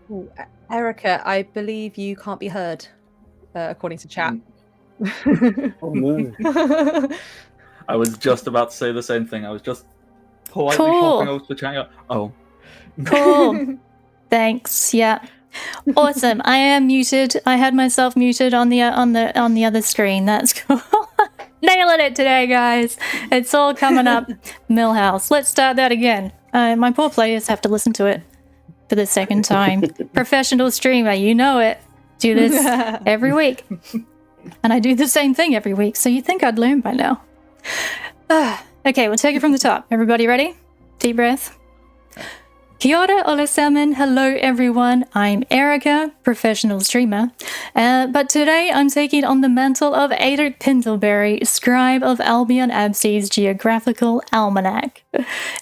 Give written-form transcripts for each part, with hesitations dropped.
Ooh, Erica, I believe you can't be heard, according to chat. Oh no. I was just about to say the same thing. I was just politely Cool. popping over to the chat. Oh. Cool. Thanks. Yeah. Awesome. I am muted. I had myself muted on the other screen. That's cool. Nailing it today, guys. It's all coming up. Millhouse. Let's start that again. My poor players have to listen to it for the second time. Professional streamer, you know it. Do this every week. And I do the same thing every week, so you'd think I'd learn by now. Okay, we'll take it from the top. Everybody ready? Deep breath. Kia ora, ole salmon. Hello, everyone. I'm Erica, professional streamer. But today I'm taking on the mantle of Aerik Pindleberry, Scribe of Albyon Absey's Geographical Almanac.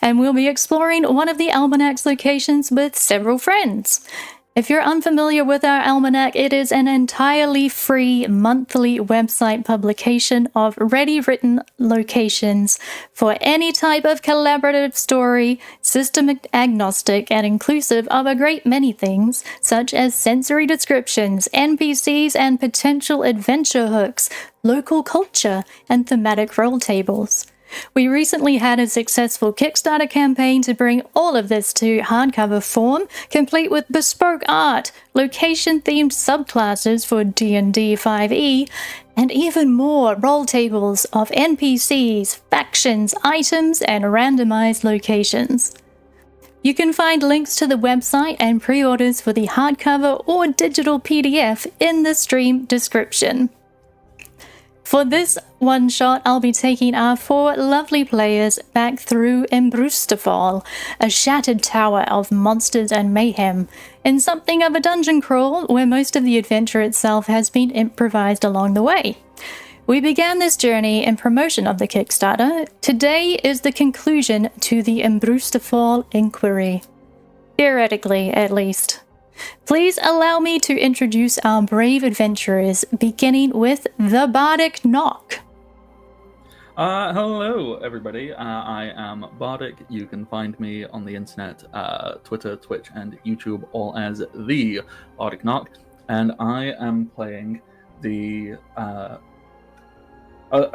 And we'll be exploring one of the Almanac's locations with several friends. If you're unfamiliar with our almanac, it is an entirely free monthly website publication of ready-written locations for any type of collaborative story, system agnostic and inclusive of a great many things, such as sensory descriptions, NPCs and potential adventure hooks, local culture, and thematic role tables. We recently had a successful Kickstarter campaign to bring all of this to hardcover form, complete with bespoke art, location-themed subclasses for D&D5e, and even more role tables of NPCs, factions, items, and randomized locations. You can find links to the website and pre-orders for the hardcover or digital PDF in the stream description. For this one-shot, I'll be taking our 4 lovely players back through Imbruustafal, a shattered tower of monsters and mayhem, in something of a dungeon crawl where most of the adventure itself has been improvised along the way. We began this journey in promotion of the Kickstarter. Today is the conclusion to the Imbruustafal inquiry. Theoretically, at least. Please allow me to introduce our brave adventurers, beginning with the Bardic Knock. Hello, everybody. I am Bardic. You can find me on the internet, Twitter, Twitch, and YouTube, all as the Bardic Knock. And I am playing the... I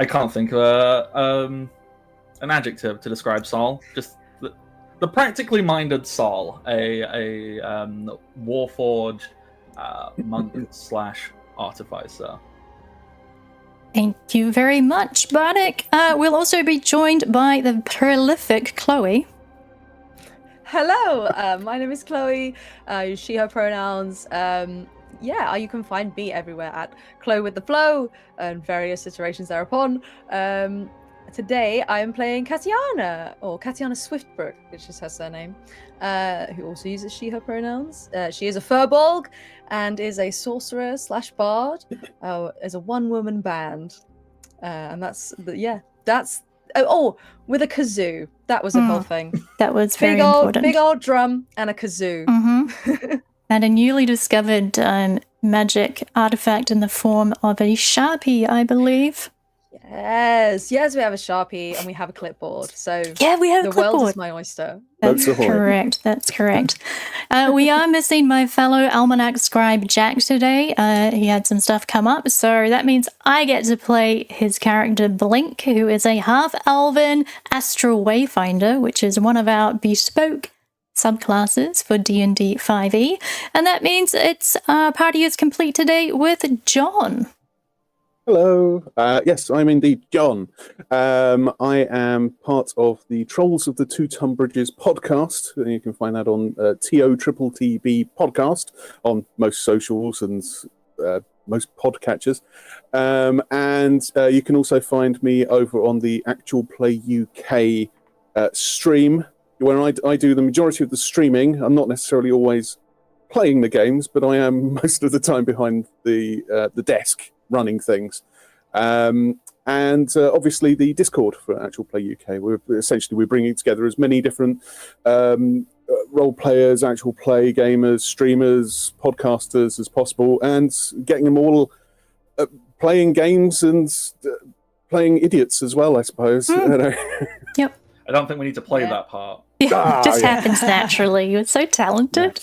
can't think of an adjective to describe Saul. Just... the practically minded Saul, a warforged monk / artificer. Thank you very much, Bardic. We'll also be joined by the prolific Chloe. Hello, my name is Chloe. She, her pronouns. You can find me everywhere at Chloe with the Flow and various iterations thereupon. Today I am playing Katiana, or Katiana Swiftbrook, which is her surname, who also uses she, her pronouns. She is a furbolg and is a sorcerer / bard, is a one-woman band. And that's with a kazoo. That was a whole thing. That was very important. Big old drum and a kazoo. Mm-hmm. And a newly discovered magic artifact in the form of a Sharpie, I believe. Yes, we have a Sharpie and we have a clipboard. So yeah, we have a clipboard. The world is my oyster. That's correct. That's correct. We are missing my fellow Almanac Scribe Jack today. He had some stuff come up, so that means I get to play his character Blink, who is a half-elven astral wayfinder, which is one of our bespoke subclasses for D&D5e, and that means its party is complete today with John. Hello. Yes, I'm indeed John. I am part of the Trolls of the Two Tunbridges podcast. You can find that on TOTTB podcast on most socials and most podcatchers. And you can also find me over on the Actual Play UK stream, where I do the majority of the streaming. I'm not necessarily always playing the games, but I am most of the time behind the desk running things. And obviously the Discord for Actual Play UK. We're bringing together as many different role players, actual play gamers, streamers, podcasters as possible, and getting them all playing games and playing idiots as well, I suppose. Yep. I don't think we need to play that part. Yeah, just happens naturally. You're so talented.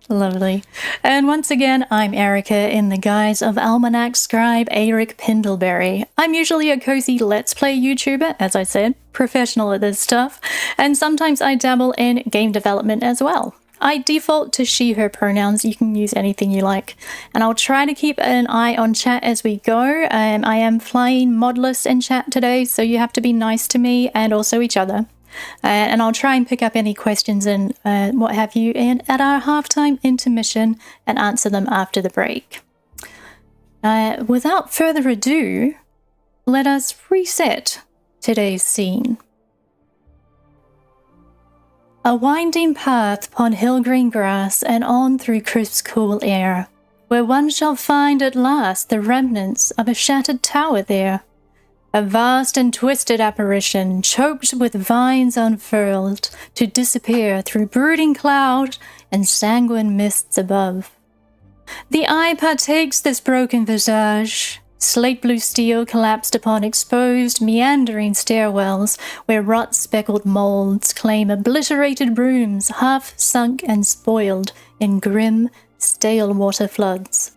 Lovely. And once again, I'm Erica in the guise of Almanac Scribe Aerik Pindleberry. I'm usually a cozy Let's Play YouTuber, as I said, professional at this stuff, and sometimes I dabble in game development as well. I default to she, her pronouns. You can use anything you like. And I'll try to keep an eye on chat as we go. I am flying modless in chat today, so you have to be nice to me and also each other. And I'll try and pick up any questions and what have you at our halftime intermission and answer them after the break. Without further ado, let us reset today's scene. A winding path upon hill-green grass and on through crisp, cool air, where one shall find at last the remnants of a shattered tower there. A vast and twisted apparition, choked with vines unfurled, to disappear through brooding cloud and sanguine mists above. The eye partakes this broken visage. Slate-blue steel collapsed upon exposed, meandering stairwells where rot-speckled molds claim obliterated rooms half sunk and spoiled in grim, stale water floods.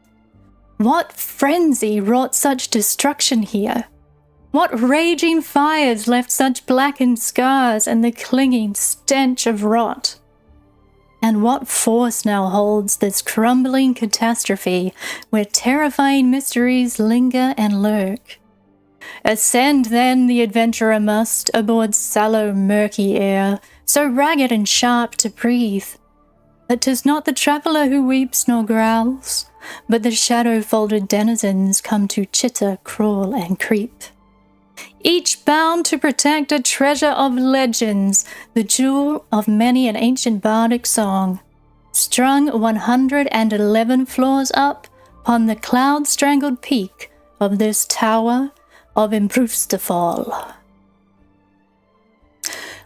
What frenzy wrought such destruction here? What raging fires left such blackened scars and the clinging stench of rot? And what force now holds this crumbling catastrophe where terrifying mysteries linger and lurk? Ascend then the adventurer must aboard sallow, murky air, so ragged and sharp to breathe. But 'tis not the traveller who weeps nor growls, but the shadow-folded denizens come to chitter, crawl, and creep. Each bound to protect a treasure of legends, the jewel of many an ancient bardic song, strung 111 floors up upon the cloud-strangled peak of this Tower of Imbruustafal.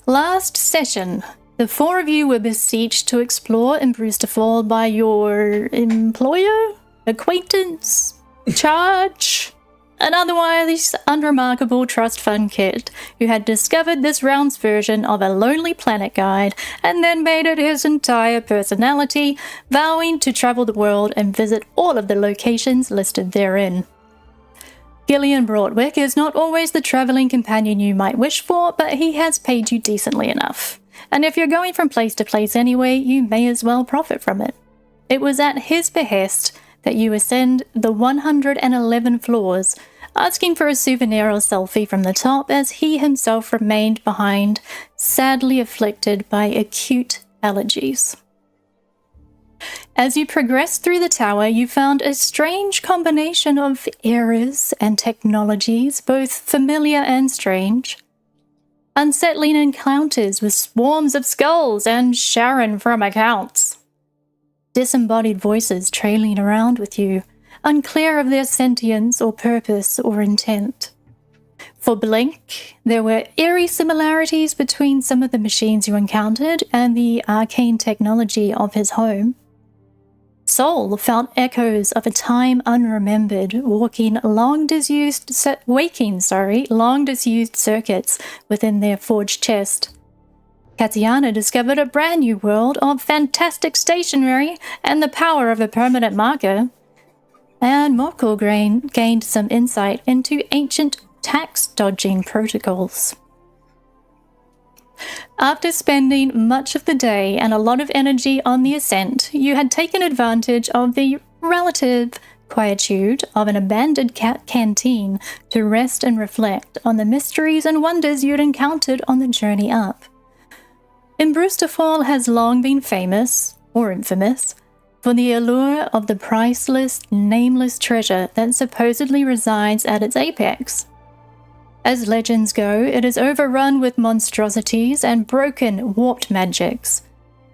Last session, the four of you were beseeched to explore Imbruustafal by your employer, acquaintance, charge, an otherwise unremarkable trust fund kid who had discovered this realm's version of a Lonely Planet guide and then made it his entire personality, vowing to travel the world and visit all of the locations listed therein. Gillian Broadwick is not always the travelling companion you might wish for, but he has paid you decently enough. And if you're going from place to place anyway, you may as well profit from it. It was at his behest that you ascend the 111 floors, asking for a souvenir or selfie from the top as he himself remained behind, sadly afflicted by acute allergies. As you progressed through the tower, you found a strange combination of eras and technologies, both familiar and strange. Unsettling encounters with swarms of skulls and Sharon from accounts. Disembodied voices trailing around with you, unclear of their sentience or purpose or intent. For Blink, there were eerie similarities between some of the machines you encountered and the arcane technology of his home. Soul felt echoes of a time unremembered, waking long-disused circuits within their forged chest. Katiana discovered a brand new world of fantastic stationery and the power of a permanent marker. And Morkel gained some insight into ancient tax-dodging protocols. After spending much of the day and a lot of energy on the ascent, you had taken advantage of the relative quietude of an abandoned canteen to rest and reflect on the mysteries and wonders you'd encountered on the journey up. Imbruustafal has long been famous, or infamous, for the allure of the priceless, nameless treasure that supposedly resides at its apex. As legends go, it is overrun with monstrosities and broken, warped magics,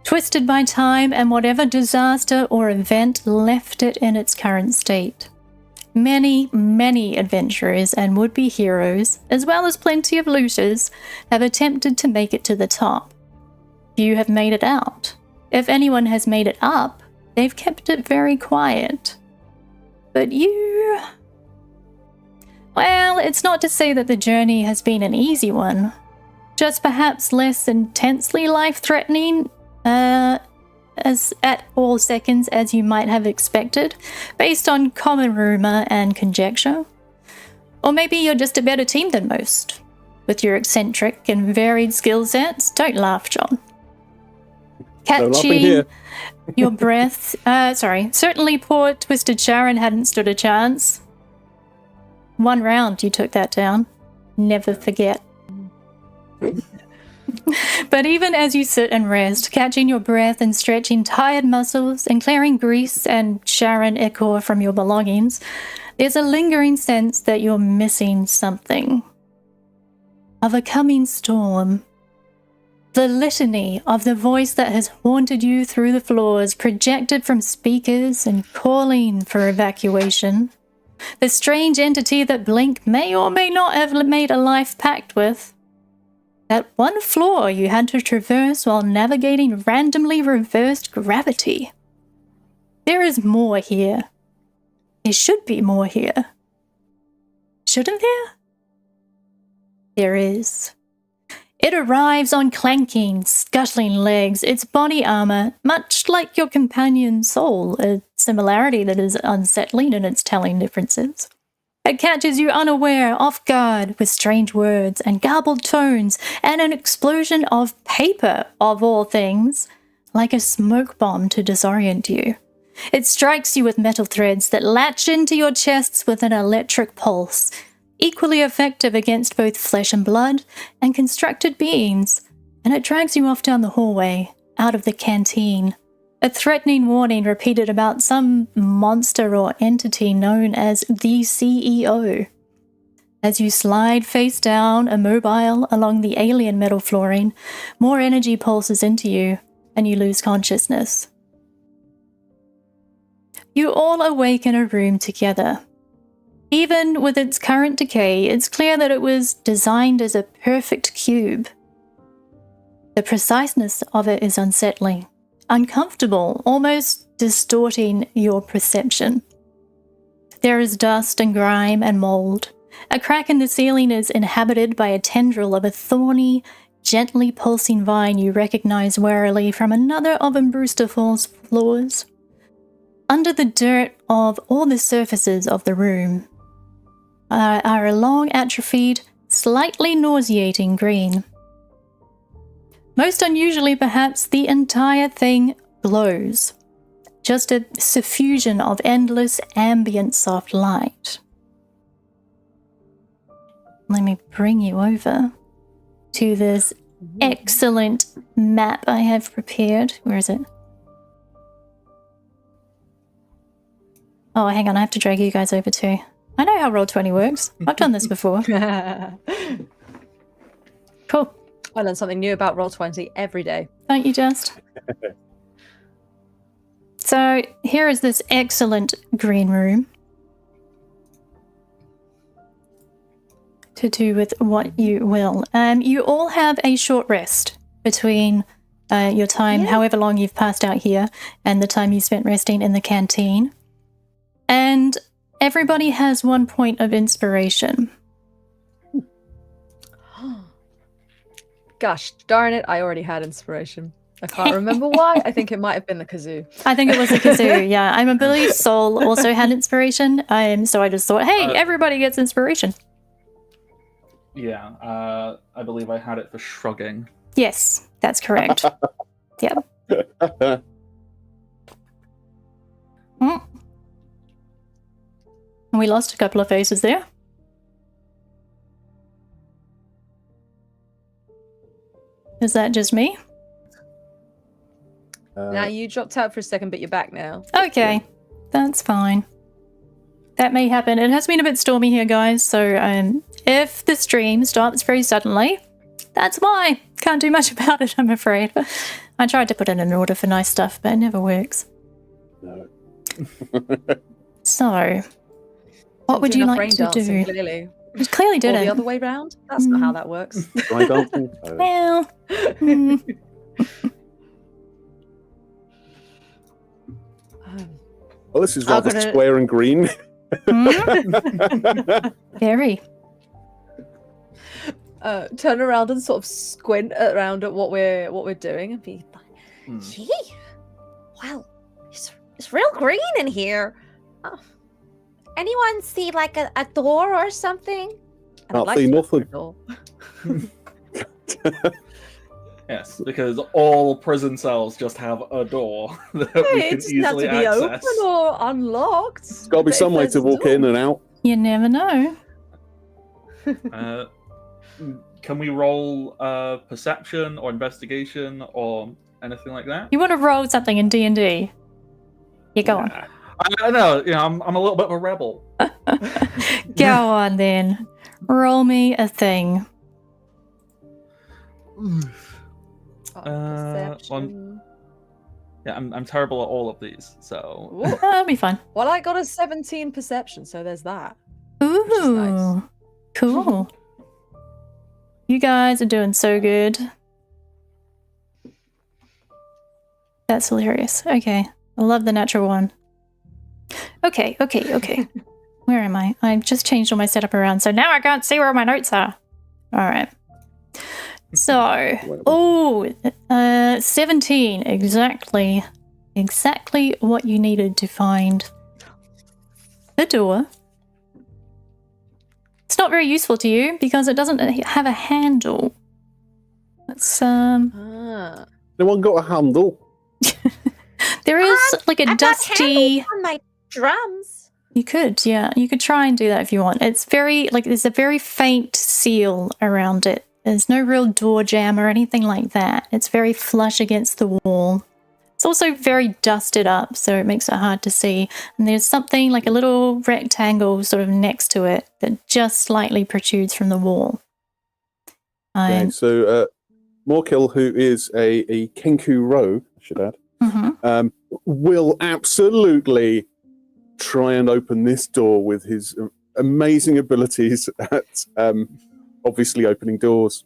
twisted by time and whatever disaster or event left it in its current state. Many, many adventurers and would-be heroes, as well as plenty of looters, have attempted to make it to the top. Few have made it out. If anyone has made it up, they've kept it very quiet. But you... Well, it's not to say that the journey has been an easy one. Just perhaps less intensely life-threatening, as at all seconds as you might have expected, based on common rumor and conjecture. Or maybe you're just a better team than most, with your eccentric and varied skill sets. Don't laugh, John. Catching your breath. Certainly poor Twisted Sharon hadn't stood a chance. 1 round you took that down. Never forget. But even as you sit and rest, catching your breath and stretching tired muscles and clearing grease and Sharon ichor from your belongings, there's a lingering sense that you're missing something. Of a coming storm. The litany of the voice that has haunted you through the floors, projected from speakers and calling for evacuation. The strange entity that Blink may or may not have made a life pact with. That one floor you had to traverse while navigating randomly reversed gravity. There is more here. There should be more here. Shouldn't there? There is. It arrives on clanking, scuttling legs, its body armor, much like your companion's soul, a similarity that is unsettling in its telling differences. It catches you unaware, off guard, with strange words and garbled tones, and an explosion of paper, of all things, like a smoke bomb to disorient you. It strikes you with metal threads that latch into your chests with an electric pulse, equally effective against both flesh and blood and constructed beings, and it drags you off down the hallway, out of the canteen. A threatening warning repeated about some monster or entity known as the CEO. As you slide face down, immobile, along the alien metal flooring, more energy pulses into you, and you lose consciousness. You all awake in a room together. Even with its current decay, it's clear that it was designed as a perfect cube. The preciseness of it is unsettling. Uncomfortable, almost distorting your perception. There is dust and grime and mold. A crack in the ceiling is inhabited by a tendril of a thorny, gently pulsing vine you recognize warily from another of Imbruustafal's floors. Under the dirt of all the surfaces of the room are a long atrophied, slightly nauseating green. Most unusually, perhaps, the entire thing glows. Just a suffusion of endless, ambient, soft light. Let me bring you over to this excellent map I have prepared. Where is it? Oh, hang on, I have to drag you guys over too. I know how Roll20 works. I've done this before. Cool. I learn something new about Roll20 every day. Don't you just? So here is this excellent green room. To do with what you will. You all have a short rest between your time, however long you've passed out here, and the time you spent resting in the canteen. And everybody has 1 point of inspiration. Gosh darn it, I already had inspiration. I can't remember why. I think it might have been the kazoo. I think it was the kazoo, yeah. I believe Sol also had inspiration, so I just thought, hey, everybody gets inspiration. Yeah, I believe I had it for shrugging. Yes, that's correct. Yep. And we lost a couple of faces there. Is that just me? Now you dropped out for a second, but you're back now. Okay, that's fine. That may happen. It has been a bit stormy here, guys, so if the stream stops very suddenly, that's why. Can't do much about it, I'm afraid. I tried to put it in order for nice stuff, but it never works. No. So, what would you like to do? Clearly. It clearly didn't. Or the other way round? That's not how that works. Dry dancing? Well, Well, this is rather square and green. Very. Turn around and sort of squint around at what we're doing and be like, Gee, well, it's real green in here. Anyone see like a door or something? and I'd Can't see to knock on nothing. the door. Yes, because all prison cells just have a door that we Hey, can it doesn't have easily to be access. open or unlocked. There's got to be some way to walk in and out. You never know. Can we roll perception or investigation or anything like that? You want to roll something in D&D? Yeah, go on. I know, I'm a little bit of a rebel. Go on then. Roll me a thing. Perception. Yeah, I'm terrible at all of these, so Ooh. That'll be fun. Well, I got a 17 perception, so there's that. Ooh, nice. cool. You guys are doing so good. That's hilarious. Okay, I love the natural one. Okay. Where am I? I've just changed all my setup around, so now I can't see where my notes are. All right. So, 17, exactly what you needed to find the door. It's not very useful to you because it doesn't have a handle. It's Ah. No one got a handle. there is like a I've got dusty. handles on my drums. You could try and do that if you want. It's very there's a very faint seal around it. There's no real door jam or anything like that. It's very flush against the wall. It's also very dusted up, so it makes it hard to see. And there's something like a little rectangle sort of next to it that just slightly protrudes from the wall. Okay, so Morkill, who is a Kenku Ro, I should add, will absolutely try and open this door with his amazing abilities at obviously opening doors.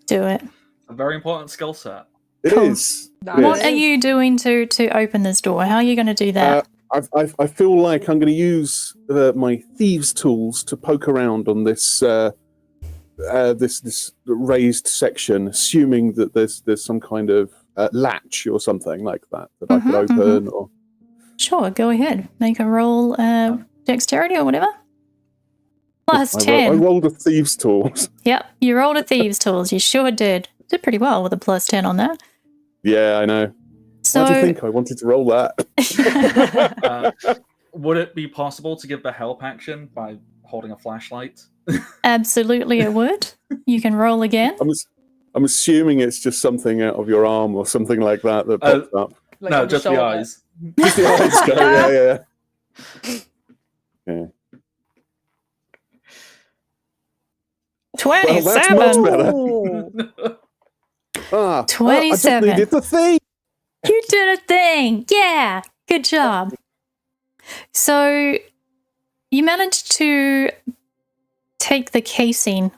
Do it. a very important skill set. It is. Nice. What are you doing to open this door? How are you going to do that? I feel like I'm going to use my thieves' tools to poke around on this this raised section, assuming that there's some kind of latch or something like that I could open. Or Sure, go ahead. Make a roll, dexterity or whatever. Plus 10. I rolled a thieves' tools. Yep, you rolled a thieves' tools. You sure did. Did pretty well with a plus 10 on that. Yeah, I know. So, Why do you think I wanted to roll that? Would it be possible to give the help action by holding a flashlight? absolutely it would. You can roll again. I'm assuming it's just something out of your arm or something like that pops up. Like no, on just the shoulder. eyes. Just the eyes go, yeah. 27. Well, that's much better. Ooh. 27. I just needed the thing. You did a thing. Yeah. Good job. So you managed to take the casing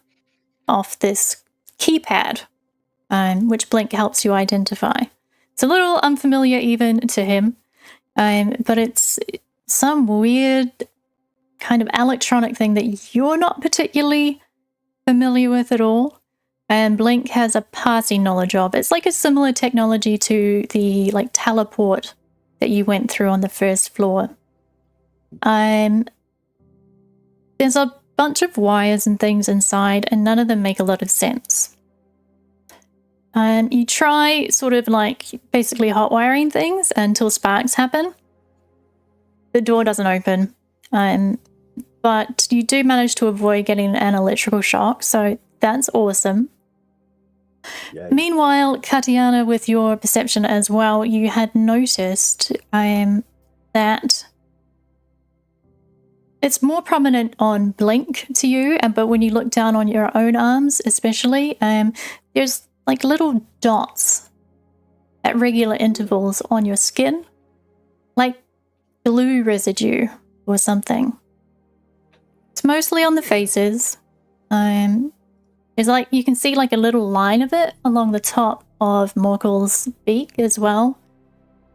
off this keypad, which Blink helps you identify. It's a little unfamiliar even to him, but it's some weird kind of electronic thing that you're not particularly familiar with at all. And Blink has a passing knowledge of. It's like a similar technology to the teleport that you went through on the first floor. There's a bunch of wires and things inside, and none of them make a lot of sense. You try sort of basically hot wiring things until sparks happen. The door doesn't open, but you do manage to avoid getting an electrical shock, so that's awesome. Yay. Meanwhile, Katiana, with your perception as well, you had noticed that it's more prominent on Blink to you, but when you look down on your own arms especially, there's little dots at regular intervals on your skin, like glue residue or something. It's mostly on the faces. It's you can see a little line of it along the top of Morkel's beak as well.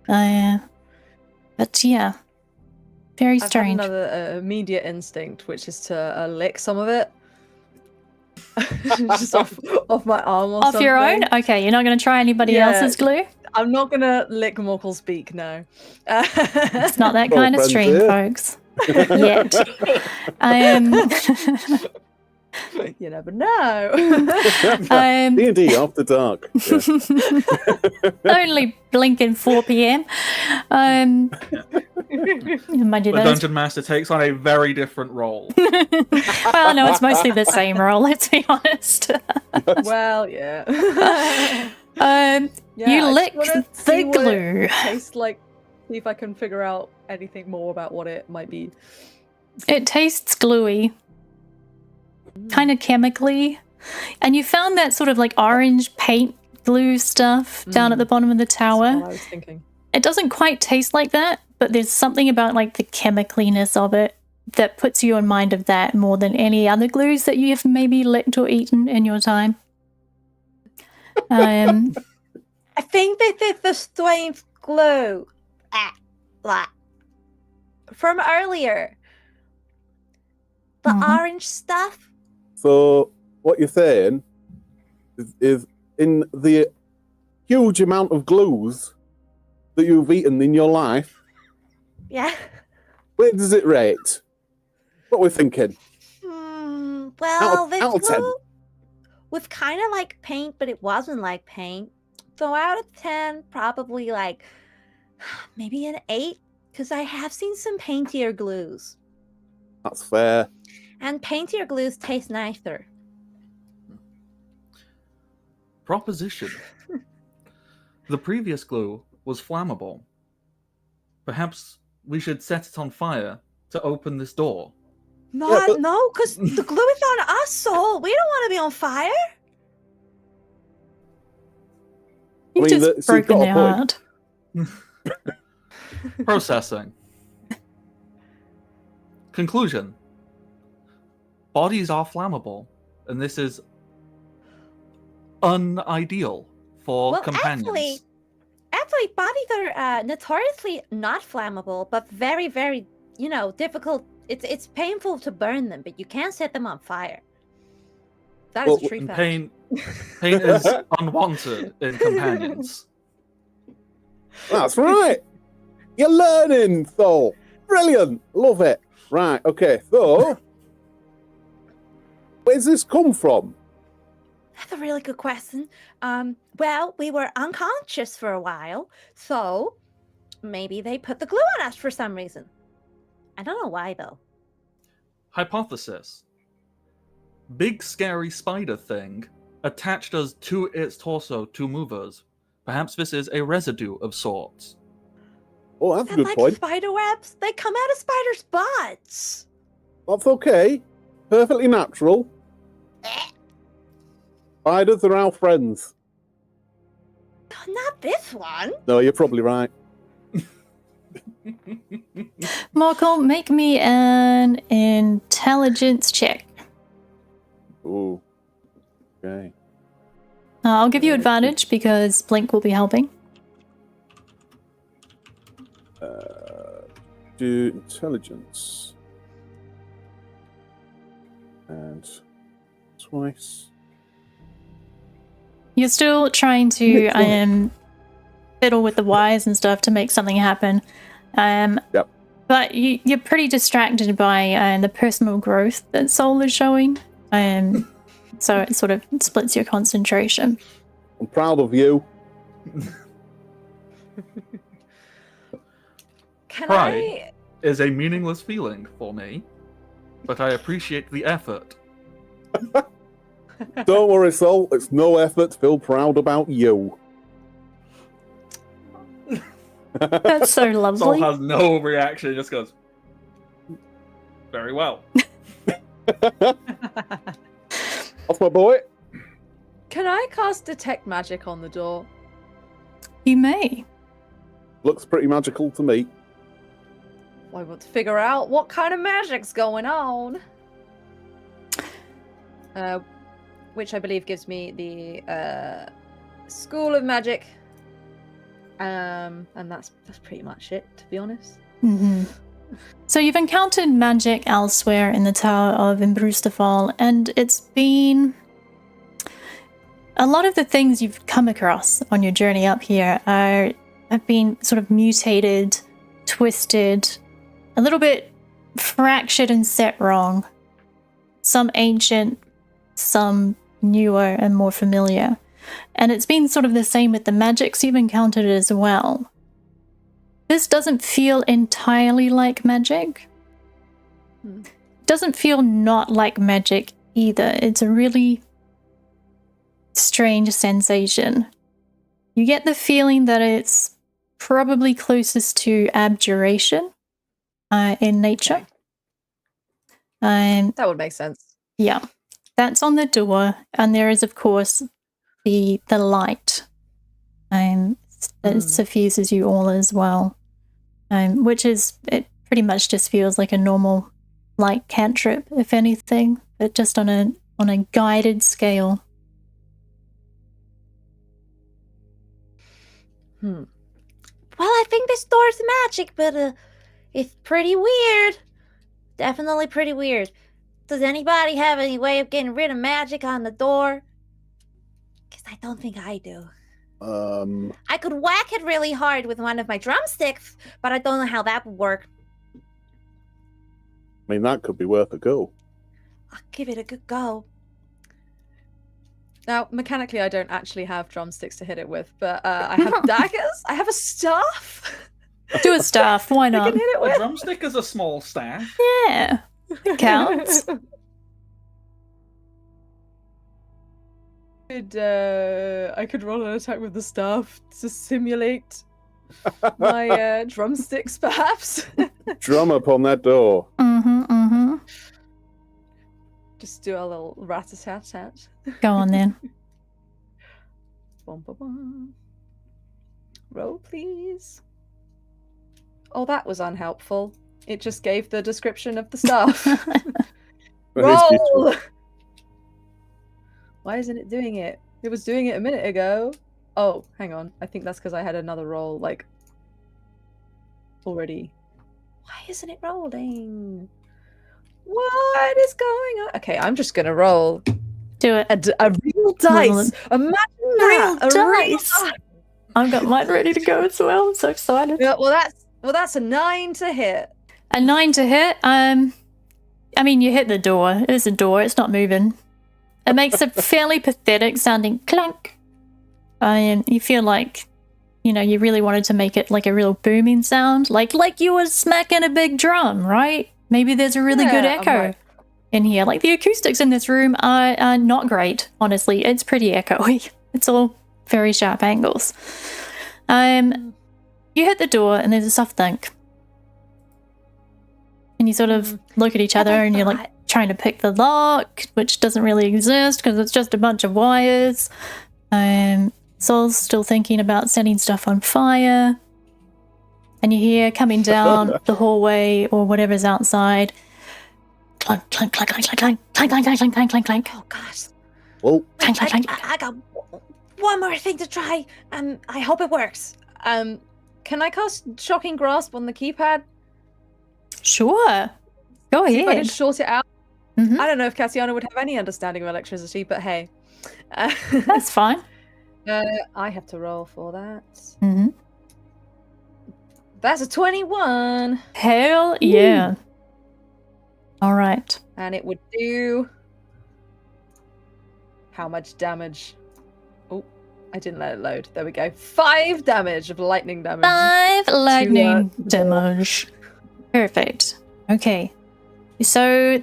But yeah, Very I've had strange. another immediate instinct, which is to lick some of it. Just off my arm or Off something. your own? Okay, you're not going to try anybody Yeah. else's glue? I'm not going to lick Morkel's beak, no. It's not that Well, kind of friends stream, here. folks. Yet. You never know. D&D After Dark. Yeah. Only blinking 4 p.m. Mind you, The those... Dungeon Master takes on a very different role. Well, no, it's mostly the same role, let's be honest. Well, yeah. Yeah, you I lick just wanna the see what glue. it tastes like. See if I can figure out anything more about what it might be. It tastes gluey. Kind of chemically. And you found that sort of like orange paint glue stuff down at the bottom of the That's tower. what I was thinking. It doesn't quite taste like that, but there's something about like the chemicaliness of it that puts you in mind of that more than any other glues that you have maybe licked or eaten in your time. I think this is the strange glue. From earlier. The orange stuff. So what you're saying is in the huge amount of glues that you've eaten in your life, Yeah. where does it rate? What we're thinking? Well, Out of this 10. glue was kind of like paint, but it wasn't like paint. So out of 10, probably like maybe an 8, because I have seen some paintier glues. That's fair. And paintier glues taste nicer. Proposition. The previous glue was flammable. Perhaps we should set it on fire to open this door. Yeah, but- No, because the glue is on us, Soul. We don't want to be on fire. You've I mean, just so you've broken got their a point. heart. Processing. Conclusion. Bodies are flammable, and this is unideal for Well, companions. actually, bodies are notoriously not flammable, but very, very, difficult. It's painful to burn them, but you can set them on fire. That is Well, a true And fact. pain is unwanted in companions. That's right. You're learning, Thor. Brilliant. Love it. Right. Okay. So, where's this come from? That's a really good question. Well, we were unconscious for a while, so maybe they put the glue on us for some reason. I don't know why, though. Hypothesis. Big scary spider thing attached us to its torso to move us. Perhaps this is a residue of sorts. Oh, that's a That good like point. spider webs? They come out of spiders' butts. That's okay. Perfectly natural. Spiders are our friends. Not this one. No, you're probably right. Morkel, make me an intelligence check. Ooh. Okay. I'll give you advantage because Blink will be helping. Do intelligence. And twice. You're still trying to fiddle with the wires and stuff to make something happen. Yep. But you're pretty distracted by the personal growth that Soul is showing. So it sort of splits your concentration. I'm proud of you. Can Pride is a meaningless feeling for me, but I appreciate the effort. Don't worry, Sol. It's no effort to feel proud about you. That's so Sol lovely. has no reaction, he just goes, very well. That's my boy. Can I cast Detect Magic on the door? You may. Looks pretty magical to me. I want to figure out what kind of magic's going on. Which I believe gives me the School of Magic. And that's pretty much it, to be honest. Mm-hmm. So you've encountered magic elsewhere in the Tower of Imbruustafal, and it's been... A lot of the things you've come across on your journey up here have been sort of mutated, twisted, a little bit fractured and set wrong. Some ancient, some newer and more familiar. And it's been sort of the same with the magics you've encountered as well. This doesn't feel entirely like magic. Doesn't feel not like magic either. It's a really strange sensation. You get the feeling that it's probably closest to abjuration in nature. That would make sense. Yeah. That's on the door, and there is, of course, the light that suffuses you all as well. Which is, it pretty much just feels like a normal light cantrip, if anything, but just on a guided scale. Well, I think this door's magic, but it's pretty weird. Definitely pretty weird. Does anybody have any way of getting rid of magic on the door? Because I don't think I do. I could whack it really hard with one of my drumsticks, but I don't know how that would work. I mean, that could be worth a go. I'll give it a good go. Now, mechanically, I don't actually have drumsticks to hit it with, but I have daggers. I have a staff. Do a staff, why I not? can hit it A with. drumstick is a small staff. Yeah, it counts. I could roll an attack with the staff to simulate my drumsticks, perhaps. Drum upon that door. Just do a little rat-a-tat-tat. Go on then. Bum, bum, bum. Roll, please. Oh, that was unhelpful. It just gave the description of the staff. Roll! Why isn't it doing it? It was doing it a minute ago. Oh, hang on. I think that's because I had another roll, like, already. Why isn't it rolling? What is going on? Okay, I'm just gonna roll Do it. a real dice. Imagine that. Real A real dice. I've got mine ready to go as well. I'm so excited. Yeah, well, that's a 9 to hit. A 9 to hit. I mean, you hit the door. It's a door. It's not moving. It makes a fairly pathetic sounding clunk. You feel like, you know, you really wanted to make it like a real booming sound, like you were smacking a big drum, right? Maybe there's a really good echo in here. Like the acoustics in this room are not great, honestly. It's pretty echoey. It's all very sharp angles. You hit the door and there's a soft thunk. And you sort of look at each other and you're like trying to pick the lock, which doesn't really exist because it's just a bunch of wires. Saul's still thinking about setting stuff on fire. And you hear coming down the hallway or whatever's outside. Clank, clank, clank, clank, clank, clank, clank, clank, clank, clank, clank, clank. Oh, gosh. Well, Clank, clank, clank. I got one more thing to try, and I hope it works. Can I cast Shocking Grasp on the keypad? Sure. Go See if I can ahead. short it out. Mhm. I don't know if Cassiana would have any understanding of electricity, but hey. That's fine. I have to roll for that. Mm-hmm. That's a 21. Hell yeah. All right. And it would do... How much damage? Oh, I didn't let it load. There we go. 5 damage of lightning damage. 5 lightning damage. Perfect. Okay. So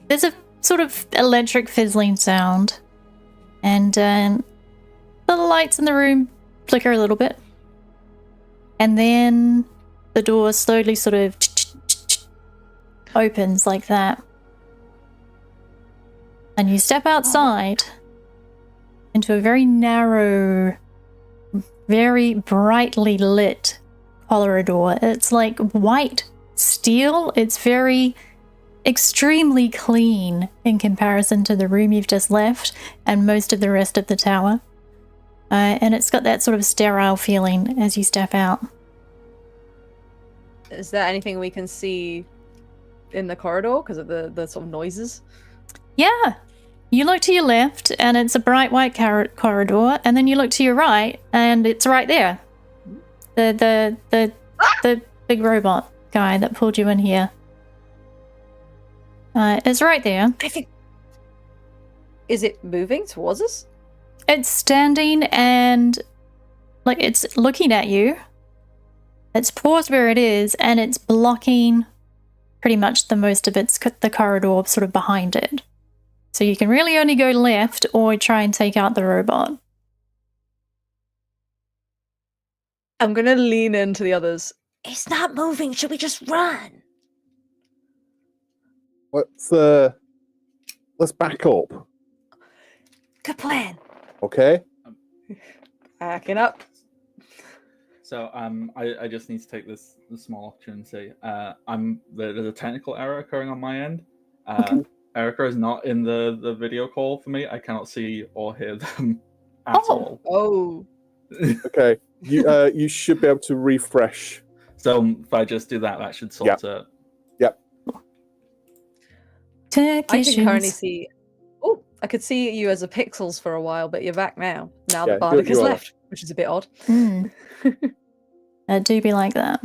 there's a sort of electric fizzling sound. And the lights in the room flicker a little bit. And then the door slowly sort of opens like that. And you step outside into a very narrow, very brightly lit corridor. It's like white steel. It's very extremely clean in comparison to the room you've just left and most of the rest of the tower. And it's got that sort of sterile feeling as you step out. Is there anything we can see in the corridor because of the sort of noises? Yeah. You look to your left, and it's a bright white corridor, and then you look to your right, and it's right there. The big robot guy that pulled you in here. It's right there. I think. Is it moving towards us? It's standing and like it's looking at you. It's paused where it is, and it's blocking pretty much the most of the corridor sort of behind it. So you can really only go left or try and take out the robot. I'm gonna lean into the others. It's not moving. Should we just run? Let's back up. Good plan. Okay. Backing up. So I just need to take this small opportunity. There's a technical error occurring on my end. Erica is not in the video call for me. I cannot see or hear them at all. Oh. Okay. You should be able to refresh. So if I just do that, that should sort it. Yep. I can currently see. Oh, I could see you as a pixels for a while, but you're back now. Now the Bardic has left, which is a bit odd. It do be like that.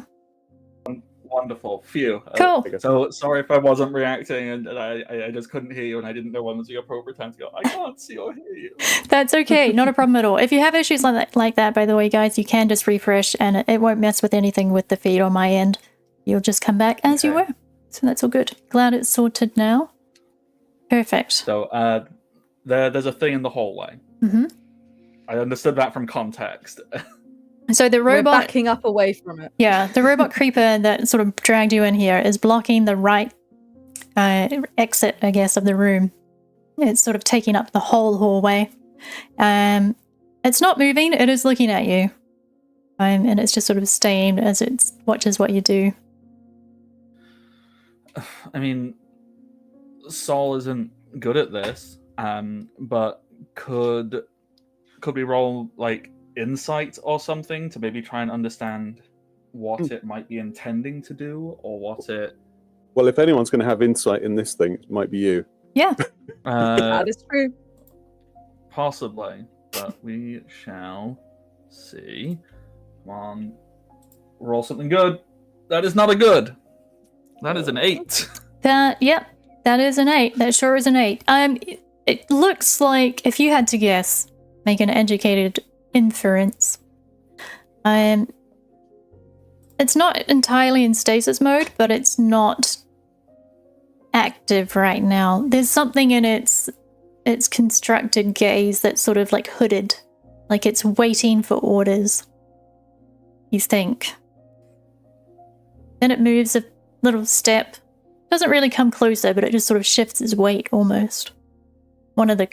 Wonderful. Phew. Cool. So sorry if I wasn't reacting and I just couldn't hear you and I didn't know when was the appropriate time to go, I can't see or hear you. That's okay. Not a problem at all. If you have issues like that, by the way, guys, you can just refresh and it won't mess with anything with the feed on my end. You'll just come back as you were. So that's all good. Glad it's sorted now. Perfect. So there's a thing in the hallway. Mm-hmm. I understood that from context. So the robot... We're backing up away from it. Yeah, the robot creeper that sort of dragged you in here is blocking the right exit, I guess, of the room. It's sort of taking up the whole hallway. It's not moving, it is looking at you. And it's just sort of staying as it watches what you do. I mean, Saul isn't good at this, but could we roll, like, insight or something to maybe try and understand what it might be intending to do or what it... Well, if anyone's going to have insight in this thing, it might be you. Yeah. That is true. Possibly, but we shall see. Come on. Roll something good. That is not a good. That is an 8. That is an 8. That sure is an 8. It looks like, if you had to guess, make an educated inference. It's not entirely in stasis mode, but it's not active right now. There's something in its constructed gaze that's sort of like hooded, like it's waiting for orders. You think. Then it moves a little step. Doesn't really come closer, but it just sort of shifts its weight almost. One of the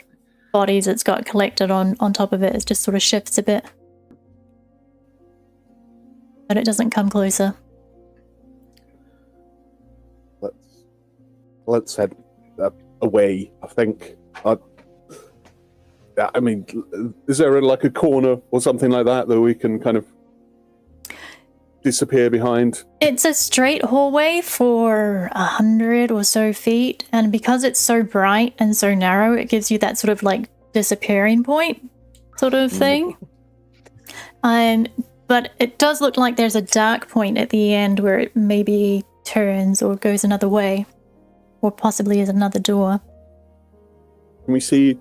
bodies it's got collected on top of it just sort of shifts a bit. But it doesn't come closer. Let's head away, I think. I mean, is there like a corner or something like that we can kind of disappear behind? It's a straight hallway for 100 or so feet, and because it's so bright and so narrow, it gives you that sort of like disappearing point sort of thing. But it does look like there's a dark point at the end where it maybe turns or goes another way, or possibly is another door. Can we see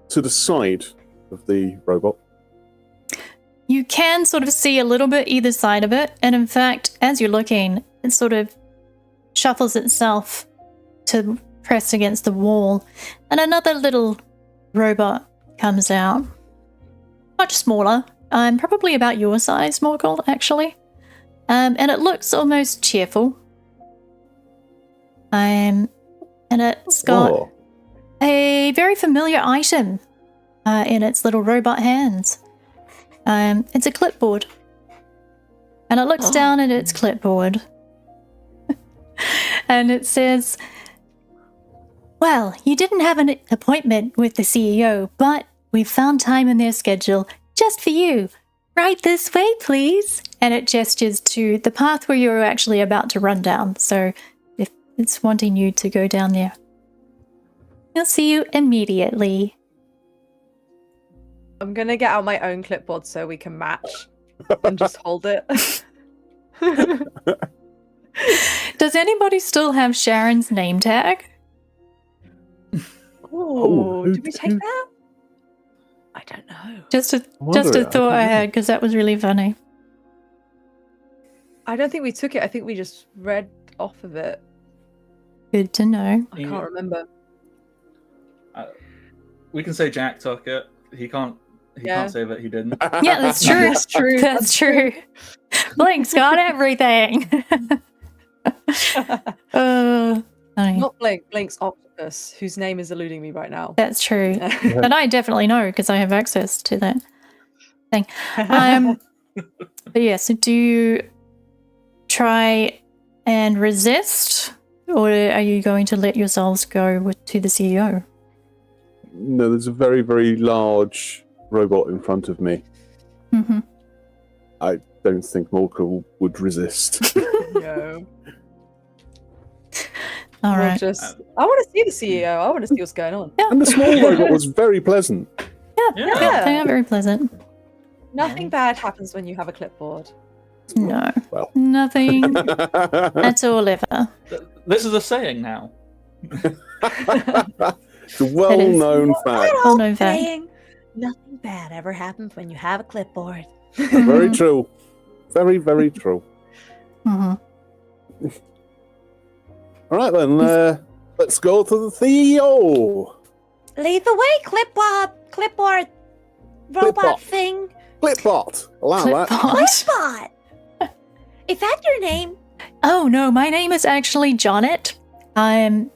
to the side of the robot? You can sort of see a little bit either side of it, and in fact, as you're looking, it sort of shuffles itself to press against the wall, and another little robot comes out. Much smaller, probably about your size, Morgold, actually. And it looks almost cheerful. And it's got a very familiar item in its little robot hands. It's a clipboard. And it looks down at its clipboard. And it says, "Well, you didn't have an appointment with the CEO, but we found time in their schedule just for you, Right this way, please. And it gestures to the path where you're actually about to run down. So if it's wanting you to go down there. He'll see you immediately. I'm gonna get out my own clipboard so we can match and just hold it. Does anybody still have Sharon's name tag? Oh, did we take that? I don't know. Just a thought I had because that was really funny. I don't think we took it. I think we just read off of it. Good to know. I can't remember. We can say Jack took it. He can't say that he didn't. Yeah, that's true. That's true. That's true. Blink's got everything. Funny. Not Blink. Blink's octopus, whose name is eluding me right now. That's true. And I definitely know because I have access to that thing. But yeah, so do you try and resist, or are you going to let yourselves go to the CEO? No, there's a very, very large robot in front of me. Mm-hmm. I don't think Morkel would resist. No. All We'll right. I want to see the CEO. I want to see what's going on. Yeah. And the small robot was very pleasant. Yeah. They are very pleasant. Nothing bad happens when you have a clipboard. No. Well. Nothing at all ever. This is a saying now. It's a well-known fact. Well-known fact. Saying, nothing bad ever happens when you have a clipboard. Very true. Very, very true. Mm-hmm. All right, then. Let's go to the CEO. Lead the way, clipboard, robot Clipbot. thing. Clipbot. Allow that. Clipbot. Clipbot. Is that your name? Oh no, my name is actually Jonet. I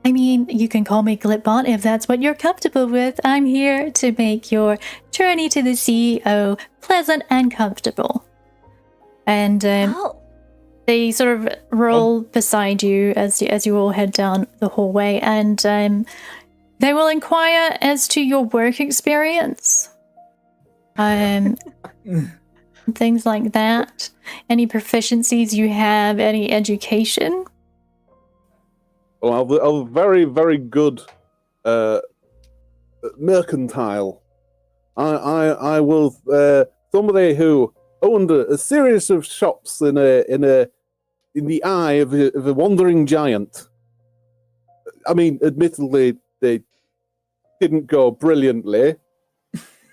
mean, you can call me Clipbot if that's what you're comfortable with. I'm here to make your journey to the CEO pleasant and comfortable. And they sort of roll beside you as you all head down the hallway, and they will inquire as to your work experience. Things like that. Any proficiencies you have, any education. Well, a very, very good mercantile. I will somebody who owned a series of shops in the eye of a wandering giant. I mean, admittedly, they didn't go brilliantly,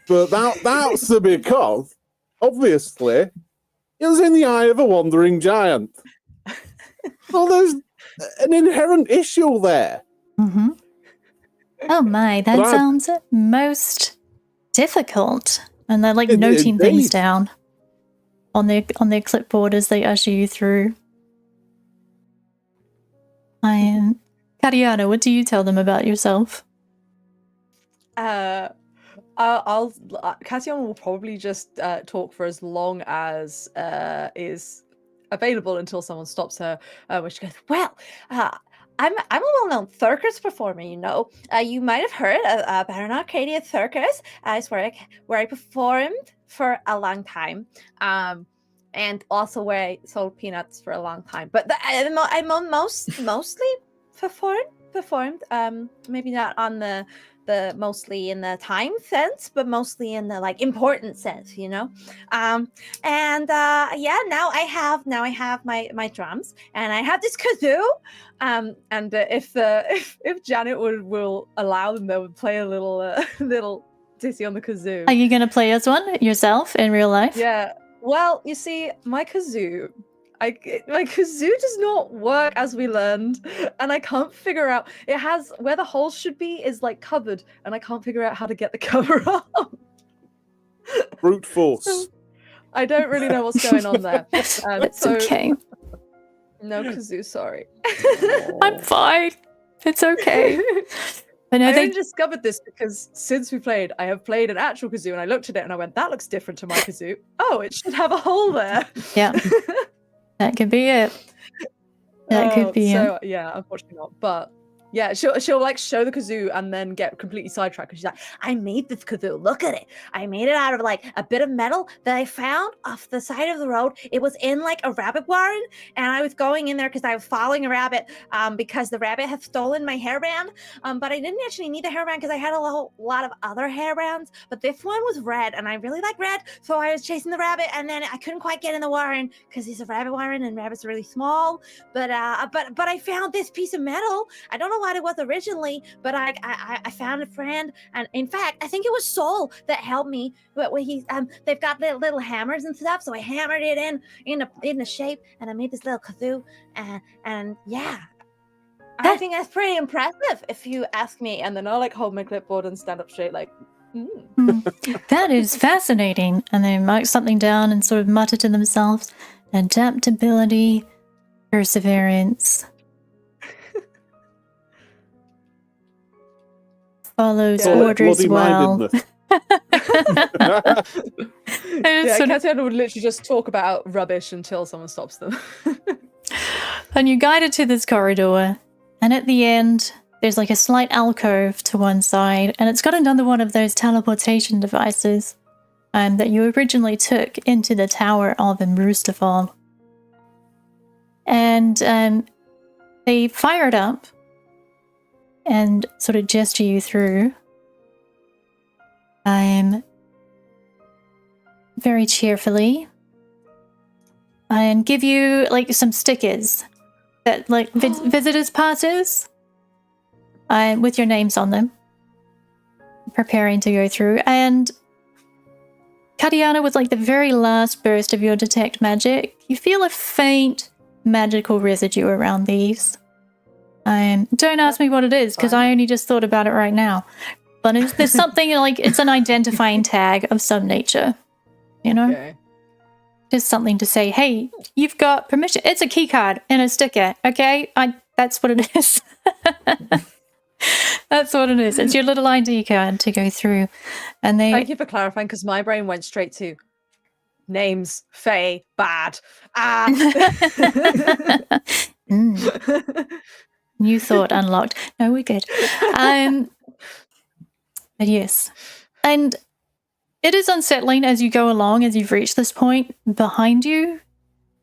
but that's because obviously it was in the eye of a wandering giant. Well, there's an inherent issue there. Mm-hmm. Oh my, that sounds most difficult. And they're like noting things down on their clipboard as they usher you through. Kariana, what do you tell them about yourself? Cassian will probably just talk for as long as is available until someone stops her, where she goes, well, I'm a well-known circus performer, you know. You might have heard about an Arcadia circus. It's where I performed for a long time, and also where I sold peanuts for a long time. But I mostly performed. Maybe not on the mostly in the time sense, but mostly in the like important sense, you know. Now I have my drums, and I have this kazoo. If Janet will allow them, they would play a little ditty on the kazoo. Are you going to play as one yourself in real life? Yeah. Well, you see, my kazoo does not work as we learned, and I can't figure out. It has where the holes should be is like covered, and I can't figure out how to get the cover off. Brute force. So, I don't really know what's going on there. It's okay. No kazoo, sorry. I'm fine. It's okay. But I only discovered this because since we played, I have played an actual kazoo, and I looked at it and I went, "That looks different to my kazoo. Oh, it should have a hole there." Yeah. That could be it. That could be it. Yeah, unfortunately not. But Yeah, she'll like show the kazoo and then get completely sidetracked because she's like, I made this kazoo. Look at it. I made it out of like a bit of metal that I found off the side of the road. It was in like a rabbit warren, and I was going in there because I was following a rabbit because the rabbit had stolen my hairband. But I didn't actually need the hairband because I had a lot of other hairbands. But this one was red, and I really like red, so I was chasing the rabbit, and then I couldn't quite get in the warren because it's a rabbit warren and rabbits are really small. But I found this piece of metal. I don't know what it was originally, but I found a friend, and in fact, I think it was Soul that helped me. But he they've got little hammers and stuff, so I hammered it in the shape, and I made this little kazoo, and yeah, I think that's pretty impressive, if you ask me. and then I'll like hold my clipboard and stand up straight, like, That is fascinating. And they mark something down and sort of mutter to themselves. Adaptability, perseverance. Follows orders well. Yeah, Katiana would literally just talk about rubbish until someone stops them. And you're guided to this corridor, and at the end, there's like a slight alcove to one side, and it's got another one of those teleportation devices that you originally took into the Tower of Imbruustafal. And they fire it up and sort of gesture you through. Very cheerfully, and give you like some stickers that like visitors passes with your names on them, preparing to go through. And Katiana, with like the very last burst of your detect magic, you feel a faint magical residue around these. Don't ask me what it is, because I only just thought about it right now. But there's something like, it's an identifying tag of some nature, you know? Okay. Just something to say, hey, you've got permission. It's a key card and a sticker, okay? That's what it is. That's what it is. It's your little ID card to go through. And they... Thank you for clarifying, because my brain went straight to names, Faye, bad. New thought unlocked. No, we're good. But yes. And it is unsettling as you go along, as you've reached this point. Behind you,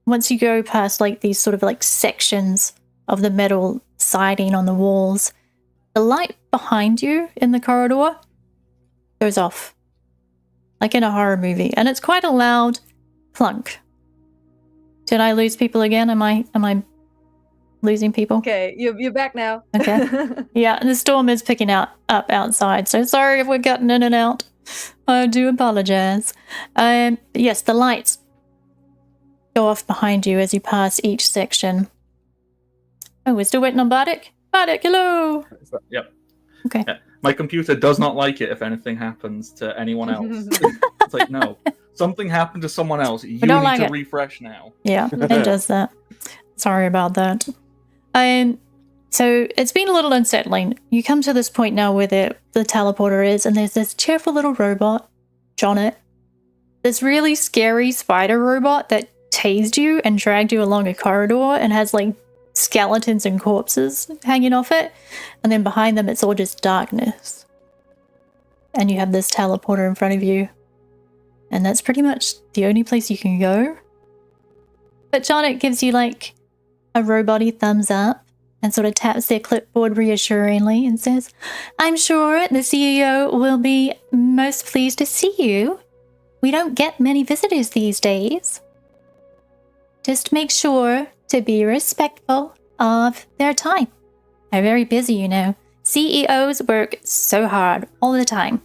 once you go past like these sort of like sections of the metal siding on the walls, the light behind you in the corridor goes off. Like in a horror movie. And it's quite a loud clunk. Did I lose people again? Am I losing people? Okay, you're back now. Okay. Yeah, the storm is picking up outside, so sorry if we're cutting in and out. I do apologize. Yes, the lights go off behind you as you pass each section. Oh, we're still waiting on Bardic? Bardic, hello! Yep. Okay. Yeah. My computer does not like it if anything happens to anyone else. It's like, no. Something happened to someone else. You need to refresh now. Yeah, it does that. Sorry about that. So it's been a little unsettling. You come to this point now where the teleporter is, and there's this cheerful little robot, Jonnet. This really scary spider robot that tased you and dragged you along a corridor and has like skeletons and corpses hanging off it. And then behind them, it's all just darkness. And you have this teleporter in front of you. And that's pretty much the only place you can go. But Jonnet gives you like a robot-y thumbs up and sort of taps their clipboard reassuringly and says, I'm sure the CEO will be most pleased to see you. We don't get many visitors these days. Just make sure to be respectful of their time. They're very busy, you know. CEOs work so hard all the time.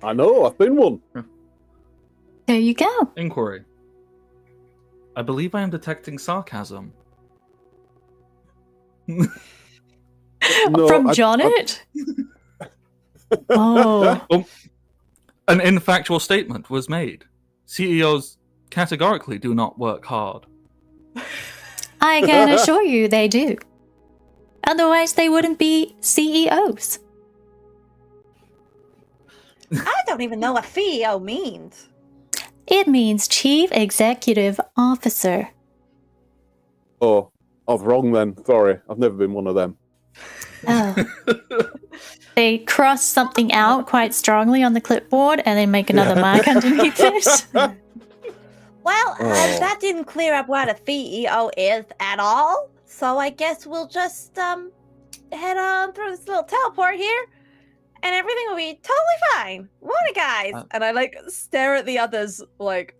I know, I've been one. There you go. Inquiry. I believe I am detecting sarcasm. No, From Jonnet? Oh. An infactual statement was made. CEOs categorically do not work hard. I can assure you they do. Otherwise, they wouldn't be CEOs. I don't even know what CEO means. It means Chief Executive Officer. Oh, I was wrong then. Sorry, I've never been one of them. Oh. They cross something out quite strongly on the clipboard and then make another mark underneath it. Well, Oh. that didn't clear up what a CEO is at all. So I guess we'll just head on through this little teleport here, and everything will be totally fine. Won't it, guys? And I like stare at the others like,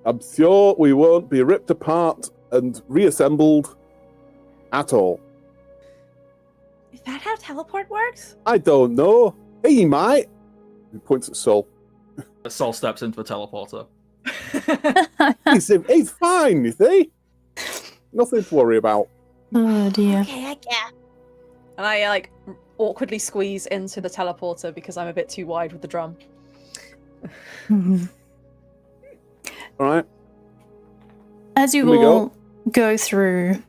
I'm sure we won't be ripped apart and reassembled at all. Is that how teleport works? I don't know. He might. He points at Sol. Sol steps into the teleporter. He's fine, you see? Nothing to worry about. Oh dear. Okay, yeah. And I like awkwardly squeeze into the teleporter because I'm a bit too wide with the drum. Mhm. All right. As you Here we all go through,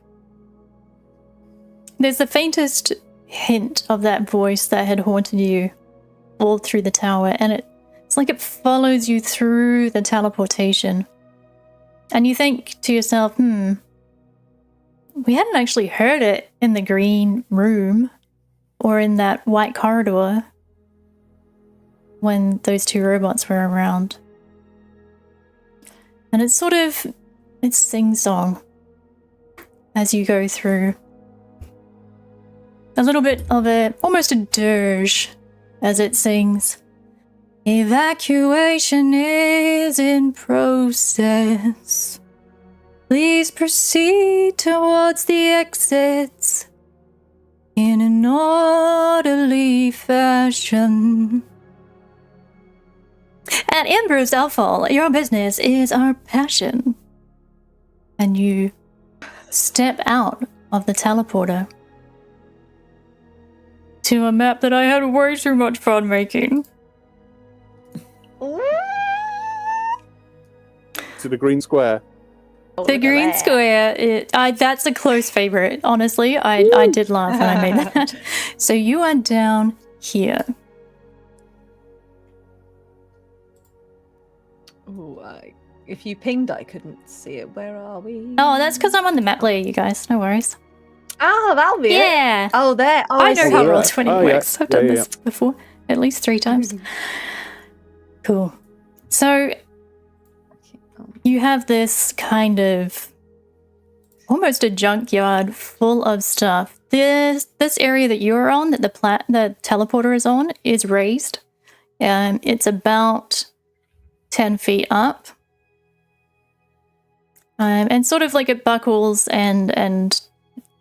there's the faintest hint of that voice that had haunted you all through the tower, and it's like it follows you through the teleportation. And you think to yourself, we hadn't actually heard it in the green room or in that white corridor when those two robots were around. And it's it's sing-song as you go through. A little bit of almost a dirge as it sings. Evacuation is in process. Please proceed towards the exits in an orderly fashion. At Imbruustafal, your business is our passion. And you step out of the teleporter to a map that I had way too much fun making. To the green square. The green square, that's a close favorite, honestly. I did laugh when I made that. So you are down here. Ooh, if you pinged, I couldn't see it. Where are we? Oh, that's because I'm on the map layer, you guys. No worries. Oh, that'll be it. Yeah. Oh, there. Oh, I know see how it. Roll20 Oh, yeah. works. I've done Yeah, this before, at least 3 times. Cool. So you have this kind of almost a junkyard full of stuff. This area that you're on, that the teleporter is on, is raised. It's about 10 feet up. And sort of like it buckles and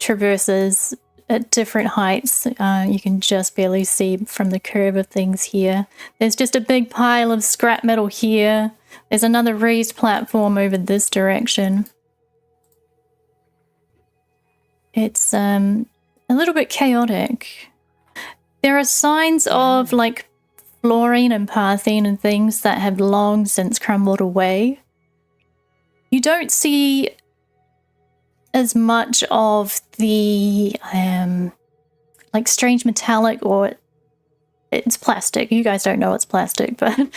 traverses at different heights. You can just barely see from the curve of things here. There's just a big pile of scrap metal here. There's another raised platform over this direction. It's a little bit chaotic. There are signs of like fluorine and paraffin and things that have long since crumbled away. You don't see as much of the like strange metallic, or it's plastic. You guys don't know it's plastic, but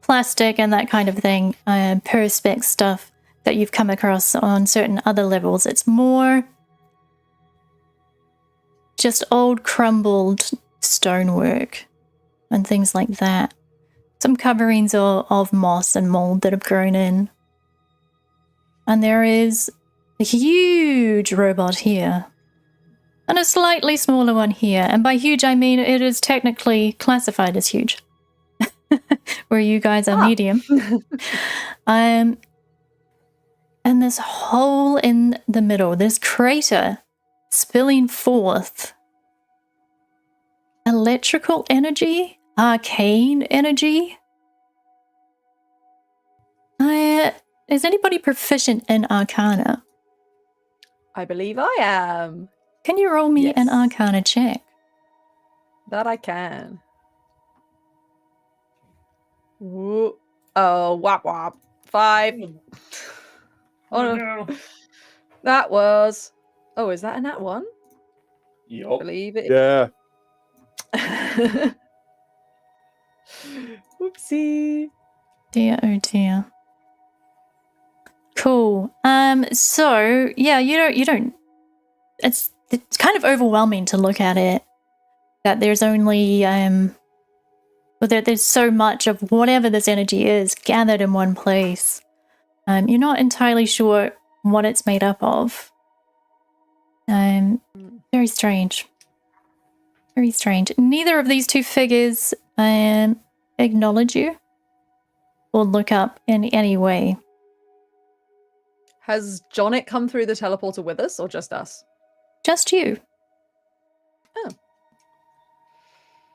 plastic and that kind of thing, perspex stuff that you've come across on certain other levels. It's more just old crumbled stonework and things like that. Some coverings of moss and mold that have grown in. And there is a huge robot here. And a slightly smaller one here. And by huge, I mean it is technically classified as huge. Where you guys are medium. And this hole in the middle, this crater spilling forth electrical energy, arcane energy. Is anybody proficient in Arcana? I believe I am. Can you roll me an Yes. Arcana check? That I can. Woo. Oh, whop whop. 5. Oh no. That was. Oh, is that a nat 1? I Yup. believe it. Yeah. Whoopsie. Dear, oh dear. Cool. So yeah, you don't. It's kind of overwhelming to look at it. That there's only there's so much of whatever this energy is gathered in one place. You're not entirely sure what it's made up of. Very strange. Very strange. Neither of these two figures acknowledge you or look up in any way. Has Jonnet come through the teleporter with us, or just us? Just you. Oh.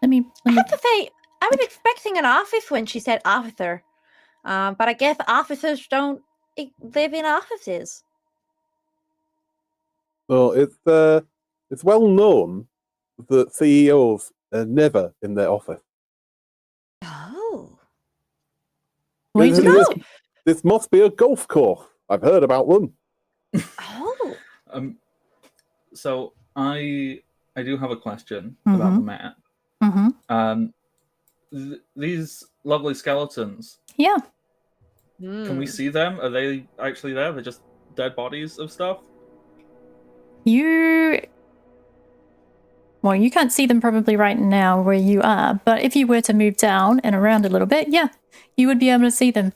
Let me I have to say, I was expecting an office when she said officer. But I guess officers don't live in offices. Well, it's well known that CEOs are never in their office. Oh. Way to This- go. This must be a golf course. I've heard about them. Oh. So I do have a question about the map. Mm-hmm. These lovely skeletons. Yeah. Can we see them? Are they actually there? They're just dead bodies of stuff? You can't see them probably right now where you are, but if you were to move down and around a little bit, yeah, you would be able to see them.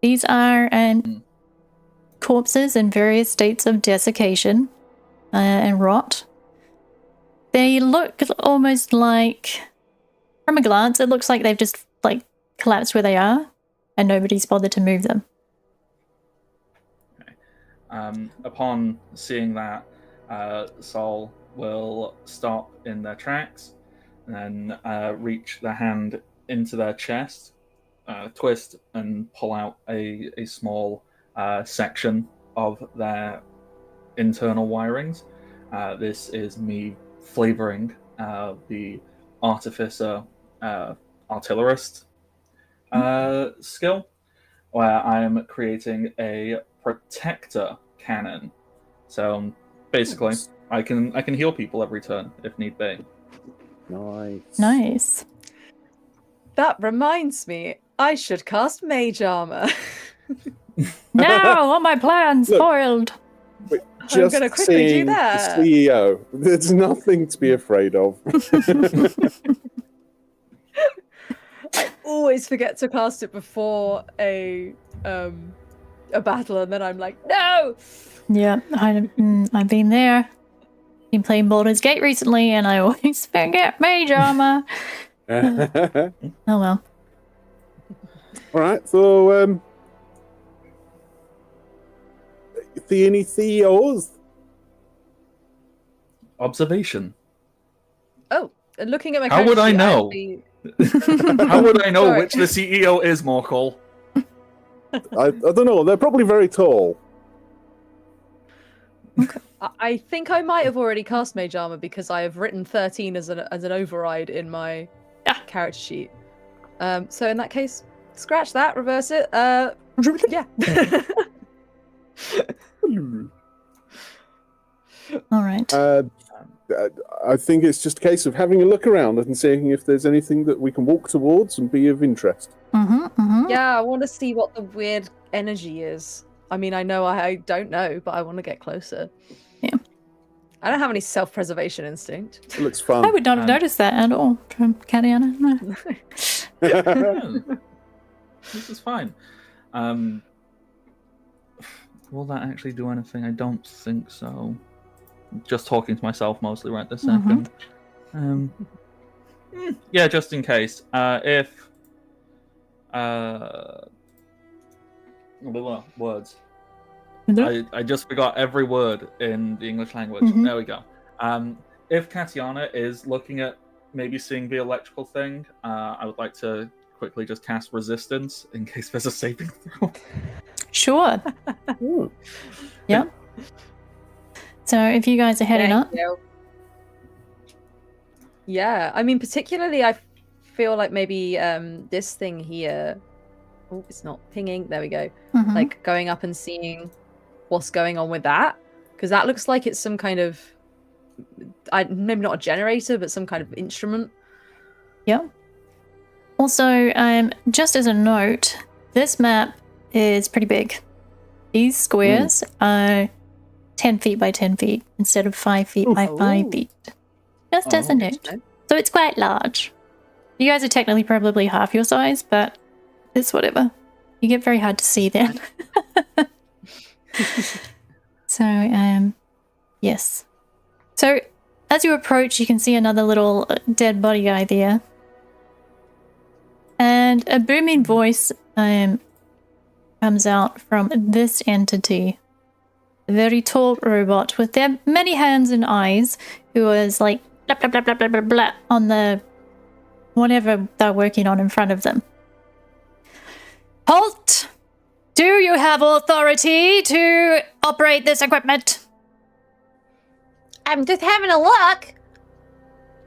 These are corpses in various states of desiccation and rot. They look almost like, from a glance, it looks like they've just collapsed where they are and nobody's bothered to move them. Okay. Upon seeing that, Sol will stop in their tracks and then reach their hand into their chest, twist and pull out a small section of their internal wirings. This is me flavoring the artificer artillerist skill, where I am creating a protector cannon. So basically, I can heal people every turn if need be. Nice. That reminds me, I should cast Mage Armor. No, all my plans Look. spoiled. I'm gonna quickly do seeing that. The CEO. There's nothing to be afraid of. I always forget to cast it before a battle, and then I'm like, no. Yeah, I've been there. Been playing Baldur's Gate recently, and I always forget Mage Armor. Oh well. All right, so see any CEOs? Observation. Oh, and looking at my How would character I sheet, know? actually- How would I know Sorry. which the CEO is, Morkel? I don't know. They're probably very tall. I think I might have already cast Mage Armor because I have written 13 as an override in my character sheet. So in that case, scratch that, reverse it. Yeah. All right. I think it's just a case of having a look around and seeing if there's anything that we can walk towards and be of interest. Yeah, I want to see what the weird energy is. I mean, I know I don't know, but I want to get closer. Yeah. I don't have any self-preservation instinct. It looks fun. I would not have noticed that at all from Catiana. No. Yeah. This is fine. Will that actually do anything? I don't think so. Just talking to myself mostly right this second. Yeah, just in case. If words. I just forgot every word in the English language. There we go. If Katiana is looking at maybe seeing the electrical thing, I would like to quickly just cast resistance in case there's a saving throw. Sure. Ooh. Yep. So if you guys are heading up, Yeah, I mean, particularly, I feel like maybe this thing here. Oh, it's not pinging. There we go. Like going up and seeing what's going on with that, because that looks like it's some kind of, maybe not a generator, but some kind of instrument. yeah. Also, just as a note, this map is pretty big. these squares are 10 feet by 10 feet instead of 5 feet by 5 feet. Just as a note. So it's quite large. You guys are technically probably half your size, but it's whatever. You get very hard to see then. So, yes. So, as you approach, you can see another little dead body guy there. And a booming voice comes out from this entity. A very tall robot with their many hands and eyes, who is like blah blah blah blah blah blah blah on the whatever they're working on in front of them. Halt! Do you have authority to operate this equipment? I'm just having a look.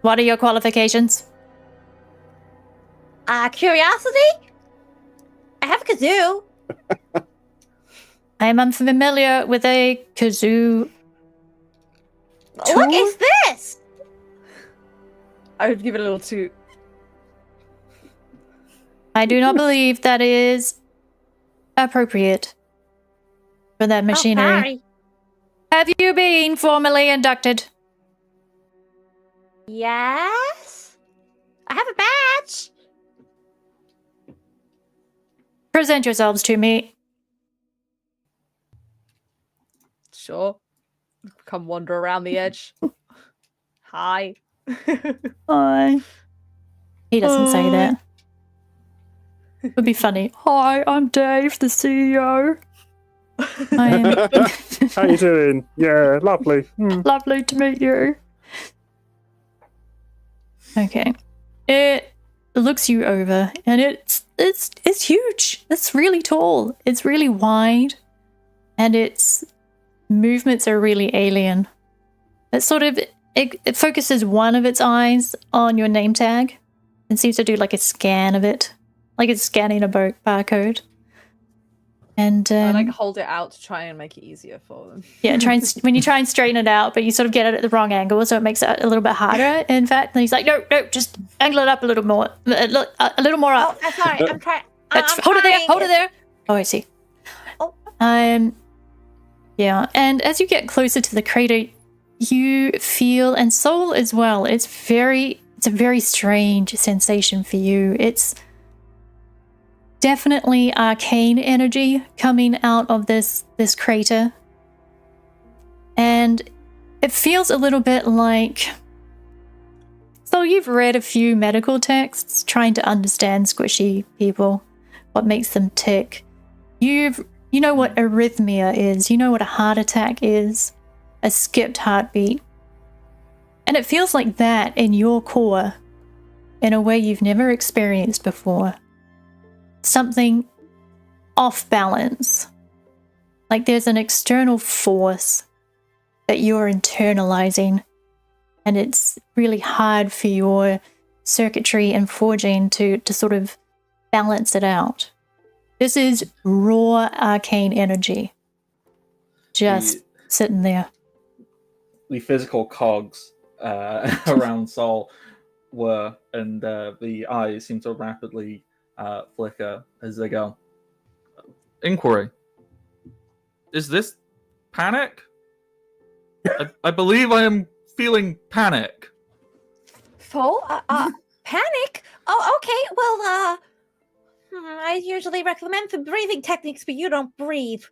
What are your qualifications? Curiosity? I have a kazoo. I am unfamiliar with a kazoo. Look, it's this. I would give it a little toot. I do not believe that is appropriate for that machinery. Oh, sorry. Have you been formally inducted? Yes. I have a badge. Present yourselves to me. Sure. Come wander around the edge. Hi. Hi. He doesn't say that. It would be funny. Hi, I'm Dave, the CEO. I am. How you doing? Yeah, lovely. Lovely to meet you. Okay. It looks you over, and it's huge. It's really tall. It's really wide, and its movements are really alien. It sort of it focuses one of its eyes on your name tag, and seems to do like a scan of it, like it's scanning a barcode. And I like hold it out to try and make it easier for them. yeah, when you try and straighten it out, but you sort of get it at the wrong angle, so it makes it a little bit harder. In fact, and he's like, no, just angle it up a little more, a little more up. Oh, I'm sorry. I'm trying. Hold it there. Oh, I see. Oh. Yeah, and as you get closer to the crater, you feel, and Soul as well, it's a very strange sensation for you. It's definitely arcane energy coming out of this crater. And it feels a little bit like... So you've read a few medical texts trying to understand squishy people, what makes them tick. You know what arrhythmia is, you know what a heart attack is, a skipped heartbeat. And it feels like that in your core in a way you've never experienced before. Something off balance. Like there's an external force that you're internalizing, and it's really hard for your circuitry and forging to sort of balance it out. This is raw arcane energy. Just sitting there. The physical cogs around Sol were, and the eyes seem to rapidly flicker as they go. Inquiry. Is this panic? I believe I am feeling panic. Full? Panic? Oh, okay. Well, I usually recommend some breathing techniques, but you don't breathe.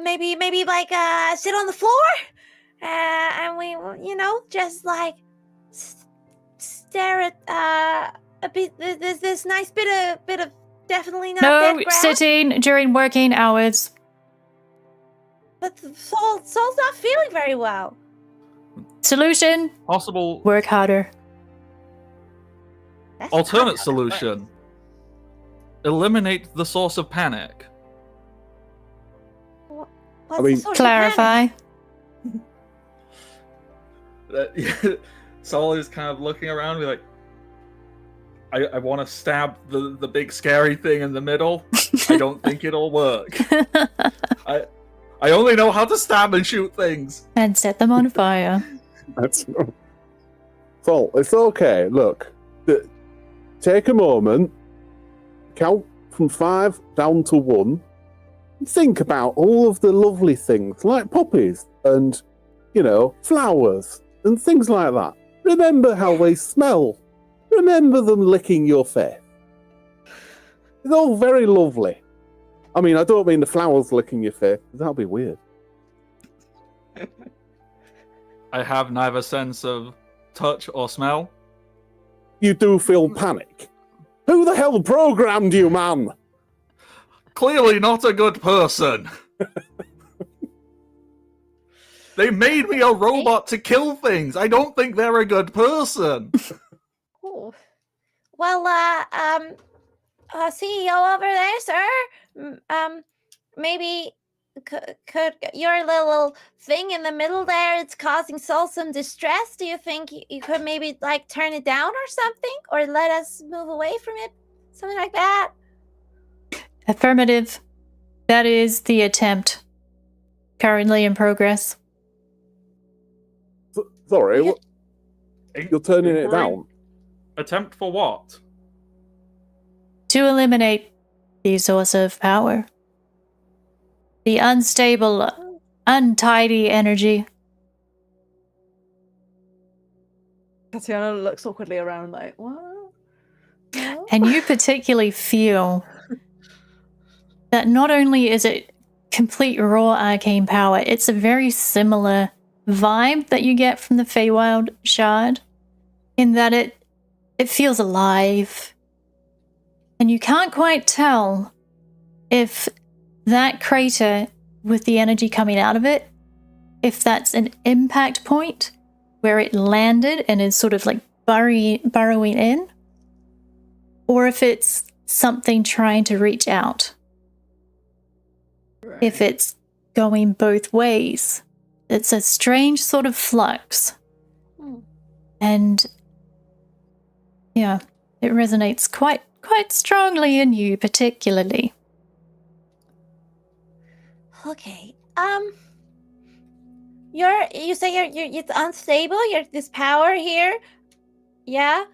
Maybe like sit on the floor, and we, just like stare at a bit. There's this nice bit of definitely not No dead grass. sitting during working hours. But Soul's not feeling very well. Solution: Possible work harder. That's alternate not how that works. solution. Eliminate the source of panic. What's I mean- the source of panic? Clarify. Sol is kind of looking around, be like, I want to stab the big scary thing in the middle. I don't think it'll work. I only know how to stab and shoot things. And set them on fire. That's Sol, it's okay. Look, take a moment, count from 5 down to 1, think about all of the lovely things like poppies and, flowers and things like that. Remember how they smell. Remember them licking your face. It's all very lovely. I mean, I don't mean the flowers licking your face. That'll be weird. I have neither sense of touch or smell. You do feel panic. Who the hell programmed you, man? Clearly not a good person. They made me a robot to kill things. I don't think they're a good person. Ooh. Well, CEO over there, sir. Maybe could your little thing in the middle there, it's causing Sol some distress. Do you think you could maybe like turn it down or something, or let us move away from it, something like that? Affirmative. That is the attempt. Currently in progress. Sorry, you're turning it down. Attempt for what? To eliminate the source of power. The unstable, untidy energy. Tatiana looks awkwardly around like, what? No? And you particularly feel that not only is it complete raw arcane power, it's a very similar vibe that you get from the Feywild shard, in that it feels alive. And you can't quite tell if that crater with the energy coming out of it, if that's an impact point where it landed and is sort of like burrowing in, or if it's something trying to reach out. Right. If it's going both ways. It's a strange sort of flux. And yeah, it resonates quite strongly in you particularly. Okay. You say you're it's unstable. You're this power here. Yeah.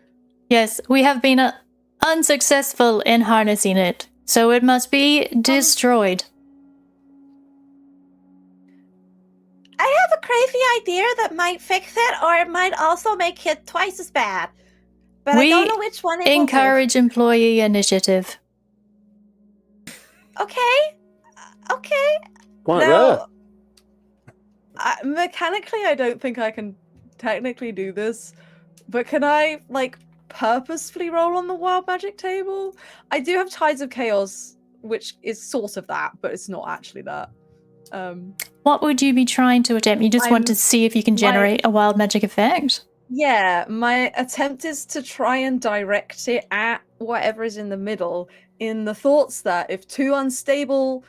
Yes, we have been unsuccessful in harnessing it, so it must be destroyed. I have a crazy idea that might fix it, or it might also make it twice as bad. But I don't know which one it will encourage employee initiative. do. Okay. Quite Now, rare. Mechanically, I don't think I can technically do this, but can I, like, purposefully roll on the wild magic table? I do have Tides of Chaos, which is sort of that, but it's not actually that. What would you be trying to attempt? You just want to see if you can generate a wild magic effect? Yeah, my attempt is to try and direct it at whatever is in the middle, in the thoughts that if two unstable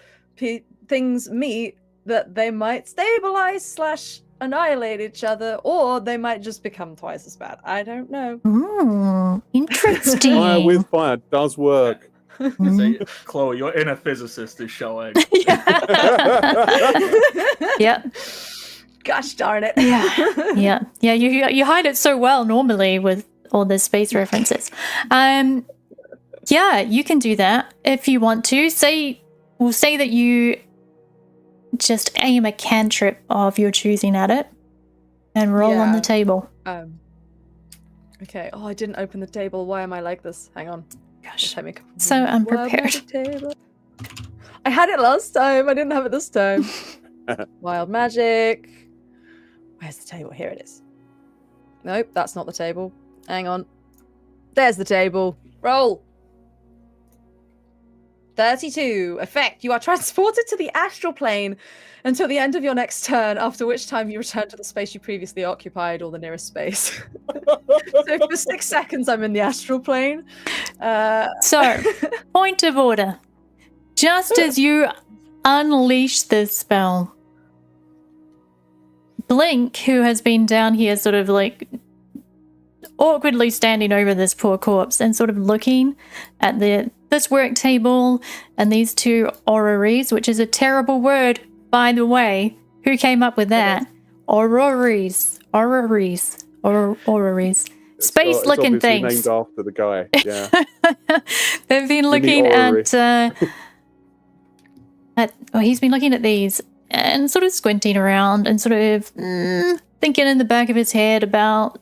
things meet, that they might stabilize / annihilate each other, or they might just become twice as bad. I don't know. Ooh, interesting. Fire with fire does work. So, Chloe, your inner physicist is showing. Yep. Gosh darn it. Yeah. You hide it so well normally with all the space references. Yeah, you can do that if you want to. We'll say that you just aim a cantrip of your choosing at it and roll on the table. Okay. Oh, I didn't open the table. Why am I like this? Hang on. Gosh, so unprepared. I had it last time. I didn't have it this time. Wild magic. Where's the table? Here it is. Nope, that's not the table. Hang on. There's the table. Roll. 32. Effect. You are transported to the astral plane until the end of your next turn, after which time you return to the space you previously occupied or the nearest space. So for 6 seconds, I'm in the astral plane. So, point of order. Just as you unleash this spell, Blink, who has been down here sort of like awkwardly standing over this poor corpse and sort of looking at this work table and these two orreries, which is a terrible word, by the way. Who came up with that? Orreries. space-looking it's obviously things. named after the guy. Yeah. They've been looking he's been looking at these and sort of squinting around and sort of thinking in the back of his head about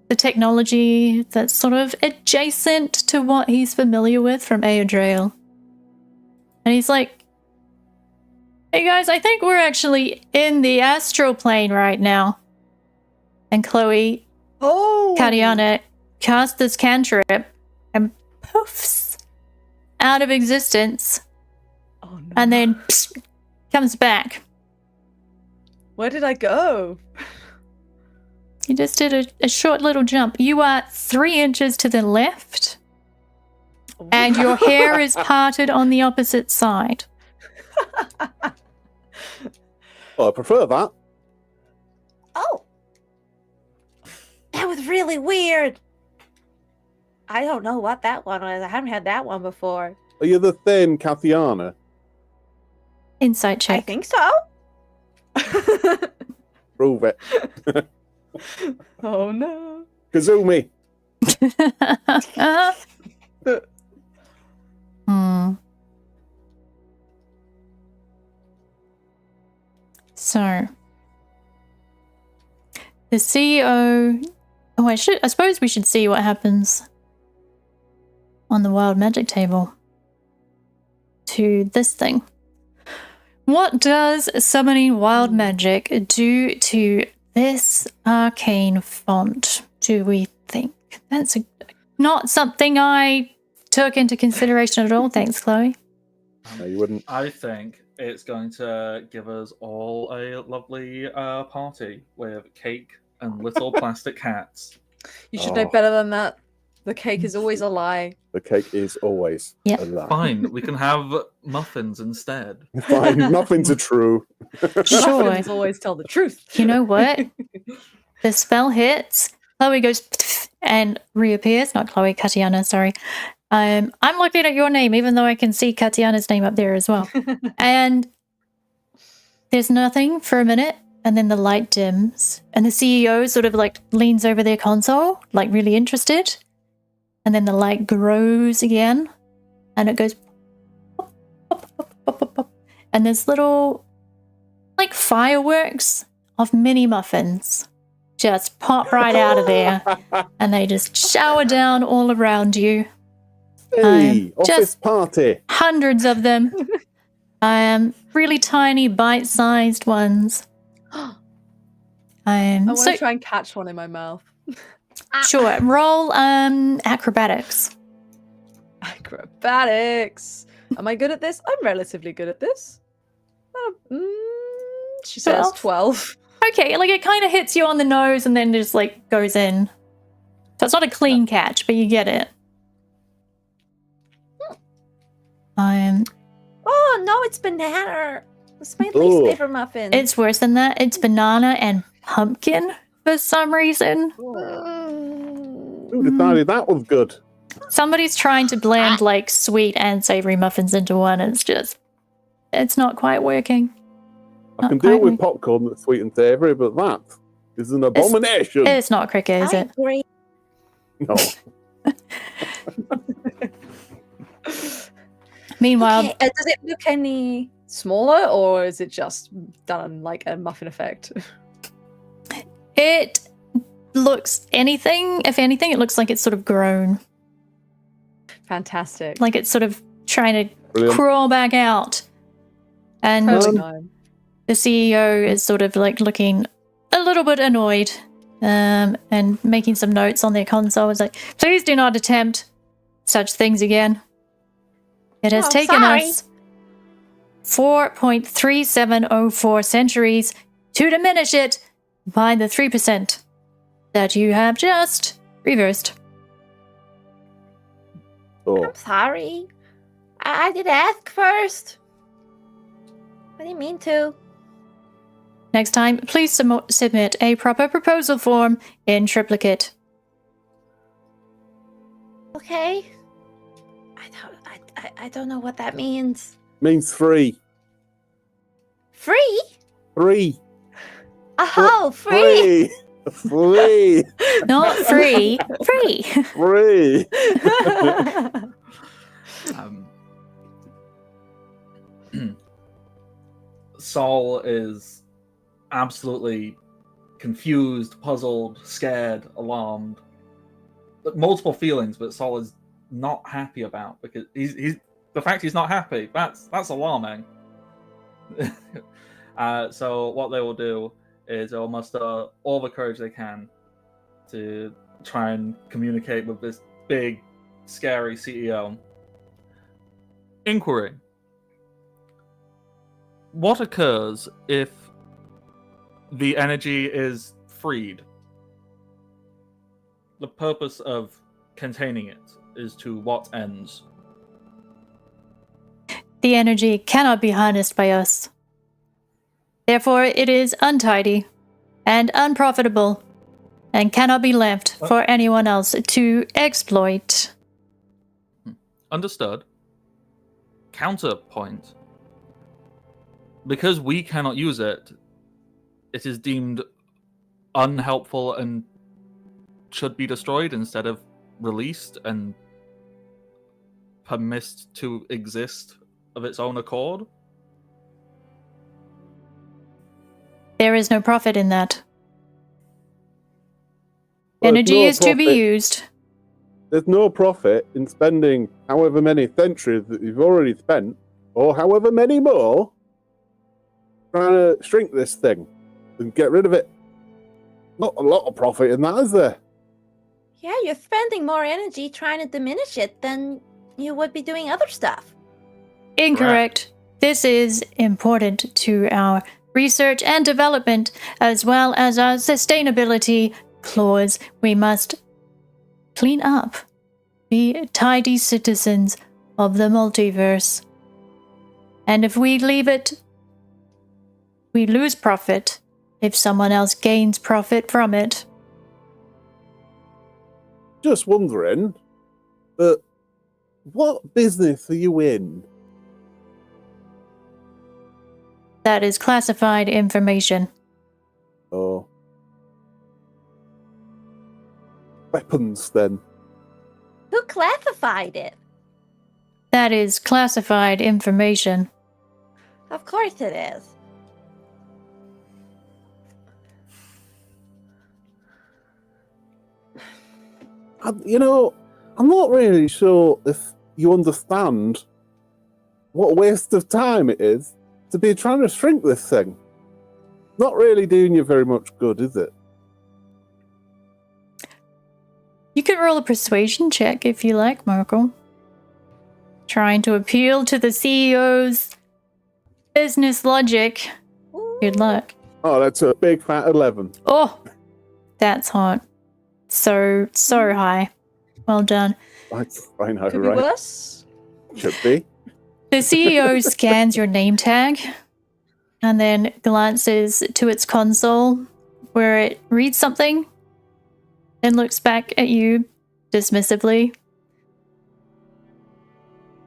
the technology that's sort of adjacent to what he's familiar with from Aedrail. And he's like, hey guys, I think we're actually in the astral plane right now. And Chloe, Katiana, casts this cantrip and poofs out of existence. Oh, no. And then comes back. Where did I go? You just did a short little jump. You are 3 inches to the left, and your hair is parted on the opposite side. Well, I prefer that. Oh. That was really weird. I don't know what that one was. I haven't had that one before. Are you the thin Kathiana? Insight I check. think so. Prove it. Oh no. Kazumi. So, the CEO. Oh, I suppose we should see what happens on the wild magic table to this thing. What does summoning wild magic do to this arcane font, do we think? That's not something I took into consideration at all. Thanks, Chloe. No, you wouldn't. I think it's going to give us all a lovely party with cake and little plastic hats. You should know better than that. The cake is always a lie. The cake is always a lie. Fine, we can have muffins instead. Fine, muffins are true. Sure. Muffins always tell the truth. You know what? The spell hits. Chloe goes and reappears. Not Chloe, Katiana, sorry. I'm looking at your name, even though I can see Katiana's name up there as well. And there's nothing for a minute, and then the light dims, and the CEO sort of like leans over their console, like really interested. And then the light grows again, and it goes pop, pop, pop, pop, pop, pop. And there's little like fireworks of mini muffins just pop right out of there, and they just shower down all around you. Hey, office just party. Hundreds of them. Really tiny, bite-sized ones. I want to try and catch one in my mouth. Sure. Roll acrobatics. Acrobatics. Am I good at this? I'm relatively good at this. She says 12. Okay, like it kind of hits you on the nose and then just like goes in. So it's not a clean catch, but you get it. Oh no, it's banana. It's my least favorite muffin. It's worse than that. It's banana and pumpkin for some reason. Who decided that was good? Somebody's trying to blend like sweet and savory muffins into one. It's not quite working. I can deal with popcorn that's sweet and savoury, but that is an abomination. It's not cricket, is it? Great. No. Meanwhile, Okay, does it look any smaller, or is it just done like a muffin effect? it looks if anything, it looks like it's sort of grown. Fantastic. Like it's sort of trying to Brilliant. crawl back out. And the CEO is sort of like looking a little bit annoyed and making some notes on their console. It's like, please do not attempt such things again. It has taken us 4.3704 centuries to diminish it by the 3% that you have just reversed. Oh. I'm sorry. I did ask first. I didn't mean to. Next time, please submit a proper proposal form in triplicate. Okay. I don't know what that means. Means 3. Free? 3. Oh, free! Free! Not free. Free. Free! Saul is absolutely confused, puzzled, scared, alarmed. Multiple feelings, but Saul is not happy about because he's the fact he's not happy. That's alarming. So what they will do is they'll muster all the courage they can to try and communicate with this big, scary CEO. Inquiry. What occurs if the energy is freed? The purpose of containing it is to what ends? The energy cannot be harnessed by us. Therefore, it is untidy and unprofitable and cannot be left for anyone else to exploit. Understood. Counterpoint. Because we cannot use it, it is deemed unhelpful and should be destroyed instead of released and permissed to exist of its own accord. There is no profit in that. There's Energy no is to be profit. used. There's no profit in spending however many centuries that you've already spent, or however many more, trying to shrink this thing and get rid of it. Not a lot of profit in that, is there? Yeah, you're spending more energy trying to diminish it than you would be doing other stuff. Incorrect. This is important to our research and development, as well as our sustainability clause. We must clean up, be tidy citizens of the multiverse. And if we leave it, we lose profit if someone else gains profit from it. Just wondering, but what business are you in? That is classified information. Oh. Weapons, then. Who classified it? That is classified information. Of course it is. I'm not really sure if you understand what a waste of time it is to be trying to shrink this thing. Not really doing you very much good, is it? You can roll a persuasion check if you like, Markle. Trying to appeal to the CEO's business logic. Good luck. Oh, that's a big fat 11. Oh, that's hot. So high. Well done. I know, Could be right? worse. Should be. The CEO scans your name tag and then glances to its console where it reads something and looks back at you dismissively.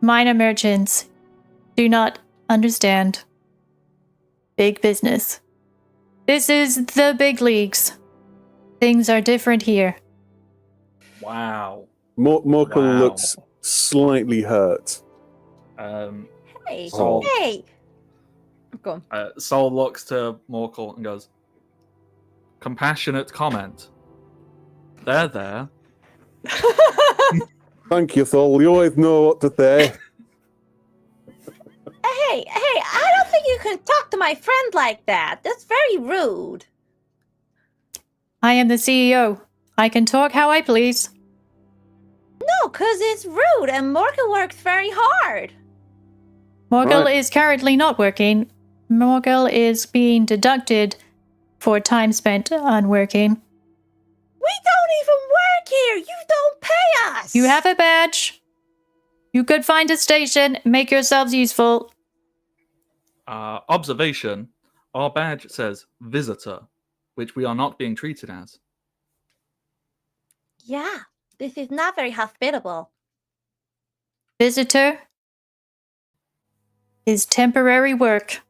Minor merchants do not understand big business. This is the big leagues. Things are different here. Wow. Morkel Wow. looks slightly hurt. Hey, Saul. hey. Go on. Saul looks to Morkel and goes, compassionate comment. There. Thank you, Saul. You always know what to say. Hey, I don't think you can talk to my friend like that. That's very rude. I am the CEO. I can talk how I please. No, 'cause it's rude and Morgan works very hard. Morgul Right. is currently not working. Morgul is being deducted for time spent on working. We don't even work here. You don't pay us. You have a badge. You could find a station, make yourselves useful. Observation. Our badge says visitor, which we are not being treated as. Yeah, this is not very hospitable. Visitor is temporary work.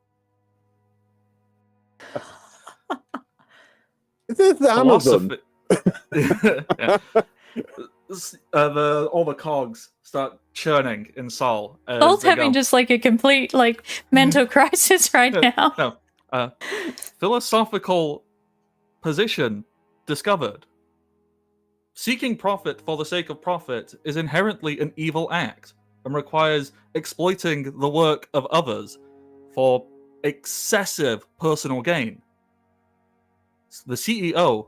It's the Amazon. Yeah. All the cogs start churning in Sol. Sol's having just like a complete like mental crisis right now. No. Philosophical position discovered. Seeking profit for the sake of profit is inherently an evil act and requires exploiting the work of others for excessive personal gain. The CEO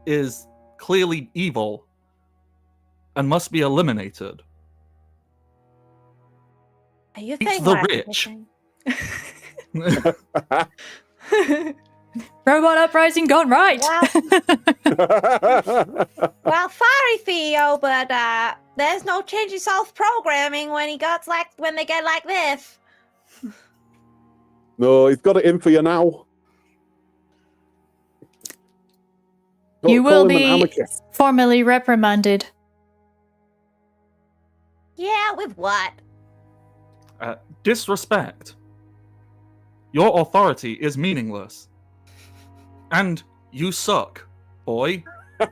is clearly evil and must be eliminated. Are you It's saying the what I'm rich. Robot uprising gone right. Well, sorry, Theo, but there's no change in Sol's programming when they get like this. No, he's got it in for you now. You will Call him an be amicus. formally reprimanded. Yeah, with what? Disrespect. Your authority is meaningless. And you suck, boy. Yeah,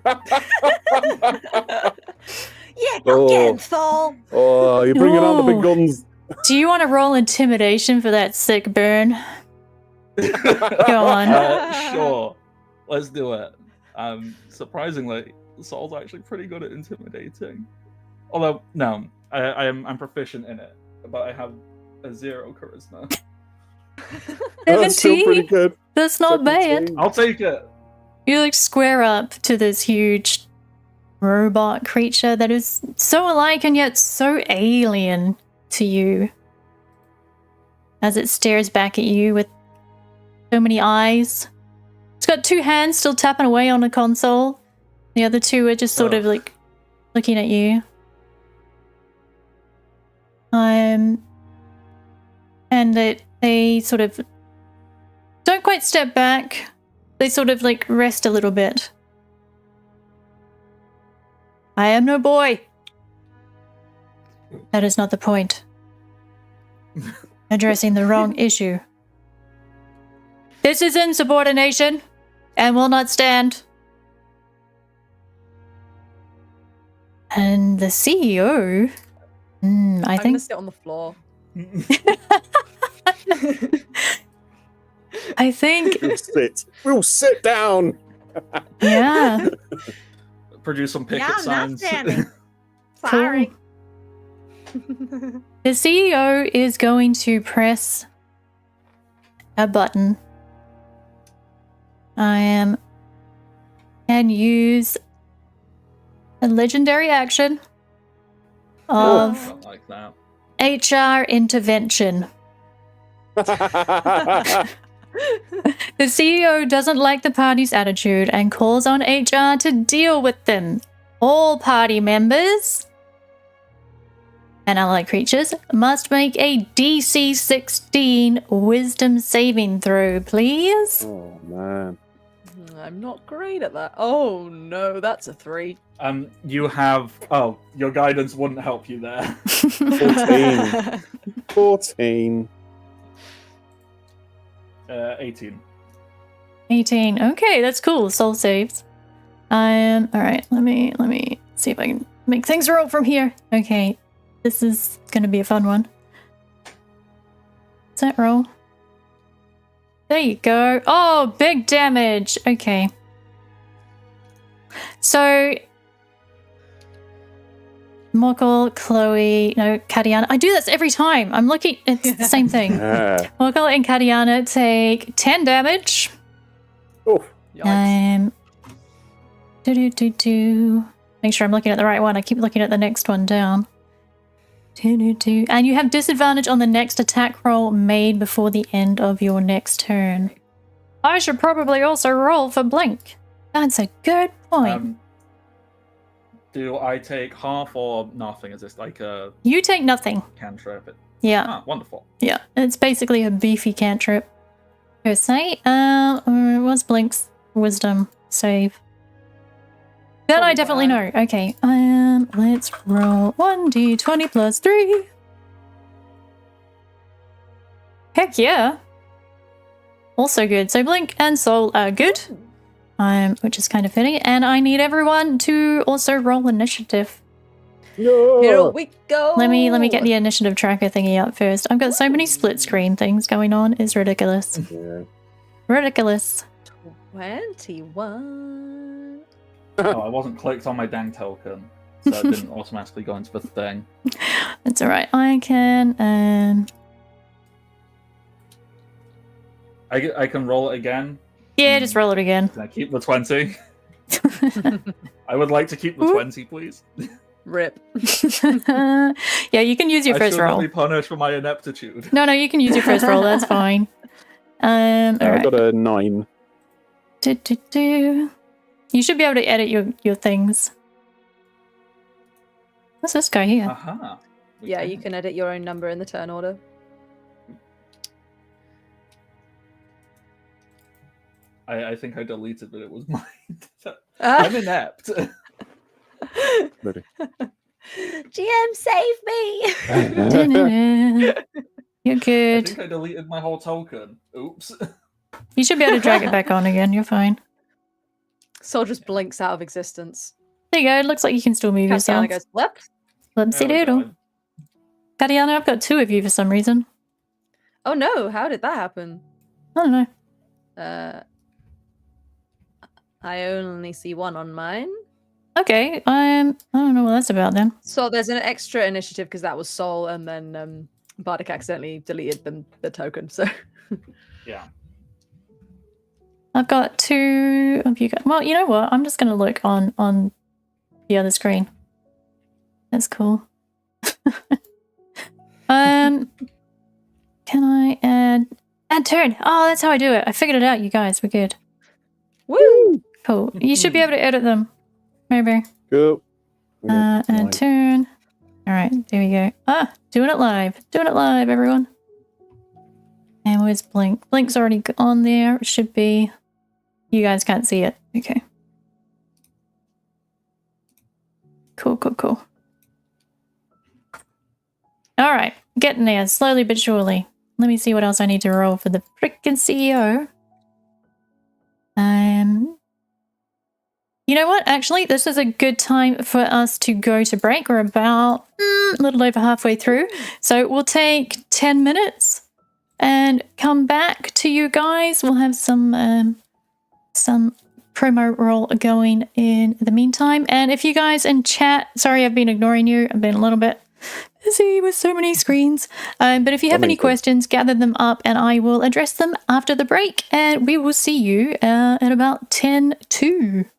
go get him, Sol. Oh, you're bringing out the big Ooh. guns. Do you want to roll intimidation for that sick burn? Go on. Sure. Let's do it. Surprisingly, Sol's actually pretty good at intimidating. Although, no, I'm proficient in it, but I have a 0 charisma. That's still pretty 17? good. That's not bad. 17. I'll take it. You like square up to this huge robot creature that is so alike and yet so alien to you. As it stares back at you with so many eyes. It's got 2 hands still tapping away on a console. The other 2 are just sort of like looking at you. And they sort of don't quite step back. They sort of like rest a little bit. I am no boy. That is not the point. Addressing the wrong issue. This is insubordination and will not stand. And the CEO, I'm I gonna think sit on the floor. I think We'll sit down. yeah. Produce some picket Yeah, I'm not signs. standing. Sorry. The CEO is going to press a button. And use a legendary action of Not like that. HR intervention. The CEO doesn't like the party's attitude and calls on HR to deal with them. All party members and allied creatures must make a DC 16 wisdom saving throw, please. Oh, man. I'm not great at that. Oh no, that's a 3. You have... Oh, your guidance wouldn't help you there. 14. 14. 18. 18. Okay, that's cool. Soul saves. All right. Let me see if I can make things roll from here. Okay, this is gonna be a fun one. Does that roll? There you go. Oh, big damage. Okay. So, Morkel, Chloe, no, Kadiana. I do this every time. I'm looking. It's the same thing. Yeah. Morkel and Kadiana take 10 damage. Oh, Yikes. Make sure I'm looking at the right one. I keep looking at the next one down. And you have disadvantage on the next attack roll made before the end of your next turn. I should probably also roll for Blink. That's a good point. Do I take half or nothing? Is this like a You take nothing. cantrip? Yeah, Ah, wonderful. yeah. It's basically a beefy cantrip. Per se. What's Blink's wisdom save? That I definitely know. Okay. Let's roll 1d20 plus 3. Heck yeah. Also good. So Blink and Soul are good. which is kind of fitting. And I need everyone to also roll initiative. Here we go. Let me get the initiative tracker thingy up first. I've got so many split screen things going on. It's ridiculous. Yeah. Ridiculous. 21. Oh, I wasn't clicked on my dang token, so it didn't automatically go into the thing. It's alright. I can I can roll it again. yeah, just roll it again. Can I keep the 20? I would like to keep the 20, please. Rip. Yeah, you can use your I first should roll. not be punished for my ineptitude. No, you can use your first roll. That's fine. I Alright. got a 9. You should be able to edit your things. What's this guy here? Uh-huh. Yeah, you can edit your own number in the turn order. I think I deleted, but it was mine. I'm inept. Ready. GM, save me! You're I good. think I deleted my whole token. Oops. You should be able to drag it back on again. You're fine. Soul just blinks out of existence. There you go. It looks like you can still move yourself. Tatiana goes, what? Whoopsie There we doodle. go. Tatiana, I've got 2 of you for some reason. Oh no, how did that happen? I don't know. I only see 1 on mine. Okay, I don't know what that's about then. So there's an extra initiative because that was Soul, and then Bardic accidentally deleted the token. So Yeah. I've got 2 of you guys. Well, you know what? I'm just going to look on the other screen. That's cool. Can I add turn? Oh, that's how I do it. I figured it out, you guys. We're good. woo! Cool. You should be able to edit them. Maybe. Go. And turn. All right, there we go. Ah, doing it live. Doing it live, everyone. And where's Blink? Blink's already on there. It should be. You guys can't see it. Okay. Cool. All right, getting there slowly but surely. Let me see what else I need to roll for the frickin' CEO. You know what? Actually, this is a good time for us to go to break. We're about a little over halfway through. So we'll take 10 minutes and come back to you guys. We'll have some promo roll going in the meantime. And if you guys in chat, sorry, I've been ignoring you. I've been a little bit busy with so many screens. But if you have any questions, gather them up and I will address them after the break. And we will see you at about 10:02.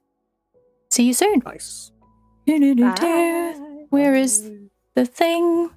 See you soon. Nice. Bye. Where is the thing?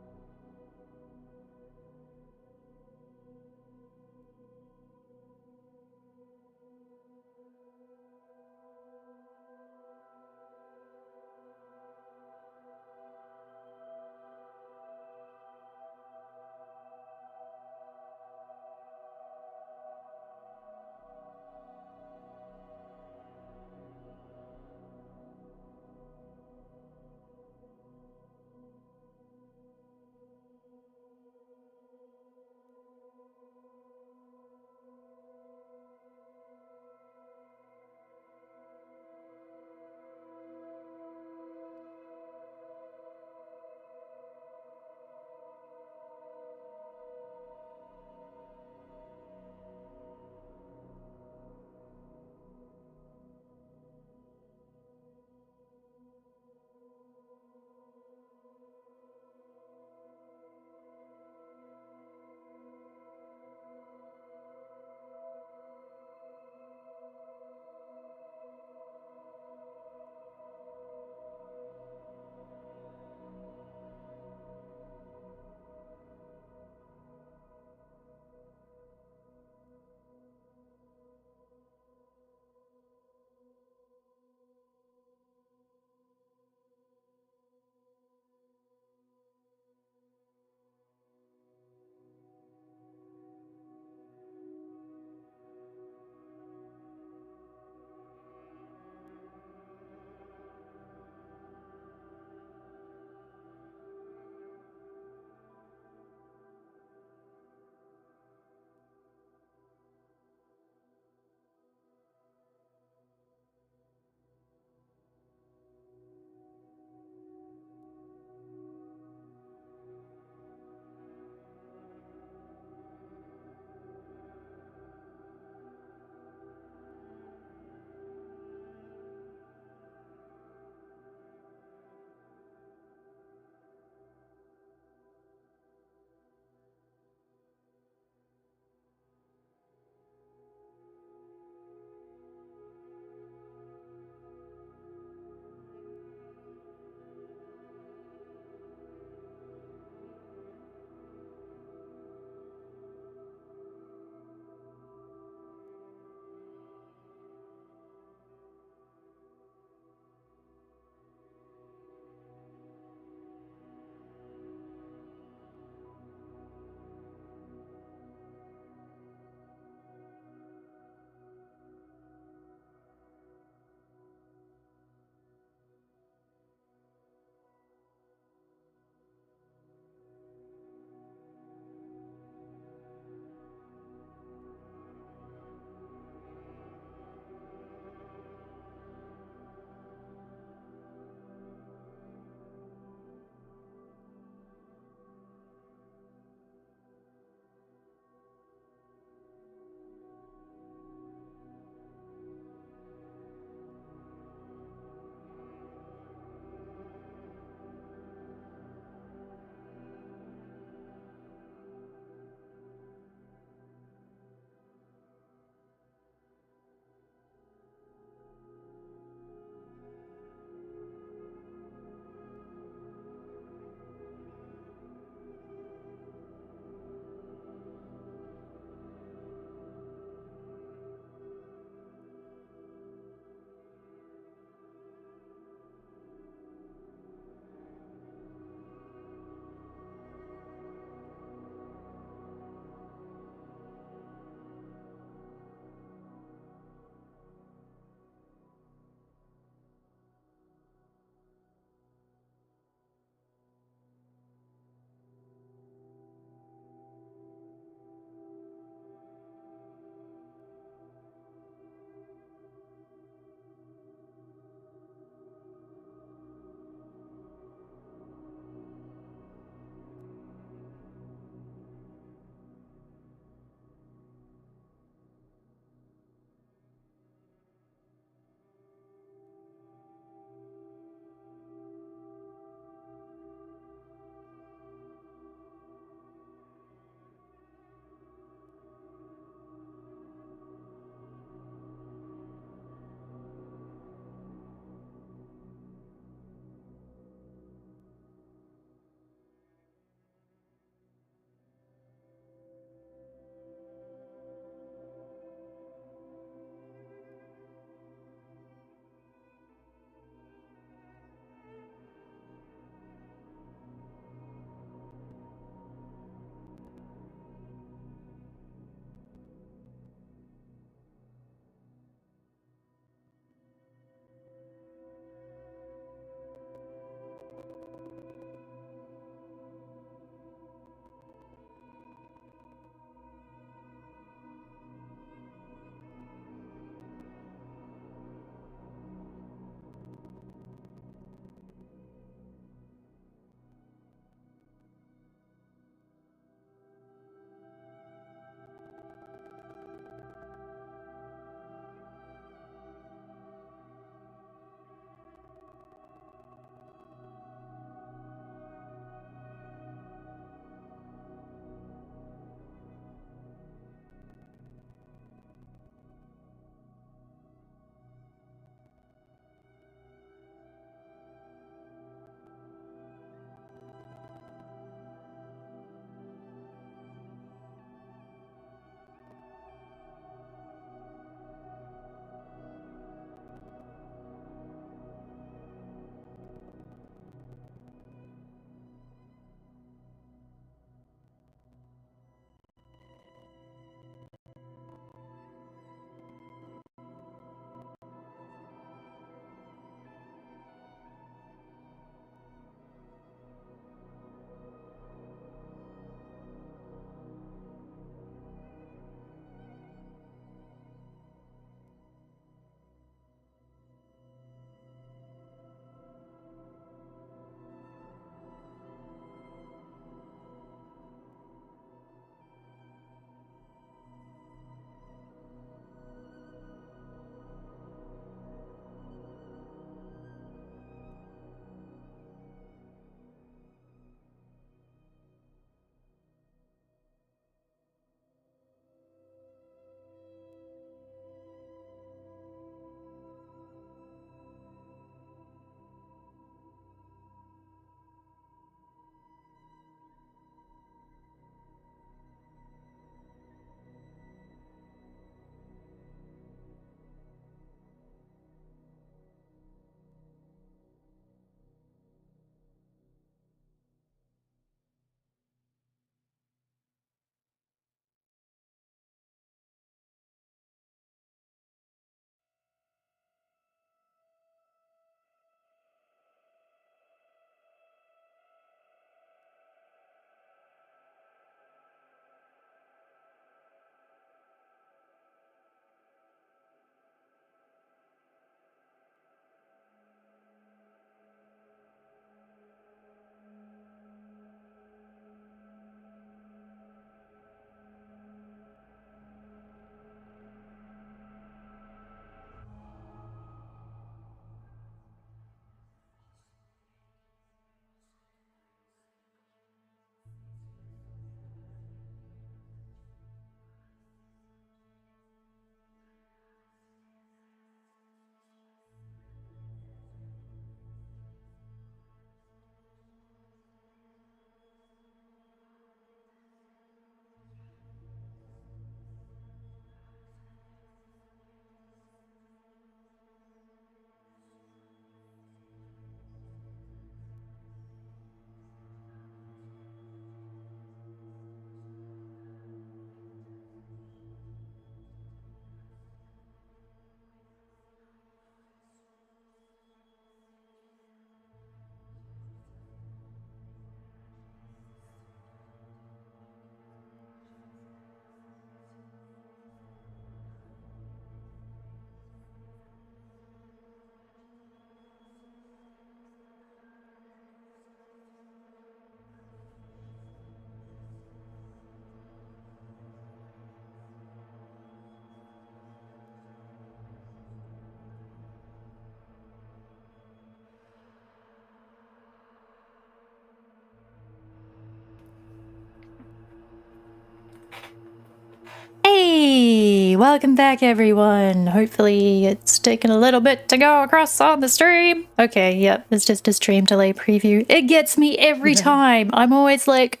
Okay, welcome back, everyone. Hopefully it's taken a little bit to go across on the stream. Okay, yep, it's just a stream delay preview. It gets me every time. I'm always like,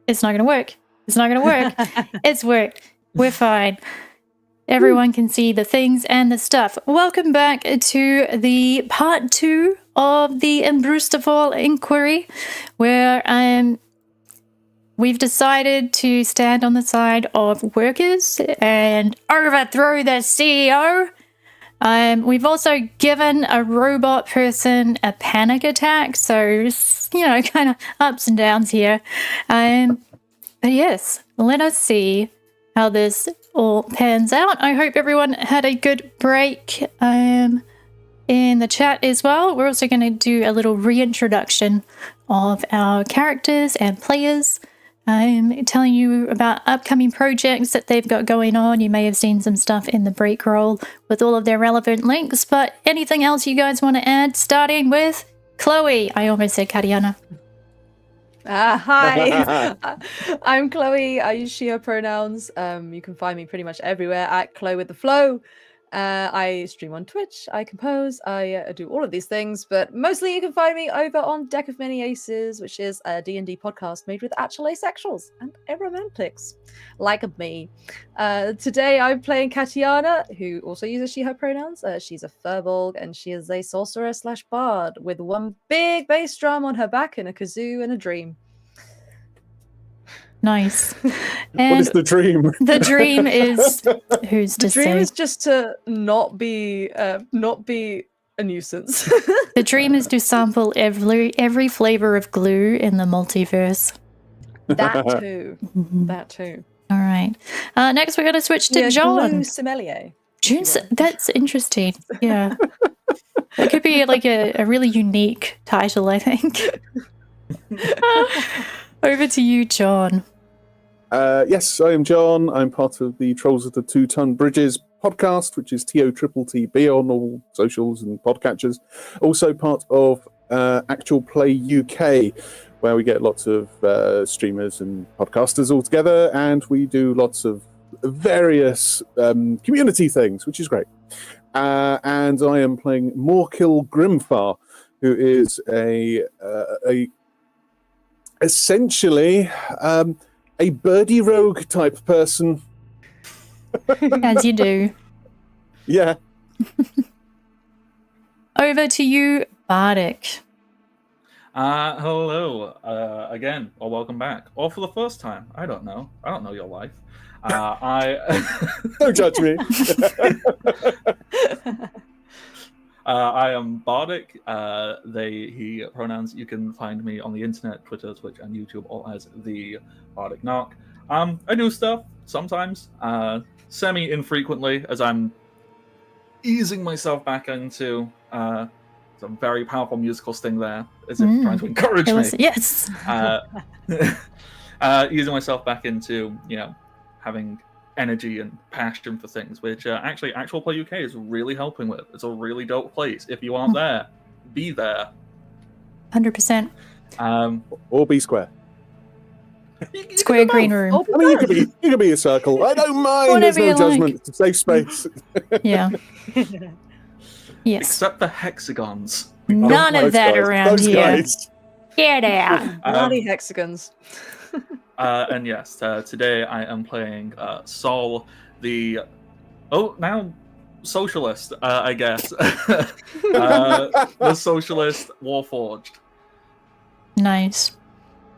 it's not gonna work. It's not gonna work. It's worked. We're fine. Everyone can see the things and the stuff. Welcome back to the part 2 of the Imbruustafal inquiry, where we've decided to stand on the side of workers and overthrow the CEO. We've also given a robot person a panic attack, so, kind of ups and downs here. But yes, let us see how this all pans out. I hope everyone had a good break in the chat as well. We're also going to do a little reintroduction of our characters and players. I'm telling you about upcoming projects that they've got going on. You may have seen some stuff in the break roll with all of their relevant links, but anything else you guys want to add? Starting with Chloe. I almost said Kariana. Hi, I'm Chloe. I use she, her pronouns. You can find me pretty much everywhere at Chloe with the Flow. I stream on Twitch, I compose, I do all of these things, but mostly you can find me over on Deck of Many Aces, which is a D&D podcast made with actual asexuals and aromantics, like me. Today I'm playing Katiana, who also uses she, her pronouns. She's a furbolg, and she is a sorcerer/bard with one big bass drum on her back and a kazoo and a dream. Nice. What is the dream? The dream is who's to The dream say? is just to not be a nuisance. The dream is to sample every flavor of glue in the multiverse. That too. That too. All right. Next, we're going to switch to John. Glue sommelier. That's interesting. Yeah. That could be like a really unique title, I think. Over to you, John. Yes, I am John. I'm part of the Trolls of the Two-Ton Bridges podcast, which is TOTTB on all socials and podcatchers. Also part of Actual Play UK, where we get lots of streamers and podcasters all together, and we do lots of various community things, which is great. And I am playing Morkill Grimfar, who is essentially a birdie rogue type person. As you do. Yeah. Over to you, Bardic. Hello again, or welcome back, or for the first time. I don't know your life. Don't judge me. I am Bardic, he pronouns. You can find me on the internet, Twitter, Twitch, and YouTube, all as the Bardic Narc. I do stuff sometimes, semi-infrequently, as I'm easing myself back into some very powerful musical sting there, as if trying to encourage me. Yes. Easing myself back into, having energy and passion for things, which actually Actual Play UK is really helping with. It's a really dope place. If you aren't there, be there. 100%. Or be square. Square green room. I mean, you can be a circle. I don't mind. Whatever There's no you judgment. It's a safe space. Yeah. Yes. Except the hexagons. None of that around those here. guys. Get out. Bloody hexagons. And yes, today I am playing Sol, the now socialist, I guess. The socialist warforged. Nice.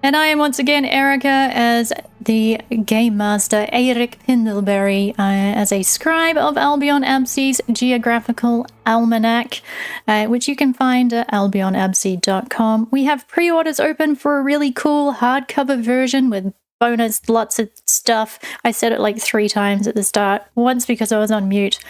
And I am once again Erica as the Game Master, Aerik Pindleberry, as a scribe of Albyon Absey's Geographical Almanac, which you can find at albyonabsey.com. We have pre-orders open for a really cool hardcover version with bonus, lots of stuff. I said it like 3 times at the start, once because I was on mute.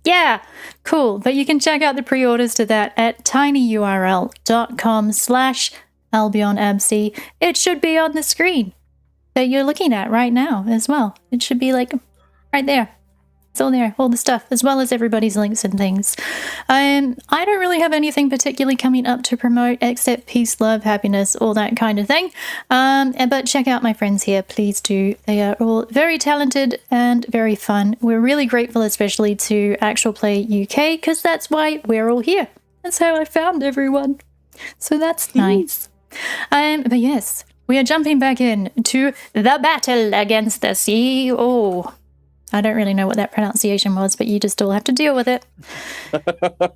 Yeah, cool. But you can check out the pre-orders to that at tinyurl.com/Albyon Absey. It should be on the screen that you're looking at right now as well. It should be like right there. It's all there, all the stuff, as well as everybody's links and things. I don't really have anything particularly coming up to promote except peace, love, happiness, all that kind of thing. But check out my friends here, please do. They are all very talented and very fun. We're really grateful, especially to Actual Play UK, because that's why we're all here. That's how I found everyone. So that's nice. But yes, we are jumping back in to the battle against the CEO. I don't really know what that pronunciation was, but you just all have to deal with it.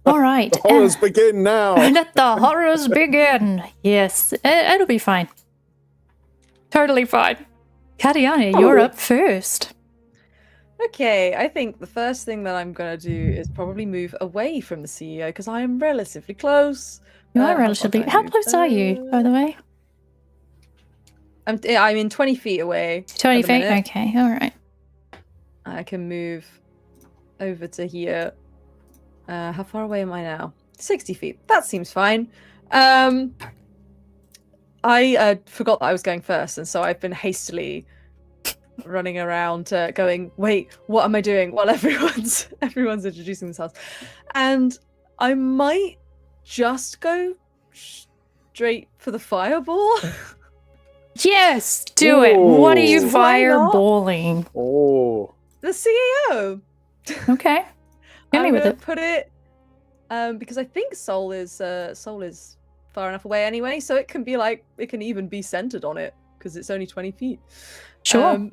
All right. The horrors begin now. Let the horrors begin. Yes, it'll be fine. Totally fine. Katiana, you're up first. Okay, I think the first thing that I'm going to do is probably move away from the CEO because I am relatively close. You are relatively... How close are you, by the way? I'm in 20 feet away. 20 feet? Okay, all right. I can move over to here. How far away am I now? 60 feet. That seems fine. I forgot that I was going first, and so I've been hastily running around going, wait, what am I doing? While everyone's introducing themselves. And I might just go straight for the fireball. Yes, do it. What are you fireballing? Oh. The CEO. Okay. Hit me with it. Put it because I think Soul is far enough away anyway, so it can even be centered on it because it's only 20 feet. Sure.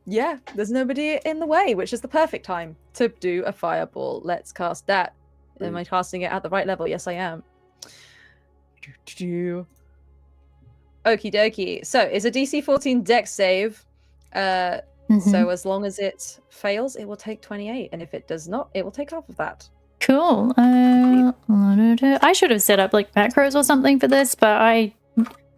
Yeah, there's nobody in the way, which is the perfect time to do a fireball. Let's cast that. Am I casting it at the right level? Yes, I am. Okie dokie. So it's a DC 14 Dex save. So as long as it fails, it will take 28, and if it does not, it will take half of that. Cool. I should have set up like macros or something for this, but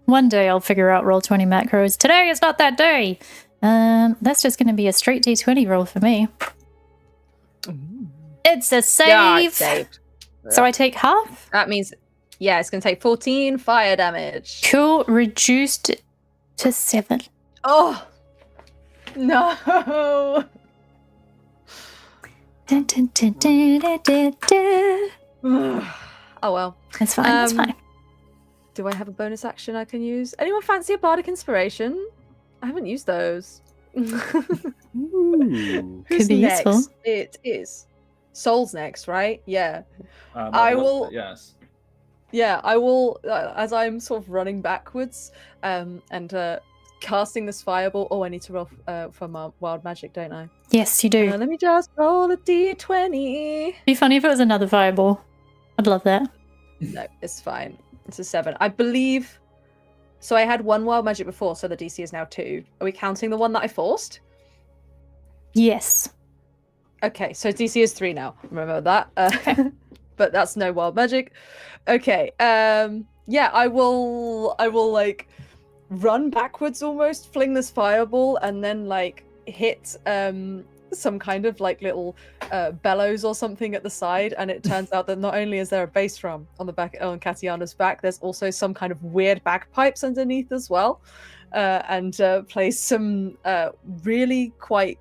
one day I'll figure out roll 20 macros. Today is not that day. That's just going to be a straight D20 roll for me. It's a save. Yeah, it's saved. So I take half. That means, yeah, it's going to take 14 fire damage. Cool. Reduced to 7. Oh. No. Dun, dun, dun, dun, dun, dun, dun. Oh well. It's fine, it's fine. Do I have a bonus action I can use? Anyone fancy a bardic inspiration? I haven't used those. Ooh. Who's Could be next? useful. It is. Soul's next, right? Yeah. I will. Yes. Yeah, I will, as I'm sort of running backwards and casting this fireball. Oh, I need to roll for my wild magic, don't I? Yes, you do. Let me just roll a d20. It'd be funny if it was another fireball. I'd love that. No, it's fine. It's a 7. I believe... So I had 1 wild magic before, so the DC is now 2. Are we counting the one that I forced? Yes. Okay, so DC is 3 now. Remember that. But that's no wild magic. Okay. Yeah, I will like run backwards almost, fling this fireball, and then like hit some kind of like little bellows or something at the side, and it turns out that not only is there a bass drum on the back on Katiana's back, there's also some kind of weird bagpipes underneath as well, and plays some really quite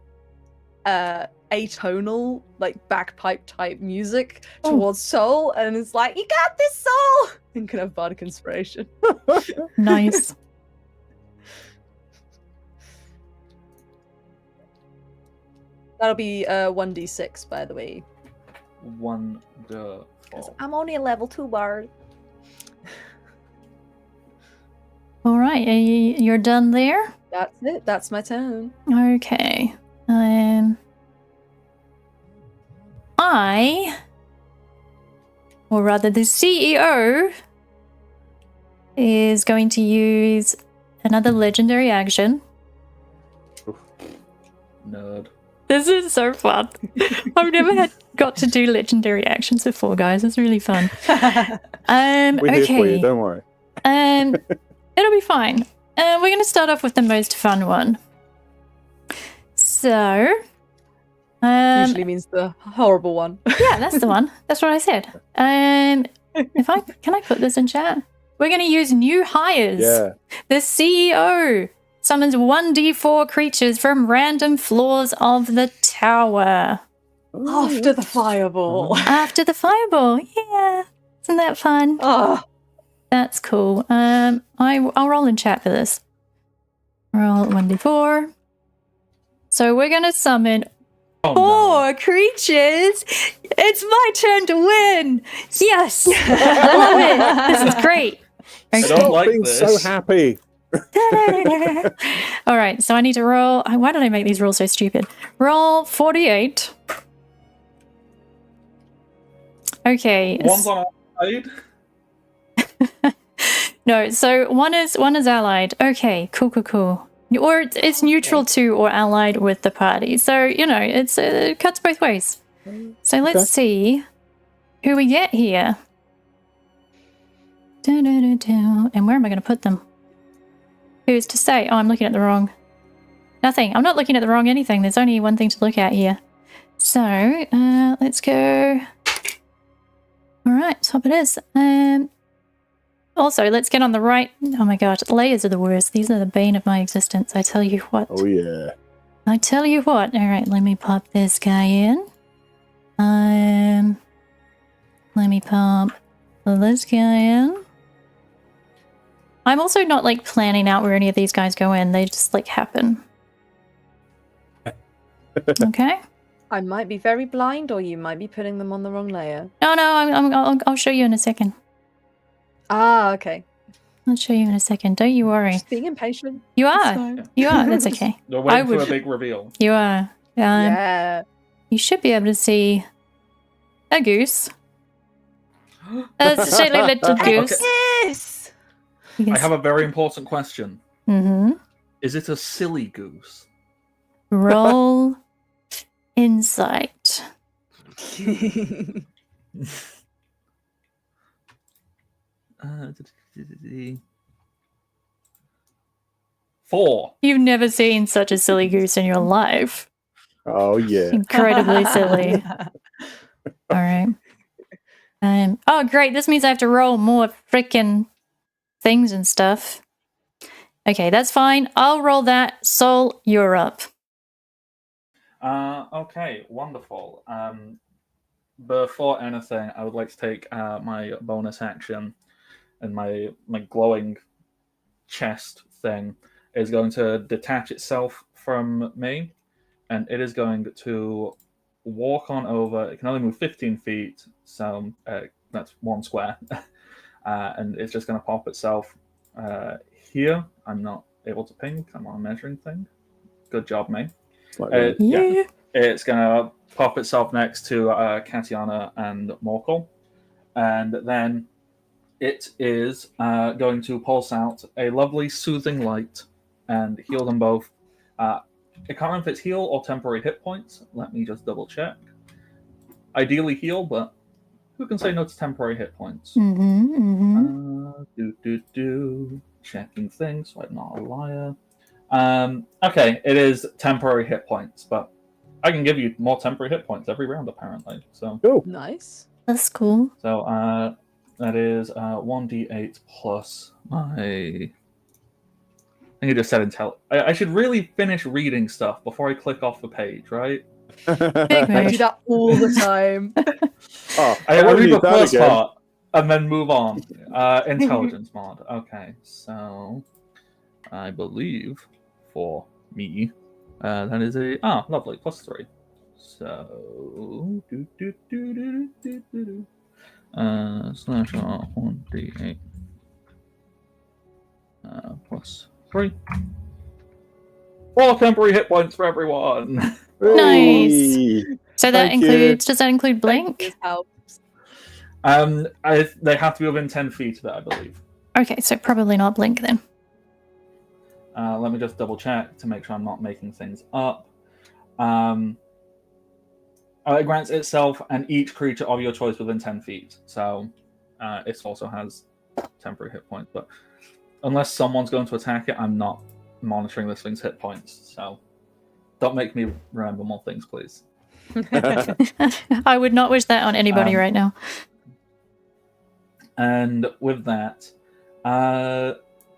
atonal like bagpipe type music towards Soul, and it's like, you got this, Soul, and can have bardic inspiration. Nice. That'll be 1d6, by the way. Wonderful. I'm only a level 2 bard. All right, you're done there? That's it. That's my turn. Okay. Or rather the CEO is going to use another legendary action. Nerd. This is so fun. I've never got to do legendary actions before, guys. It's really fun. We're here for you, don't worry. It'll be fine. We're going to start off with the most fun one. So, usually means the horrible one. yeah, that's the one. That's what I said. Can I put this in chat? We're going to use new hires. Yeah. The CEO summons 1d4 creatures from random floors of the tower. After the fireball. After the fireball. Yeah. Isn't that fun? Oh, That's cool. I'll roll in chat for this. Roll 1d4. So we're gonna summon Oh, 4 creatures. It's my turn to win. Yes, I love it. This is great. I Okay. don't like being this. so happy. All right, so I need to roll. Why did I make these rolls so stupid? Roll 48. Okay. One's on our side. No, so one is allied. Okay, cool. Or it's neutral to or allied with the party. So, it cuts both ways. So let's see who we get here. And where am I going to put them? Who's to say? Oh, I'm looking at the wrong... Nothing. I'm not looking at the wrong anything. There's only one thing to look at here. So, let's go... Alright, top it is. Also, let's get on the right... Oh my god, layers are the worst. These are the bane of my existence, I tell you what. Oh, yeah. I tell you what. Alright, let me pop this guy in. Let me pop this guy in. I'm also not, planning out where any of these guys go in. They just, happen. Okay? I might be very blind, or you might be putting them on the wrong layer. No, I'll show you in a second. Ah, okay. I'll show you in a second. Don't you worry. Just being impatient. You It's are. fine. You are. That's okay. We're waiting I for would- a big reveal. You are. Yeah. You should be able to see a goose. A silly little goose. Yes. I have a very important question. Mm-hmm. Is it a silly goose? Roll insight. Four. You've never seen such a silly goose in your life. Oh, yeah. Incredibly silly. All right. Oh, great. This means I have to roll more freaking things and stuff. Okay, that's fine. I'll roll that. Sol, you're up. Okay, wonderful. Before anything, I would like to take my bonus action, and my glowing chest thing is going to detach itself from me, and it is going to walk on over. It can only move 15 feet, so that's 1 square. And it's just going to pop itself here. I'm not able to ping. I'm on a measuring thing. Good job, mate. Yeah. It's going to pop itself next to Katiana and Morkel. And then it is going to pulse out a lovely soothing light and heal them both. I can't remember if it's heal or temporary hit points. Let me just double check. Ideally heal, but who can say no to temporary hit points? Checking things, so I'm not a liar. Okay, it is temporary hit points, but I can give you more temporary hit points every round, apparently. So Cool. Nice. That's cool. So that is 1d8 plus my... I think you just said intel. I should really finish reading stuff before I click off the page, right? Big I do move. that all the time. Oh, I won't read the need that first again. part and then move on. Intelligence mod. Okay, so I believe for me that is a lovely +3. So slash 1d8 +3. 4 temporary hit points for everyone. Nice. Hey. So that Thank you. includes, does that include blink? This helps. They have to be within 10 feet of it, I believe. Okay, so probably not blink then. Let me just double check to make sure I'm not making things up. It grants itself and each creature of your choice within 10 feet. So it also has temporary hit points. But unless someone's going to attack it, I'm not monitoring this thing's hit points. So don't make me remember more things, please. I would not wish that on anybody right now. And with that,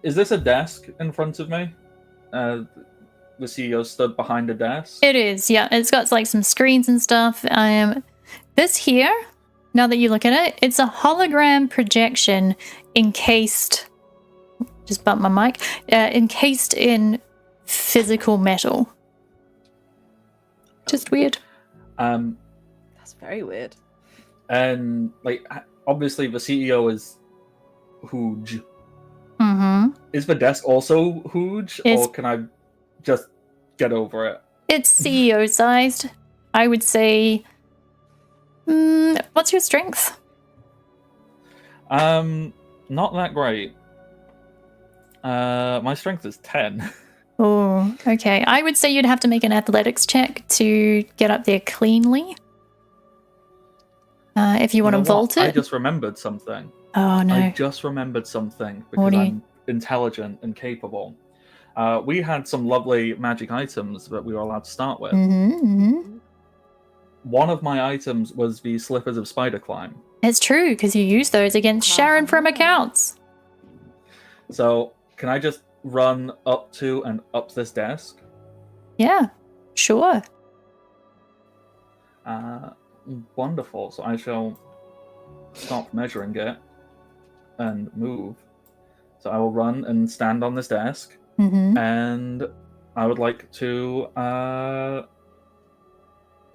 is this a desk in front of me? the CEO stood behind a desk? It is, yeah. It's got like some screens and stuff. This here, now that you look at it, it's a hologram projection encased. Just bump my mic. Encased in physical metal. Just weird. That's very weird. And like, obviously, the CEO is huge. Mm-hmm. Is the desk also huge, or can I just get over it? It's CEO sized. I would say. What's your strength? Not that great. My strength is 10. Oh, okay. I would say you'd have to make an athletics check to get up there cleanly. If you want to vault it. I just remembered something. Oh, no. I just remembered something because I'm intelligent and capable. We had some lovely magic items that we were allowed to start with. Mm-hmm. One of my items was the Slippers of Spider Climb. It's true, because you use those against Sharon from accounts. So, can I just run up to and up this desk? Yeah, sure. Wonderful. So I shall stop measuring it and move. So I will run and stand on this desk, and I would like to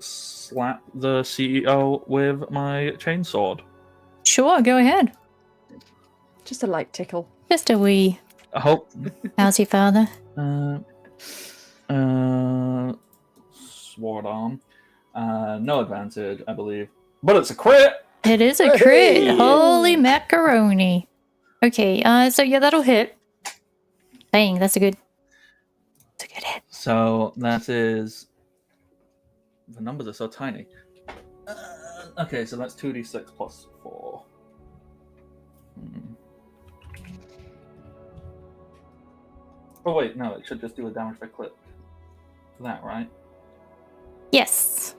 slap the CEO with my chainsword. Sure, go ahead. Just a light tickle. Just a wee. I hope. How's your father? Sword arm. No advantage, I believe. But it's a crit! It is a crit. Hey! Holy macaroni. Okay, so yeah, that'll hit. Dang, that's a good hit. So that is... The numbers are so tiny. Okay, so that's 2d6 plus 4. Oh wait, no, it should just do a damage by click. For that, right? Yes.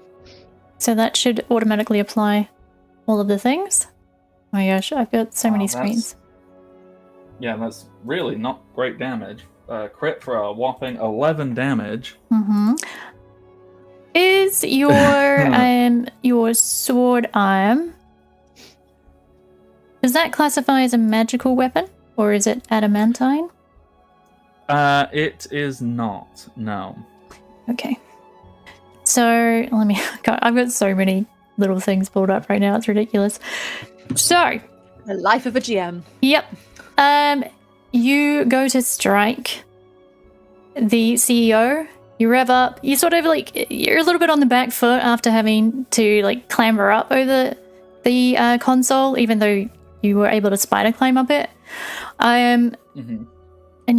So that should automatically apply all of the things. Oh my gosh, I've got so many screens. Yeah, that's really not great damage. Crit for a whopping 11 damage. Is your sword arm, does that classify as a magical weapon, or is it adamantine? It is not. No. Okay. So let me. God, I've got so many little things pulled up right now. It's ridiculous. So the life of a GM. Yep. You go to strike the CEO. You rev up. You sort of like you're a little bit on the back foot after having to like clamber up over the console, even though you were able to spider climb up it. And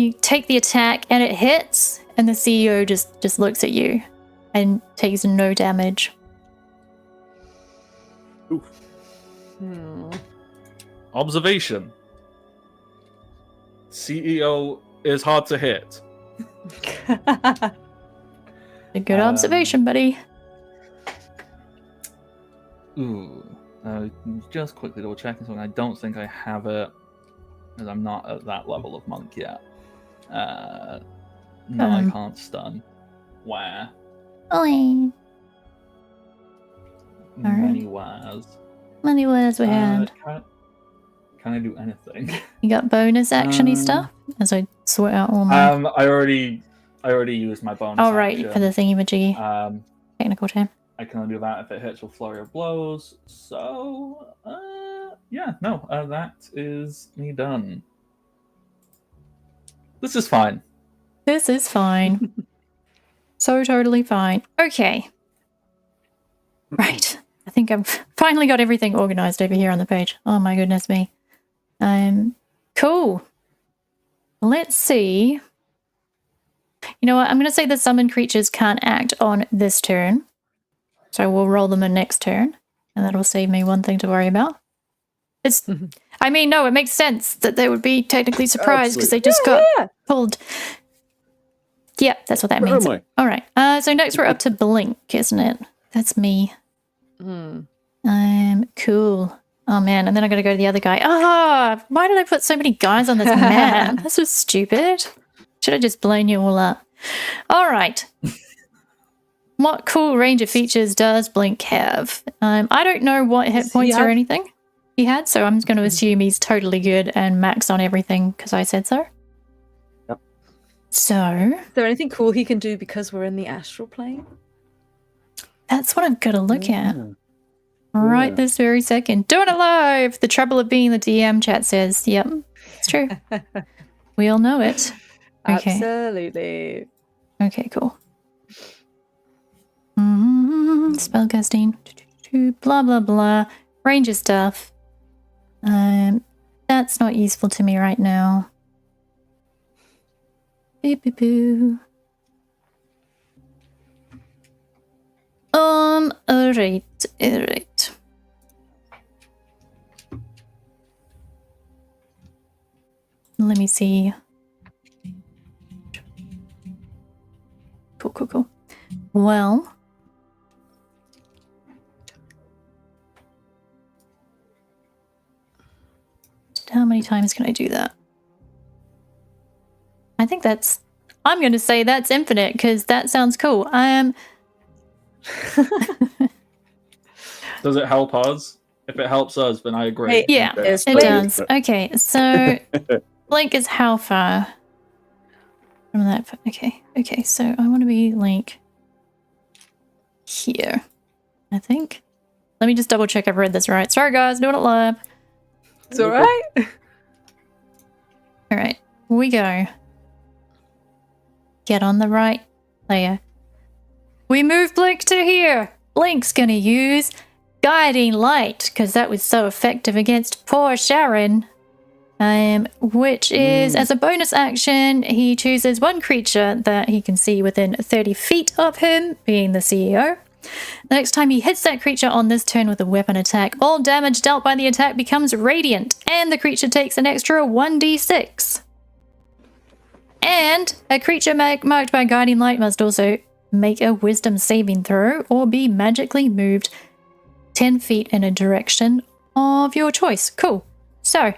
you take the attack, and it hits, and the CEO just looks at you and takes no damage. Oof. Observation. CEO is hard to hit. A good observation, buddy. Ooh. Just quickly double checking something. I don't think I have it, because I'm not at that level of monk yet. No, I can't stun. Where? Oi. Many wares. Many wares we had. Can I do anything? You got bonus actiony stuff? As I sort out all my... I already used my bonus action. For the thingy-majiggy. Technical term. I can only do that if it hits with Flurry of Blows. So, yeah, no, that is me done. This is fine. This is fine. So totally fine. Okay. Right. I think I've finally got everything organized over here on the page. Oh my goodness me. Cool. Let's see. You know what? I'm going to say the summoned creatures can't act on this turn. So we'll roll them in next turn. And that'll save me one thing to worry about. It's... I mean, no, it makes sense that they would be technically surprised because they just got pulled. Yeah, that's what that means. All right. So next we're up to Blink, isn't it? That's me. Cool. Oh man, and then I gotta go to the other guy. Why did I put so many guys on this map? That's so stupid. Should have just blown you all up. All right. What cool ranger features does Blink have? I don't know what hit points or anything he had, so I'm just going to assume he's totally good and max on everything because I said so. Yep. So... Is there anything cool he can do because we're in the astral plane? That's what I've got to look at. Right this very second. Doing it live! The trouble of being the DM, chat says. Yep, it's true. We all know it. Okay. Absolutely. Okay, cool. Spellcasting. Blah, blah, blah. Ranger stuff. That's not useful to me right now. Beep, beep, boo. Alright. Let me see. Cool. Well. How many times can I do that? I think that's... I'm going to say that's infinite because that sounds cool. Does it help us? If it helps us, then I agree. Yeah, Yes, it please. does. Okay, so Blink is how far from that? Okay, so I want to be like here, I think. Let me just double check I've read this right. Sorry guys, doing it live. It's alright. Alright, we go. Get on the right layer. We move Blink to here. Blink's gonna use Guiding Light, because that was so effective against poor Sharon. Which is, as a bonus action, he chooses one creature that he can see within 30 feet of him, being the CEO. The next time he hits that creature on this turn with a weapon attack, all damage dealt by the attack becomes radiant, and the creature takes an extra 1d6. And a creature marked by Guiding Light must also make a wisdom saving throw or be magically moved 10 feet in a direction of your choice. Cool. So,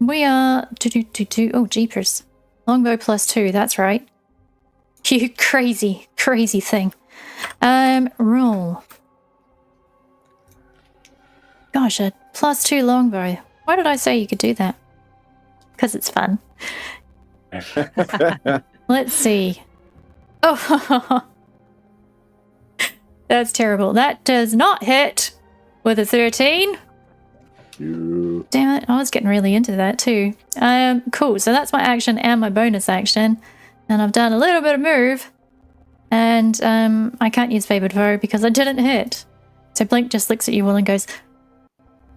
we are... Oh, jeepers. Longbow +2, that's right. You crazy thing. Roll. Gosh, a +2 longbow. Why did I say you could do that? Because it's fun. Let's see. Oh, that's terrible. That does not hit with a 13. Damn it, I was getting really into that too. Cool, so that's my action and my bonus action. And I've done a little bit of move. And I can't use Favored Foe because I didn't hit. So Blink just looks at you all and goes,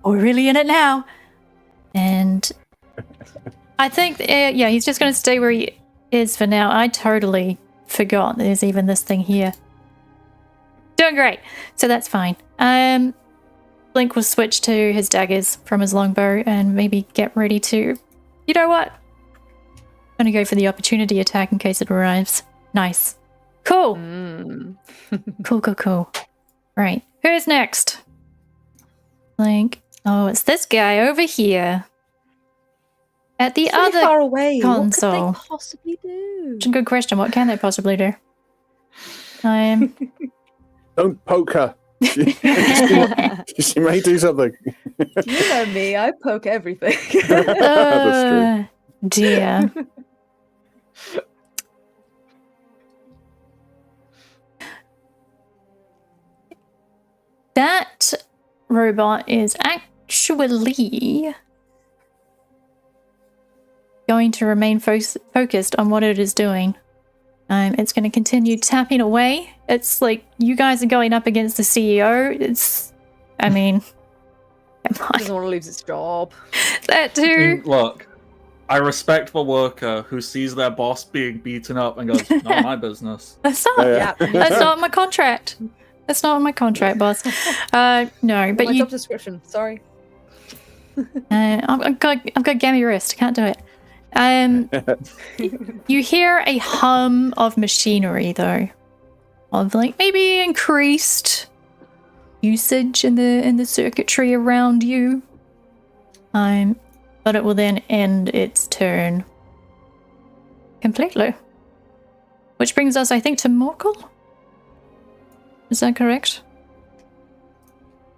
"Oh, we're really in it now." And I think, yeah, he's just going to stay where he is for now. I totally forgot there's even this thing here. Doing great. So that's fine. Blink will switch to his daggers from his longbow and maybe get ready to... You know what? I'm going to go for the opportunity attack in case it arrives. Nice. Cool. Cool. Right. Who's next? Blink. Oh, it's this guy over here. At the So other far away. console. What could they possibly do? It's a good question. What can they possibly do? Don't poke her. She may do something. You know me, I poke everything. That's Dear. That robot is actually going to remain focused on what it is doing. It's going to continue tapping away. It's like you guys are going up against the CEO. I mean, come on. Doesn't want to lose its job. That too. Look, I respect the worker who sees their boss being beaten up and goes, "Not my business." That's not. Yeah. That's not my contract. That's not my contract, boss. No, but My you. job description. Sorry. I've got gammy wrist. Can't do it. You hear a hum of machinery though, of like maybe increased usage in the circuitry around you. But it will then end its turn completely. Which brings us, I think, to Morkel? Is that correct?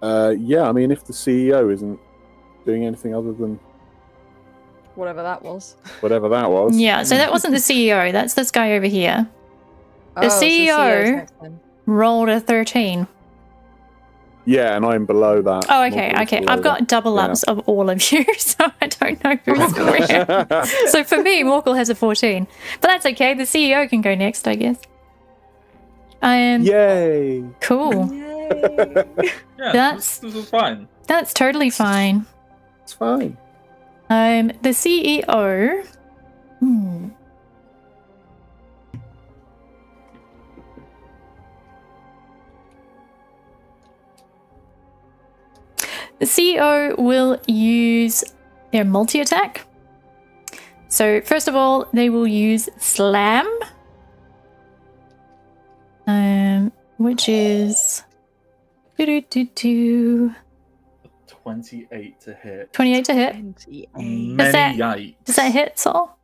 Yeah, I mean, if the CEO isn't doing anything other than Whatever that was. whatever that was. Yeah, so that wasn't the CEO. That's this guy over here. The So CEO's CEO next then. rolled a 13. Yeah, and I'm below that. Oh, okay, Morkel's okay. below I've got that. double Yeah. ups of all of you, so I don't know who's where. So for me, Morkel has a 14. But that's okay. The CEO can go next, I guess. Yay! Cool. Yay. Yeah, That's- this is fine. That's totally fine. It's fine. The CEO. The CEO will use their multi-attack. So first of all, they will use Slam. Which is 28 to hit. 28 to hit. 28. Many yikes. Does that hit, Saul?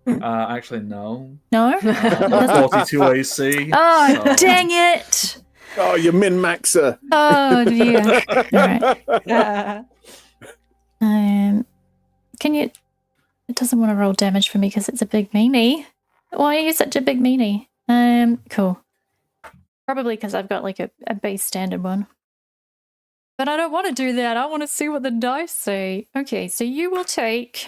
Actually, no. No? 42 AC. Oh, so- dang it! Oh, you min-maxer! Oh dear. Alright. Yeah. Can you... It doesn't want to roll damage for me because it's a big meanie. Why are you such a big meanie? Cool. Probably because I've got like a base standard one. But I don't want to do that. I want to see what the dice say. Okay, so you will take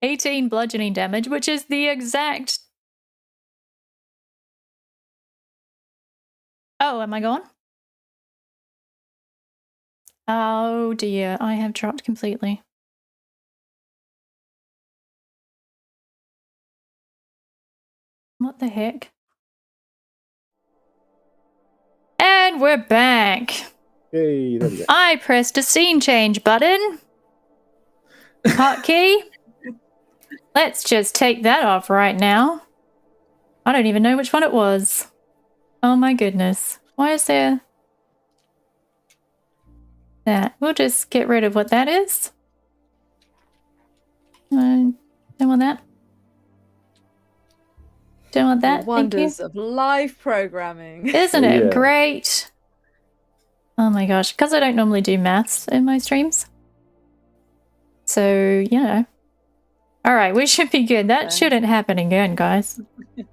18 bludgeoning damage, which is the exact... Oh, am I gone? Oh dear, I have dropped completely. What the heck? And we're back. Yay, there we go. I pressed a scene change button. Hotkey. Let's just take that off right now. I don't even know which one it was. Oh my goodness. Why is there that? We'll just get rid of what that is. Don't want that. Don't want that. The Thank you. wonders of live programming. Isn't it Yeah. great? Oh my gosh, because I don't normally do maths in my streams. So, yeah. Alright, we should be good. That Okay. shouldn't happen again, guys.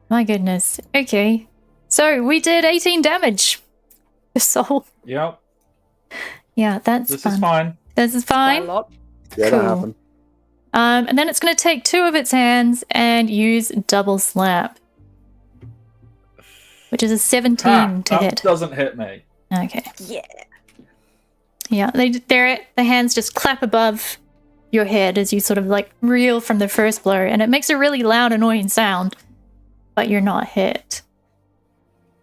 My goodness. Okay. So, we did 18 damage. So, Yep. yeah, that's This fun. is fine. This is Quite fine. a lot. Yeah, Cool. that happened. And then it's going to take 2 of its hands and use double slap. Which is a 17 to that hit. doesn't hit me. Okay. Yeah. Yeah, the hands just clap above your head as you sort of like reel from the first blow, and it makes a really loud, annoying sound, but you're not hit.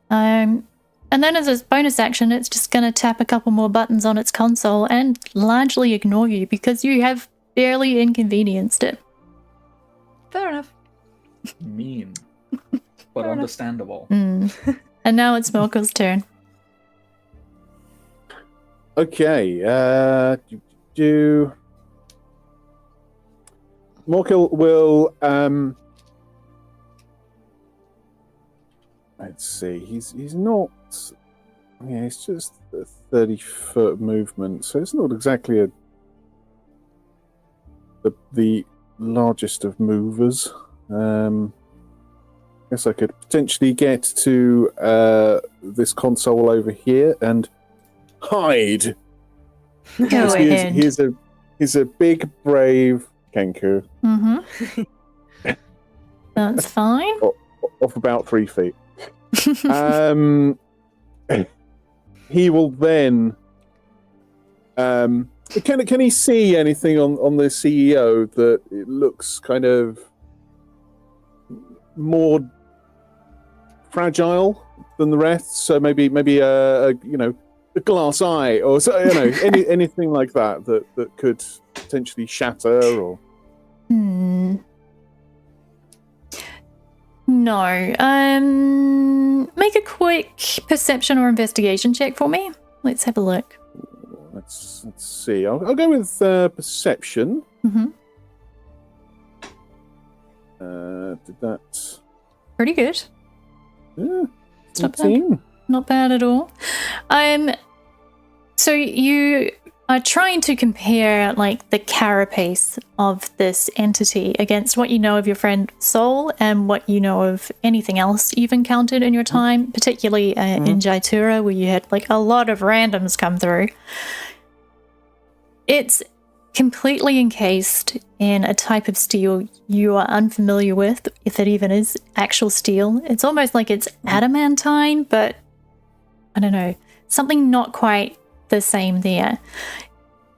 And then as a bonus action, it's just going to tap a couple more buttons on its console and largely ignore you because you have barely inconvenienced it. Fair enough. Mean. But Fair enough. understandable. And now it's Morkel's turn. Okay, Morkel will let's see, he's not, yeah, it's just a 30-foot movement, so it's not exactly the largest of movers. Guess I could potentially get to this console over here and hide. Go ahead. He's a big, brave Kenku, That's fine. off about 3 feet. He will then. Can he see anything on the CEO that it looks kind of more fragile than the rest? So maybe a glass eye or so, anything like that could potentially shatter or. No. Make a quick perception or investigation check for me. Let's have a look. Let's see. I'll go with perception. Did that? Pretty good. Yeah, It's not bad. 14. Not bad at all. So you are trying to compare like the carapace of this entity against what you know of your friend Sol and what you know of anything else you've encountered in your time, particularly in Jaitura, where you had like a lot of randoms come through. It's completely encased in a type of steel you are unfamiliar with, if it even is actual steel. It's almost like it's adamantine, but I don't know, something not quite the same there.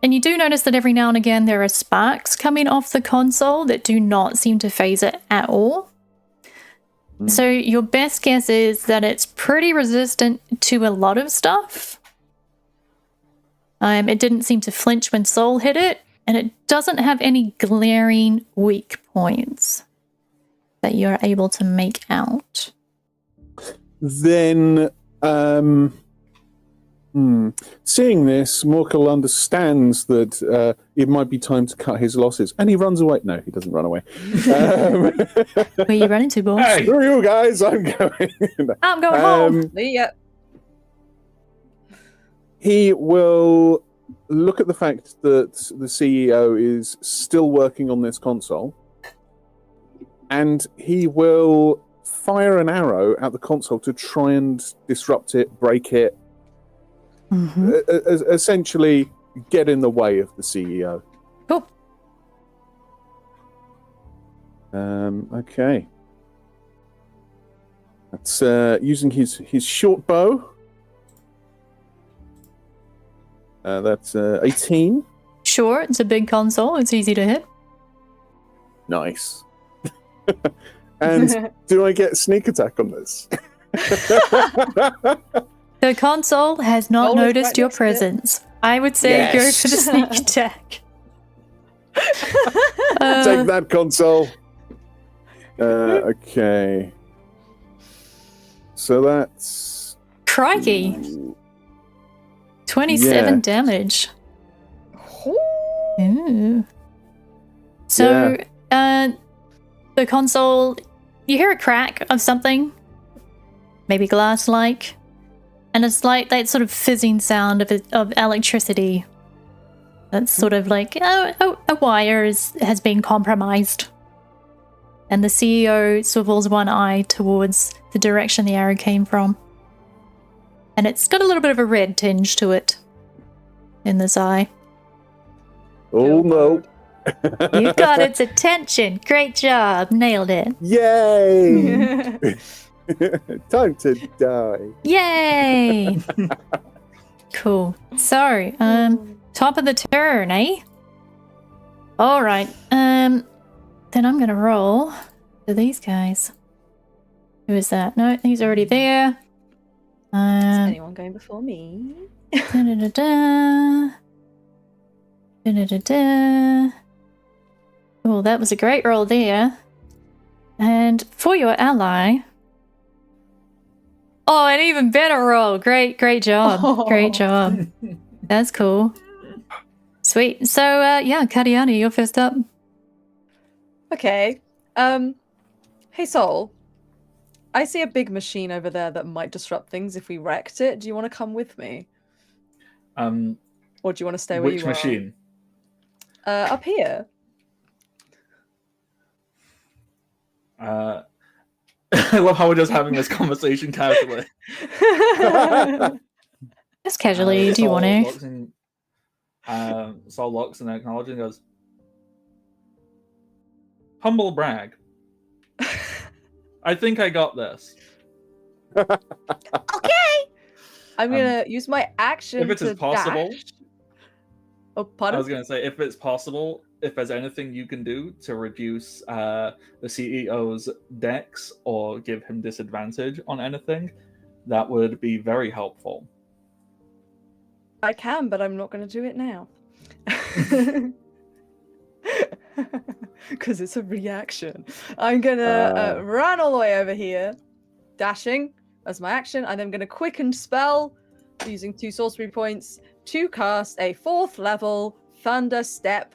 And you do notice that every now and again there are sparks coming off the console that do not seem to phase it at all. So your best guess is that it's pretty resistant to a lot of stuff. It didn't seem to flinch when Sol hit it, and it doesn't have any glaring weak points that you're able to make out. Then, seeing this, Morkel understands that it might be time to cut his losses, and he runs away. No, he doesn't run away. Where are you running to, boss? Hey! Screw you guys, I'm going. I'm going home. Yeah. He will look at the fact that the CEO is still working on this console, and he will fire an arrow at the console to try and disrupt it, break it, essentially get in the way of the CEO. Cool. Okay. That's using his short bow. That's 18. Sure, it's a big console. It's easy to hit. Nice. And do I get sneak attack on this? The console has not Always noticed right your next to it. presence. I would say go Yes. for the sneak attack. Take that, console. Okay. So that's... Crikey. 27 Yeah. damage. Ooh. So, the console, you hear a crack of something, maybe glass-like, and it's like that sort of fizzing sound of electricity. That's sort of like a wire has been compromised. And the CEO swivels one eye towards the direction the arrow came from. And it's got a little bit of a red tinge to it in this eye. Oh, no. You got its attention. Great job. Nailed it. Yay! Time to die. Yay! Cool. So, top of the turn, eh? All right. Then I'm gonna roll for these guys. Who is that? No, he's already there. Is anyone going before me? Da-da-da-da. Da-da-da-da. Oh, that was a great roll there. And for your ally. Oh, an even better roll. Great job. Great job. That's cool. Sweet. So, yeah, Kadiani, you're first up. Okay. Hey, Sol. I see a big machine over there that might disrupt things if we wrecked it. Do you want to come with me? Or do you want to stay where Which you machine? are? Up here. I love how we're just having this conversation casually. Just casually, do you want to? Sol looks and acknowledges and goes, humble brag. I think I got this. Okay. I'm gonna use my action If it is to possible. dash. Oh, I pardon? was going to say, if it's possible, if there's anything you can do to reduce the CEO's dex or give him disadvantage on anything, that would be very helpful. I can, but I'm not going to do it now. Because it's a reaction. I'm going to run all the way over here, dashing as my action. And I'm going to quicken spell using 2 sorcery points to cast a 4th level Thunder Step.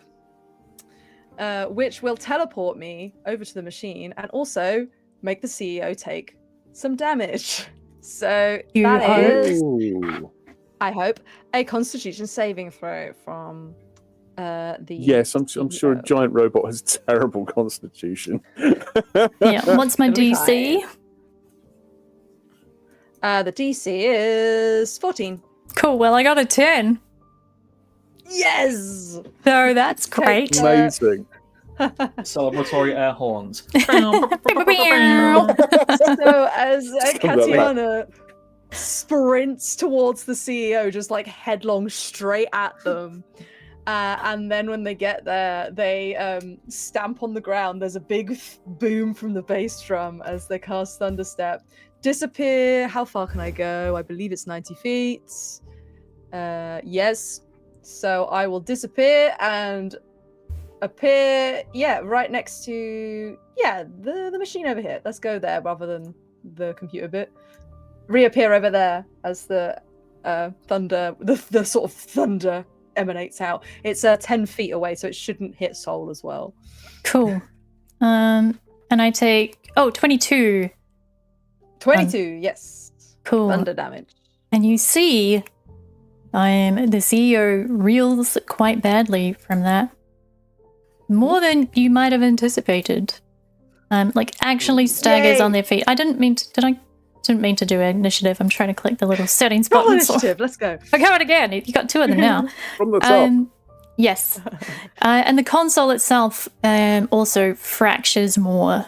which will teleport me over to the machine and also make the CEO take some damage. So You that hope? is, Ooh. I hope, a Constitution saving throw from the. Yes, I'm sure a CEO. giant robot has terrible constitution. Yeah. What's my It'll be DC? The DC is 14. Cool. Well, I got a 10. Yes. So that's great. Amazing. Celebratory air horns. So as Something like that. Katiana sprints towards the CEO, just like headlong straight at them, and then when they get there, they stamp on the ground. There's a big boom from the bass drum as they cast Thunderstep. Disappear. How far can I go? I believe it's 90 feet. Yes. So I will disappear and appear, right next to, the machine over here. Let's go there rather than the computer bit. Reappear over there as the thunder, the sort of thunder emanates out. It's 10 feet away, so it shouldn't hit Soul as well. Cool. And I take 22. 22, yes. Cool. Thunder damage. And you see, the CEO reels quite badly from that. More than you might have anticipated. Actually staggers Yay! on their feet. I didn't mean to do initiative. I'm trying to click the little settings Roll button. initiative, let's go. I got it again. You got 2 of them now. From the top. Yes. And the console itself also fractures more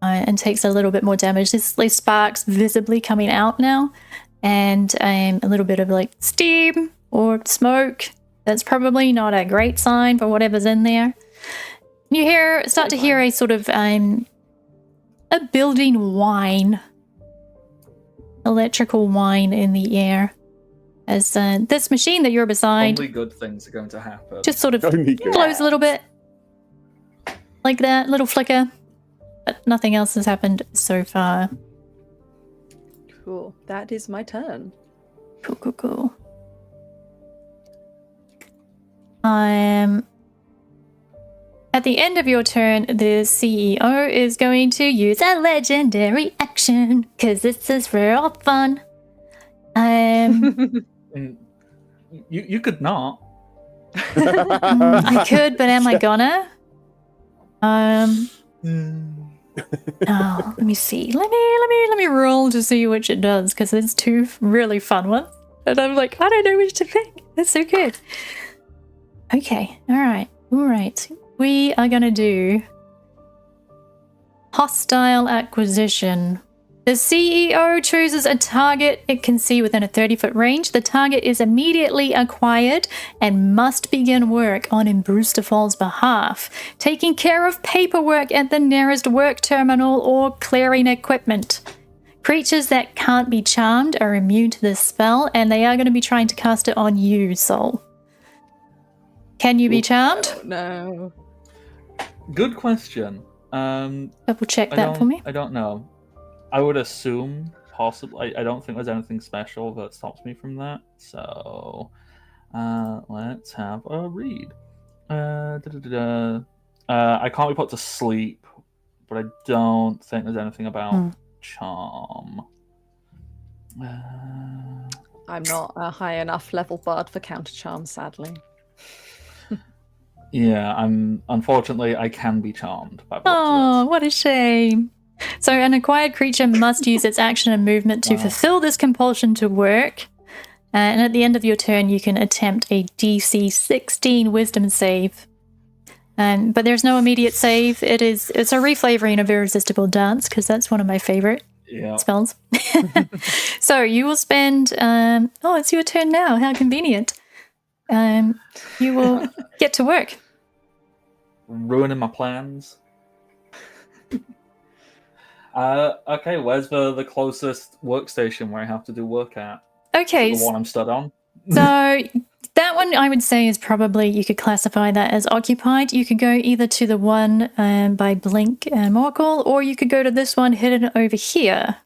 and takes a little bit more damage. There's sparks visibly coming out now, and a little bit of steam or smoke. That's probably not a great sign for whatever's in there. You start to hear a sort of a building whine, electrical whine in the air, as this machine that you're beside Only good things are going to happen. just sort of Only good. glows a little bit, like that little flicker, but nothing else has happened so far. Cool. That is my turn. Cool. At the end of your turn, the CEO is going to use a legendary action, because this is for all fun. You could not. I could, but am I gonna? Let me see. Let me roll to see which it does, because there's 2 really fun ones. And I'm like, I don't know which to pick. That's so good. Okay, all right. We are gonna do hostile acquisition. The CEO chooses a target it can see within a 30-foot range. The target is immediately acquired and must begin work on Imbruustafal's behalf, taking care of paperwork at the nearest work terminal or clearing equipment. Creatures that can't be charmed are immune to this spell, and they are going to be trying to cast it on you, Soul. Can you be charmed? Oh, no. Good question. Double check that for me. I don't know. I would assume possibly. I don't think there's anything special that stops me from that. So let's have a read. I can't be put to sleep, but I don't think there's anything about charm. I'm not a high enough level bard for counter charm, sadly. Yeah, unfortunately I can be charmed by Oh, what a shame. So an acquired creature must use its action and movement to fulfill this compulsion to work. And at the end of your turn, you can attempt a DC 16 wisdom save. But there's no immediate save. It's a reflavoring of Irresistible Dance, because that's one of my favorite spells. So you will spend... it's your turn now. How convenient. You will get to work. Ruining my plans. Okay, where's the closest workstation where I have to do work at? Okay. The one I'm stood on? So that one I would say is probably, you could classify that as occupied. You could go either to the one by Blink and Morkel, or you could go to this one hidden over here.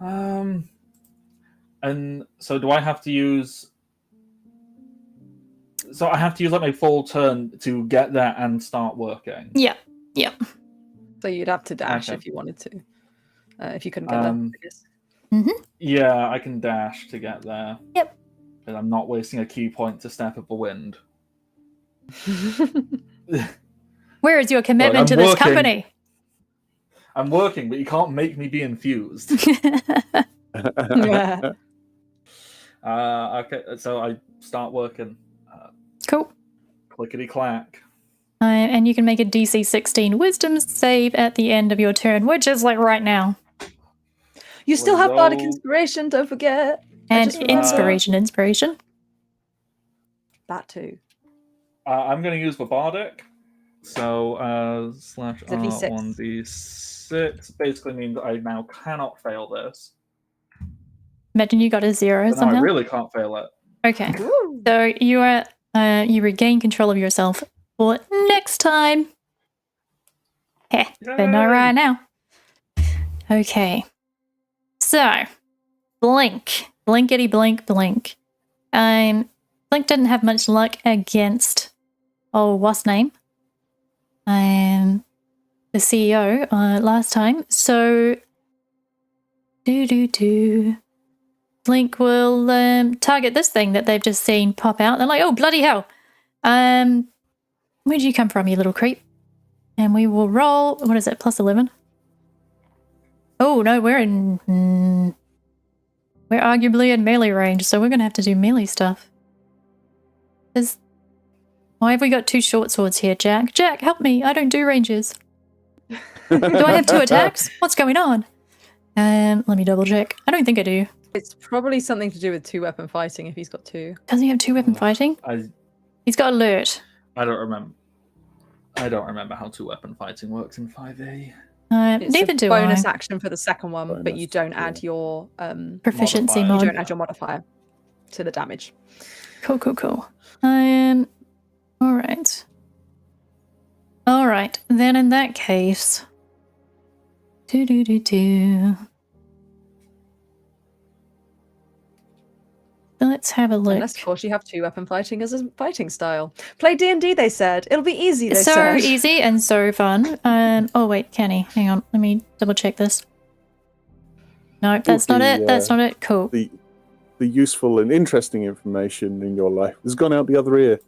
And so do I have to use So I have to use like my full turn to get there and start working. Yeah. So you'd have to dash Okay. if you wanted to. If you couldn't get there, I guess. Yeah, I can dash to get there. Yep. But I'm not wasting a key point to step of the wind. Where is your commitment to I'm this working. company? I'm working, but you can't make me be infused. Yeah. Okay, so I start working. Cool. Clickety clack. And you can make a DC 16 wisdom save at the end of your turn, which is like right now. You still have bardic Hello. inspiration, don't forget. And just remembered. inspiration. That too. I'm going to use the bardic. So slash It's a V6. R1d6 basically means I now cannot fail this. Imagine you got a 0 But now somehow. I really can't fail it. Okay. Woo. So you are you regain control of yourself for next time. Heh, but not Yay. right now. Okay. So blink. Blinkety blink blink. Blink didn't have much luck against what's name? The CEO last time. So Blink will target this thing that they've just seen pop out. They're like, oh, bloody hell. Where'd you come from, you little creep? And we will roll, what is it, plus 11? Oh, no, we're arguably in melee range, so we're going to have to do melee stuff. Why have we got 2 short swords here, Jack? Jack, help me. I don't do ranges. Do I have 2 attacks? What's going on? Let me double check. I don't think I do. It's probably something to do with 2-weapon fighting if he's got 2. Does he have 2-weapon fighting? He's got alert. I don't remember. I don't remember how 2-weapon fighting works in 5e. It's Neither a do bonus I. action for the second one, but you don't add your Proficiency modifier. you mod. don't add your modifier to the damage. Cool. Alright. Alright, then in that case. Let's have a look. Unless, of course, you have 2-weapon fighting as a fighting style. Play D&D, they said. It'll be easy, they So said. easy and so fun. Oh wait, Kenny, hang on. Let me double check this. No, that's not it. That's not it. Cool. The useful and interesting information in your life has gone out the other ear.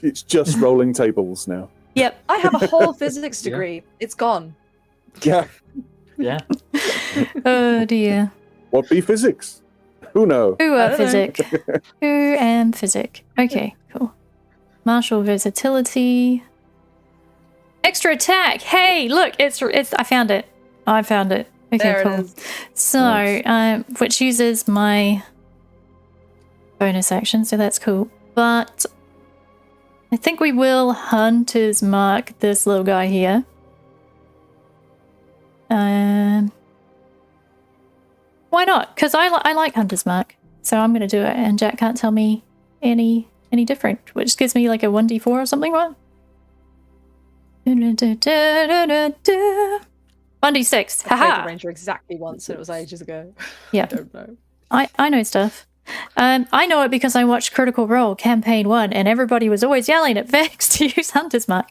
It's just rolling tables now. Yep. I have a whole physics degree. It's gone. Yeah. Yeah. Oh dear. What be physics? Who know? Who I are don't know. physic? Who am physic? Okay, cool. Martial versatility. Extra attack. Hey, look, it's. I found it. I found it. Okay, There cool. it is. So, Nice. which uses my bonus action, so that's cool. But I think we will Hunter's Mark this little guy here. Why not? Because I like Hunter's Mark, so I'm going to do it, and Jack can't tell me any different, which gives me like a 1d4 or something, what? 1d6. I played the Haha. Ranger exactly once, and it was ages ago. Yep. I don't know. I know stuff. I know it because I watched Critical Role Campaign 1 and everybody was always yelling at Vex to use Hunter's Mark.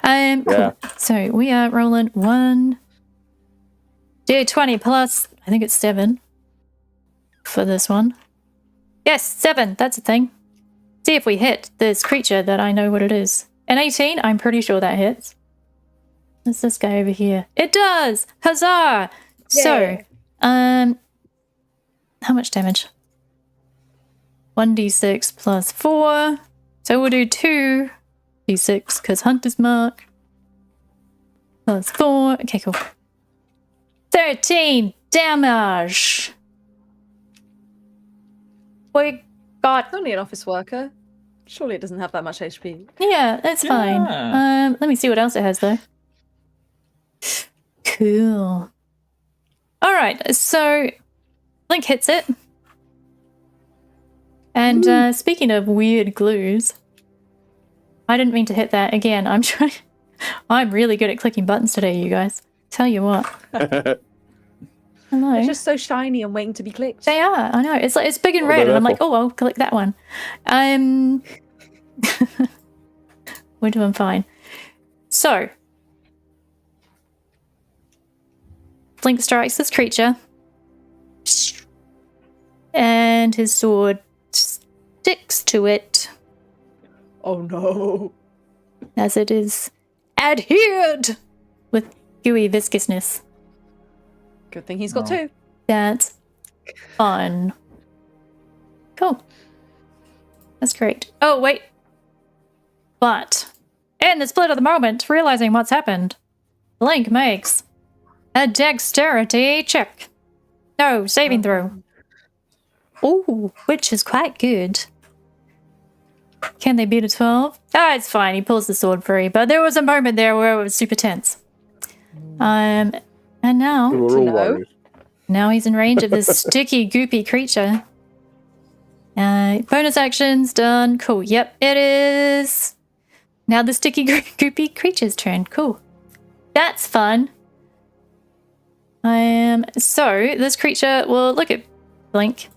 Cool. Yeah. So we are rolling 1 D20 plus, I think it's 7 for this one. Yes, 7, that's a thing. See if we hit this creature that I know what it is. An 18, I'm pretty sure that hits. What's this guy over here? It does! Huzzah! So, how much damage? 1d6 plus 4. So we'll do 2d6 because Hunter's Mark. Plus 4. Okay, cool. 13 damage. We got. It's only an office worker. Surely it doesn't have that much HP. Yeah, that's fine. Yeah. Let me see what else it has though. Cool. All right, so Link hits it. And speaking of weird glues, I didn't mean to hit that again. I'm trying. I'm really good at clicking buttons today, you guys. Tell you what. Hello. They're just so shiny and waiting to be clicked. They are. I know. It's like it's big and Oh, red, they're and I'm like, purple. oh, I'll click that one. We're doing fine. So, Blink strikes this creature, and his sword sticks to it Oh no. as it is adhered with gooey viscousness. Good thing he's got Oh. two. That's fun. Cool. That's great. Oh, wait. But, in the split of the moment, realizing what's happened, Blink makes a dexterity check. No, saving throw. Ooh, which is quite good. Can they beat a 12? Ah, it's fine. He pulls the sword free. But there was a moment there where it was super tense. And now... We're all know. worried. Now he's in range of this sticky, goopy creature. Bonus actions done. Cool. Yep, it is. Now the sticky, goopy creature's turn. Cool. That's fun. So this creature will look at Blink.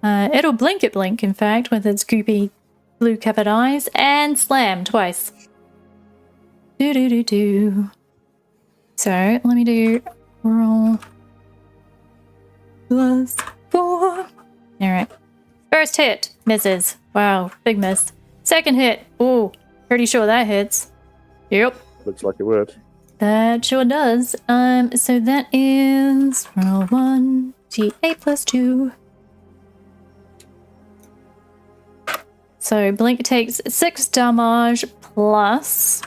It'll blink at Blink, in fact, with its goopy blue-covered eyes, and slam twice. Do. So let me do roll. +4. Alright. First hit, misses. Wow, big miss. Second hit, ooh, pretty sure that hits. Yep, Looks like it would. that sure does. So that is roll 1, d8 +2. So Blink takes 6 damage plus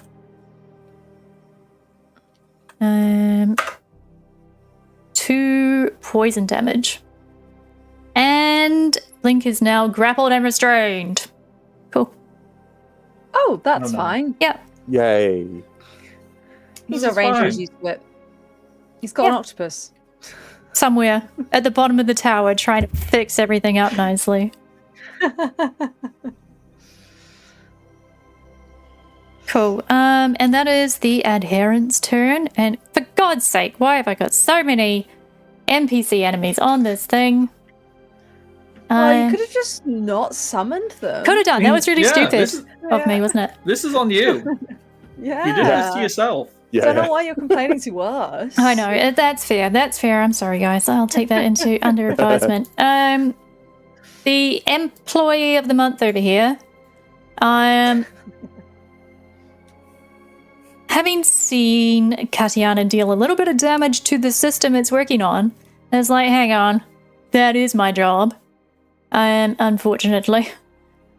2 poison damage. And Blink is now grappled and restrained. Cool. Oh, that's no. fine. Yeah. Yay. He's This a is ranger. fine. He's used to it. He's got an octopus. Somewhere at the bottom of the tower trying to fix everything up nicely. Cool. And that is the adherent's turn. And for God's sake, why have I got so many NPC enemies on this thing? Well, you could have just not summoned them. Could have done. That was really Yeah, stupid this is- of me, wasn't it? This is on you. Yeah. You did this to yourself. I don't know Yeah. why you're complaining to us. I know. That's fair. That's fair. I'm sorry, guys. I'll take that into under advisement. The employee of the month over here. Having seen Katiana deal a little bit of damage to the system it's working on, it's like, hang on, that is my job. Unfortunately.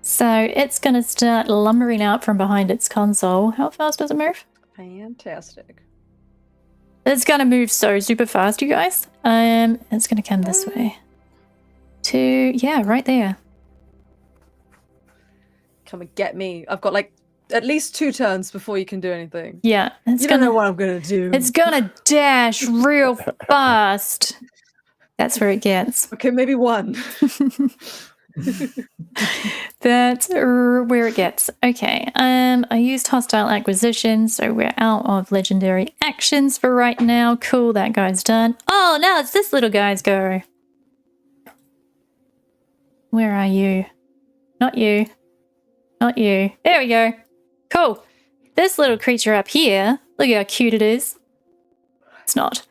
So it's going to start lumbering out from behind its console. How fast does it move? Fantastic. It's going to move so super fast, you guys. It's going to come this way. Yeah, right there. Come and get me. I've got like at least 2 turns before you can do anything. Yeah, it's You don't gonna know what I'm gonna do. it's gonna dash real fast. That's where it gets. Okay, maybe 1. That's where it gets. Okay. I used hostile acquisition, so we're out of legendary actions for right now. Cool, that guy's done. Oh, now it's this little guy's go. Where are you? Not you. Not you. There we go. Cool. This little creature up here, look how cute it is. It's not.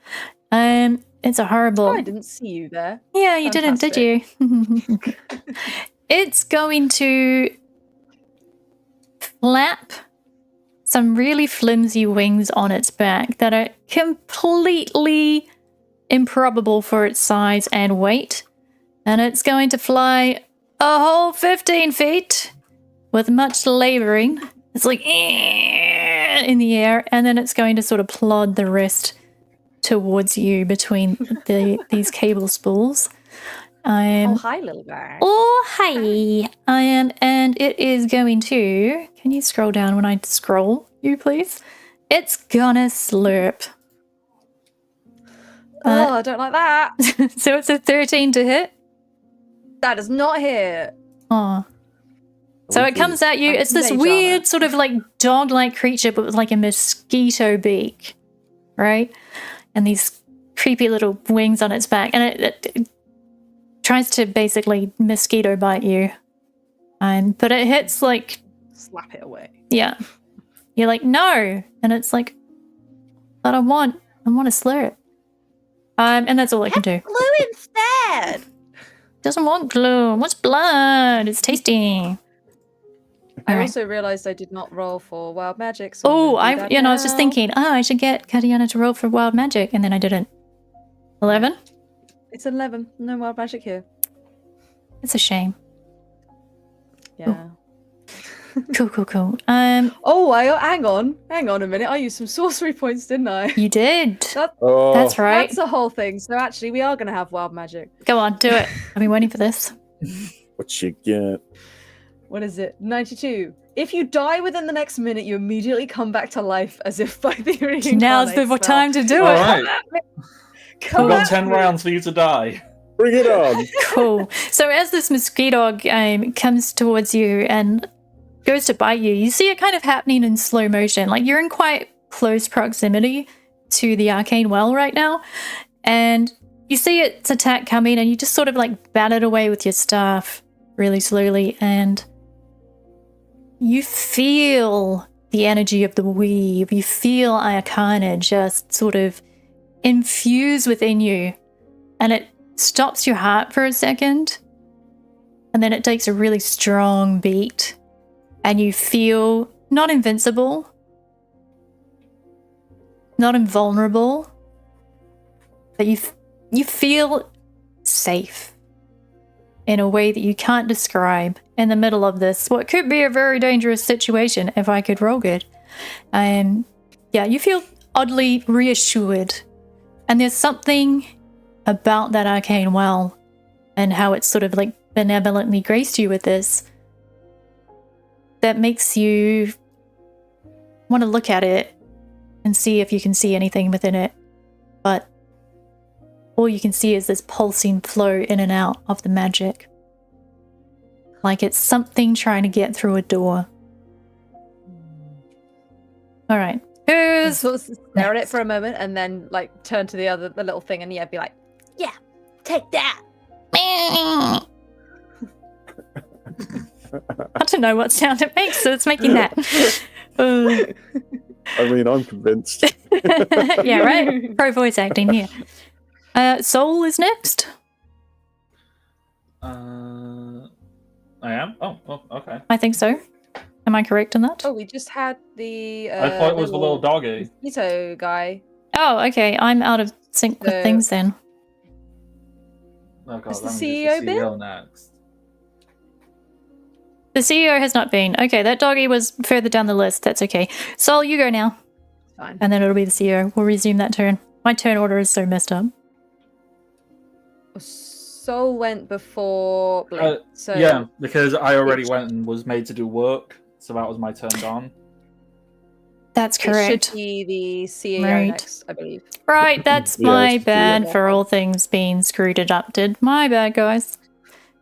It's a horrible... Oh, I didn't see you there. Yeah, you didn't, did you? It's going to flap some really flimsy wings on its back that are completely improbable for its size and weight. And it's going to fly a whole 15 feet with much laboring. It's like in the air, and then it's going to sort of plod the rest towards you between these cable spools. Oh, hi, little guy. Oh, hi. And it is going to... Can you scroll down when I scroll, you please? It's gonna slurp. Oh, I don't like that. So it's a 13 to hit. That does not hit. Oh. So it comes at you. It's this Mage weird armor. sort of like dog-like creature, but with like a mosquito beak, right? And these creepy little wings on its back. And it tries to basically mosquito bite you. But it hits like, Slap it away. yeah. You're like, no. And it's like, but I want to slur it. And that's all I can do. Glue instead. Doesn't want glue. What's blood? It's tasty. I Alright. also realized I did not roll for wild magic. So I'm Oh, gonna do that I was just now. thinking, I should get Katiana to roll for wild magic, and then I didn't. 11? It's 11. No wild magic here. It's a shame. Yeah. Cool. Oh, hang on a minute. I used some sorcery points, didn't I? You did. Oh, That's right. That's the whole thing. So actually, we are going to have wild magic. Go on, do it. I've been waiting for this. what you get? What is it? 92. If you die within the next minute, you immediately come back to life as if by the reincarnate Now's the spell. time to do All it. right, Come we've got at 10 me. rounds for you to die. Bring it on. Cool. So as this mosquito comes towards you and goes to bite you, you see it kind of happening in slow motion. Like you're in quite close proximity to the arcane well right now, and you see its attack coming, and you just sort of like bat it away with your staff really slowly, and you feel the energy of the weave. You feel Arcana just sort of infuse within you, and it stops your heart for a second, and then it takes a really strong beat, and you feel not invincible, not invulnerable, but you feel safe in a way that you can't describe in the middle of this, what could be a very dangerous situation if I could roll good. Yeah, you feel oddly reassured, and there's something about that arcane well and how it's sort of like benevolently graced you with this that makes you want to look at it and see if you can see anything within it. But all you can see is this pulsing flow in and out of the magic. Like it's something trying to get through a door. All right. Who's Sort of stare at it for a moment and then like turn to the little thing and be like, Take that. I don't know what sound it makes, so it's making that. I mean, I'm convinced. Yeah, right? Pro voice acting here. Soul is next. I am? Oh, okay. I think so. Am I correct in that? oh, we just had the I thought it was the little doggy. mosquito guy. Oh, okay. I'm out of sync with So- things then. Oh god, Is the let me do CEO the bit? CEO next. The CEO has not been. Okay, that doggy was further down the list. That's okay. Soul, you go now. Fine. And then it'll be the CEO. We'll resume that turn. My turn order is so messed up. Soul went before Blink. So Yeah, because I already went and was made to do work, so that was my turn gone. That's it correct. should be the CEO Right. next, I believe. Right, that's Yeah, my it's bad true. for all things being screwed adopted. My bad, guys.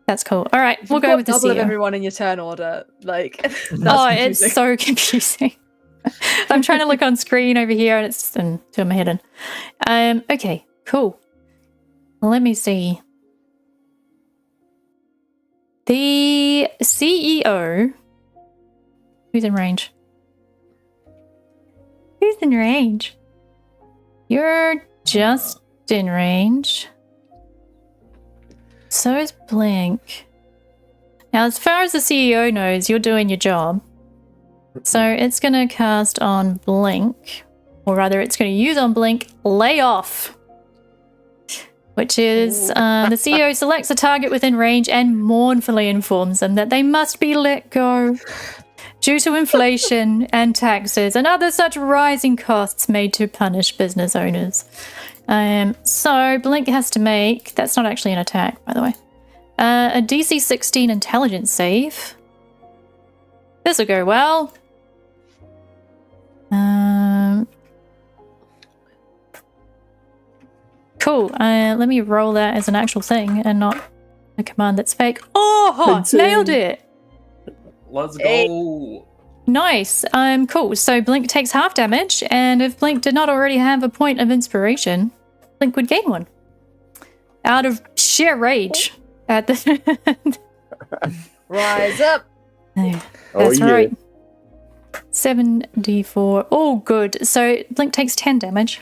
That's cool. All right, If we'll you've go got with the double of CEO. everyone in your turn order. Like, that's Oh, it's confusing. so confusing. I'm trying to look on screen over here, and it's doing my head in. Okay, cool. Let me see. The CEO. Who's in range? Who's in range? You're just in range. So is Blink. Now, as far as the CEO knows, you're doing your job. So it's going to cast on Blink, or rather it's going to use on Blink Lay Off, which is the CEO selects a target within range and mournfully informs them that they must be let go due to inflation and taxes and other such rising costs made to punish business owners. So Blink has to make, that's not actually an attack, by the way, a DC 16 intelligence save. This will go well. Cool. Let me roll that as an actual thing and not a command that's fake. Oh, nailed it. Let's Hey. go! Nice. Cool. So Blink takes half damage, and if Blink did not already have a point of inspiration, Blink would gain one. Out of sheer rage at the Rise up. Oh, Oh, that's yeah. right. 7d4. Oh, good. So Blink takes 10 damage.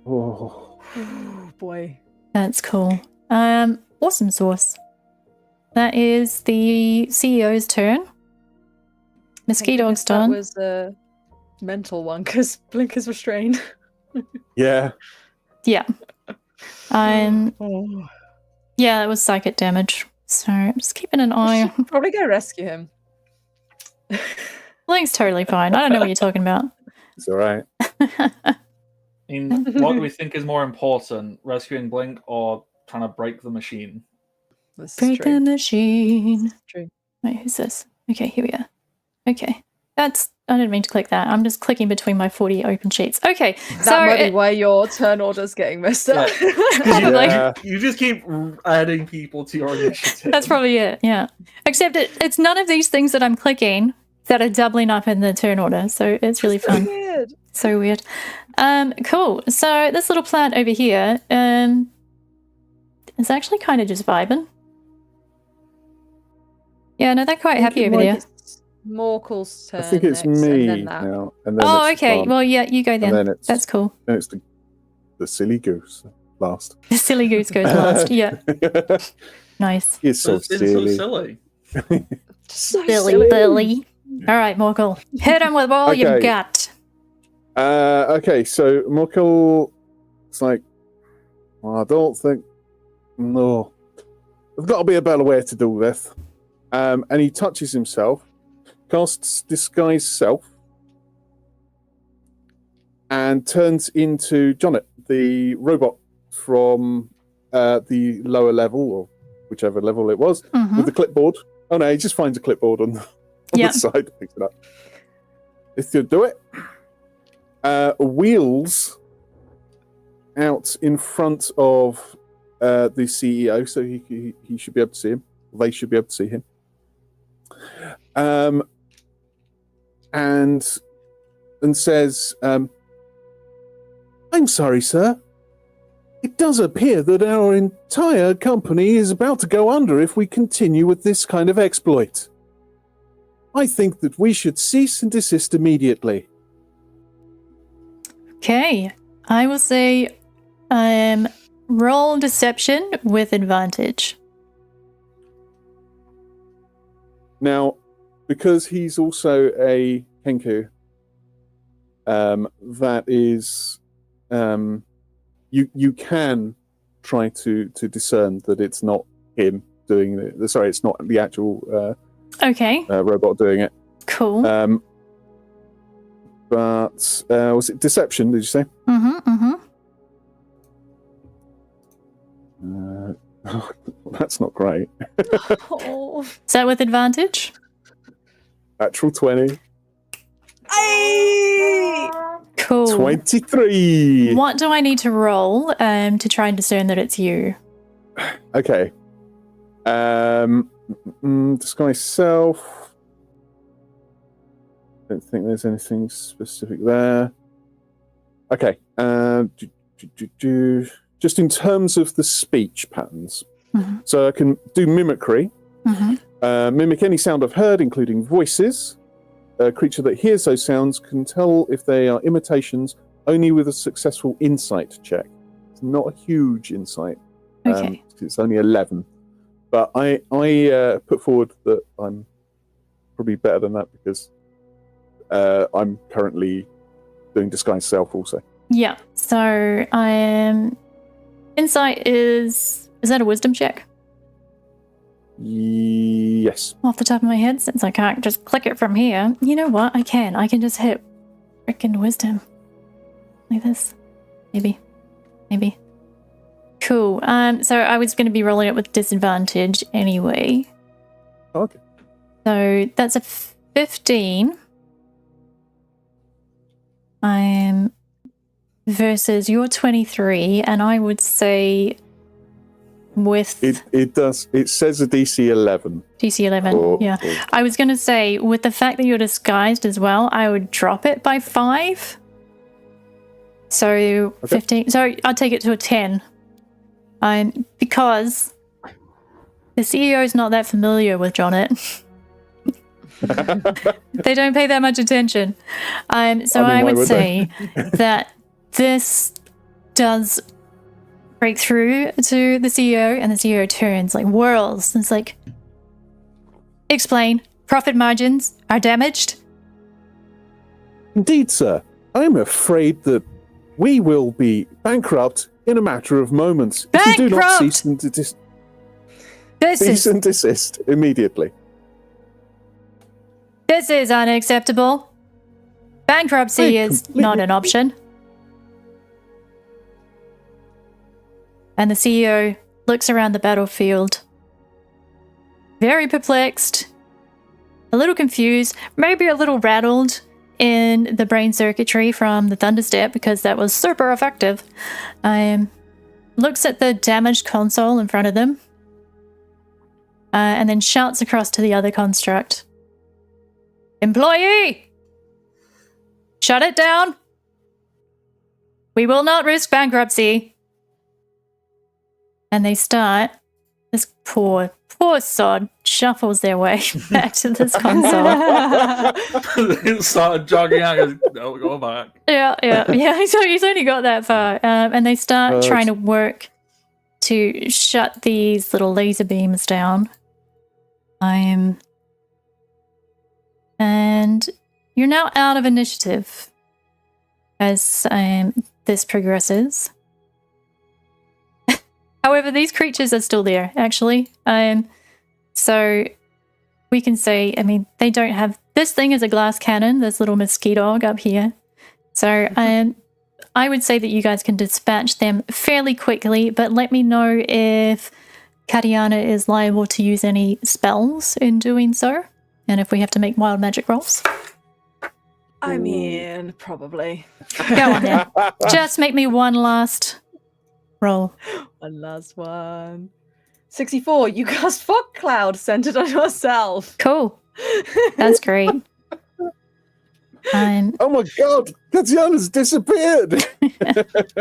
Oh. Oh, boy. That's cool. Awesome sauce. That is the CEO's turn. Mosquito Dog's That done. was a mental one because Blink is restrained. Yeah. Yeah. Oh. Yeah, that was psychic damage. So I'm just keeping an eye. Should probably go rescue him. Blink's totally fine. I don't know what you're talking about. It's all right. I mean, what do we think is more important, rescuing Blink or trying to break the machine? This is Break the true. machine. True. Wait, who's this? Okay, here we are. Okay. I didn't mean to click that. I'm just clicking between my 40 open sheets. Okay, That might be why your turn order's getting messed up. Probably. Yeah. You just keep adding people to your initiative. That's probably it, yeah. Except it's none of these things that I'm clicking that are doubling up in the turn order, so it's really fun. Weird. So weird. Cool. So this little plant over here is actually kind of just vibing. Yeah, no, they're quite happy over there. Morkel's turn. I think it's next, and me then that. now. And then Oh, it's okay. Grant, Well, yeah, you go and then. then it's That's cool. the silly goose last. The silly goose goes last. Yeah, nice. It's so It's been so silly. silly. So Billy, Billy. All right, Morkel. Hit him with all you've Okay. got. Okay, so Morkel, it's like, well, I don't think, no, there's got to be a better way to do this. And he touches himself, casts Disguise Self, and turns into Jonnet, the robot from the lower level, or whichever level it was, Mhm. with the clipboard. Oh no, he just finds a clipboard on Yep. the side, picks it up. This should do it. Wheels out in front of the CEO, so he should be able to see him. They should be able to see him. And says, "I'm sorry, sir. It does appear that our entire company is about to go under if we continue with this kind of exploit. I think that we should cease and desist immediately." Okay, I will say, roll deception with advantage. Now, because he's also a Kenku, that is, you can try to discern that it's not him doing it. Sorry, it's not the actual Okay, robot doing it. cool. But was it deception? Did you say? That's not great. Oh. Is that with advantage? Natural 20. Ay! Cool. 23. What do I need to roll to try and discern that it's you? Okay. Disguise self. Don't think there's anything specific there. Okay. Just in terms of the speech patterns. Mhm. So I can do mimicry. Mimic any sound I've heard, including voices. A creature that hears those sounds can tell if they are imitations only with a successful insight check. It's not a huge insight. Okay. It's only 11. But I put forward that I'm probably better than that because I'm currently doing disguise self also. Yeah. So insight is that a wisdom check? Yes. Off the top of my head, since I can't just click it from here. You know what? I can just hit frickin' wisdom. Like this. Maybe. Cool. So I was going to be rolling it with disadvantage anyway. Okay. So that's a 15. Versus your 23, and I would say with It does. It says a DC 11. DC 11. Yeah. I was going to say, with the fact that you're disguised as well, I would drop it by 5. So 15. So I'll take it to a 10. Because The CEO's not that familiar with Jonnet. They don't pay that much attention. So I would say that this does break through to the CEO, and the CEO turns, like, whirls, and it's like, explain. Profit margins are damaged. Indeed, sir. I'm afraid that we will be bankrupt in a matter of moments if we do not cease and desist immediately. This is unacceptable. Bankruptcy is not an option. And the CEO looks around the battlefield, very perplexed, a little confused, maybe a little rattled in the brain circuitry from the thunderstep because that was super effective. Looks at the damaged console in front of them, and then shouts across to the other construct. Employee! Shut it down! We will not risk bankruptcy. And they start, this poor sod shuffles their way back to this console. They started jogging out and goes, no, go back. Yeah. So he's only got that far. And they start trying to work to shut these little laser beams down. And you're now out of initiative as this progresses. However, these creatures are still there, actually. So we can say, I mean, they don't have... This thing is a glass cannon, this little mosquito up here. So I would say that you guys can dispatch them fairly quickly, but let me know if Katiana is liable to use any spells in doing so, and if we have to make wild magic rolls. I mean, probably. Go on then. Just make me one last roll. One last one. 64. You cast fog cloud centered on yourself. Cool. That's great. Oh my god! Katiana's disappeared!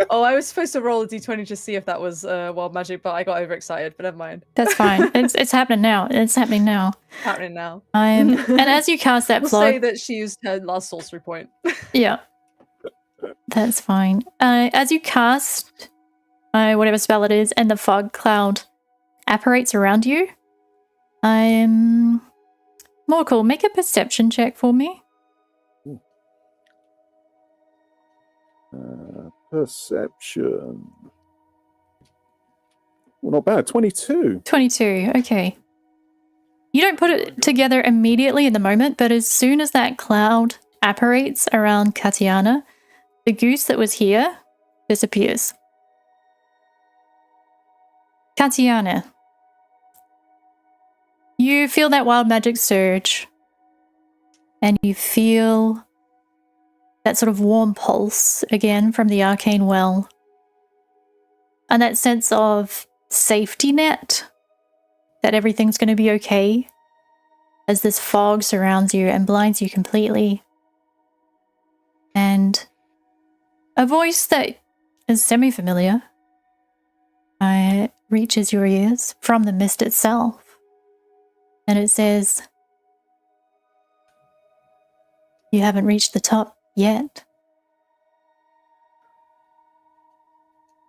Oh, I was supposed to roll a d20 to see if that was wild magic, but I got overexcited, but never mind. That's fine. It's happening now. It's happening now. Happening now. And as you cast that we'll fog... say that she used her last sorcery point. Yeah. That's fine. As you cast whatever spell it is, and the fog cloud apparates around you, Morkel, make a perception check for me. Perception. Well, not bad. 22. 22, okay. You don't put it together immediately in the moment, but as soon as that cloud apparates around Katiana, the goose that was here disappears. Katiana, you feel that wild magic surge, and you feel that sort of warm pulse again from the arcane well, and that sense of safety net, that everything's going to be okay as this fog surrounds you and blinds you completely. And a voice that is semi-familiar reaches your ears from the mist itself, and it says, "You haven't reached the top yet.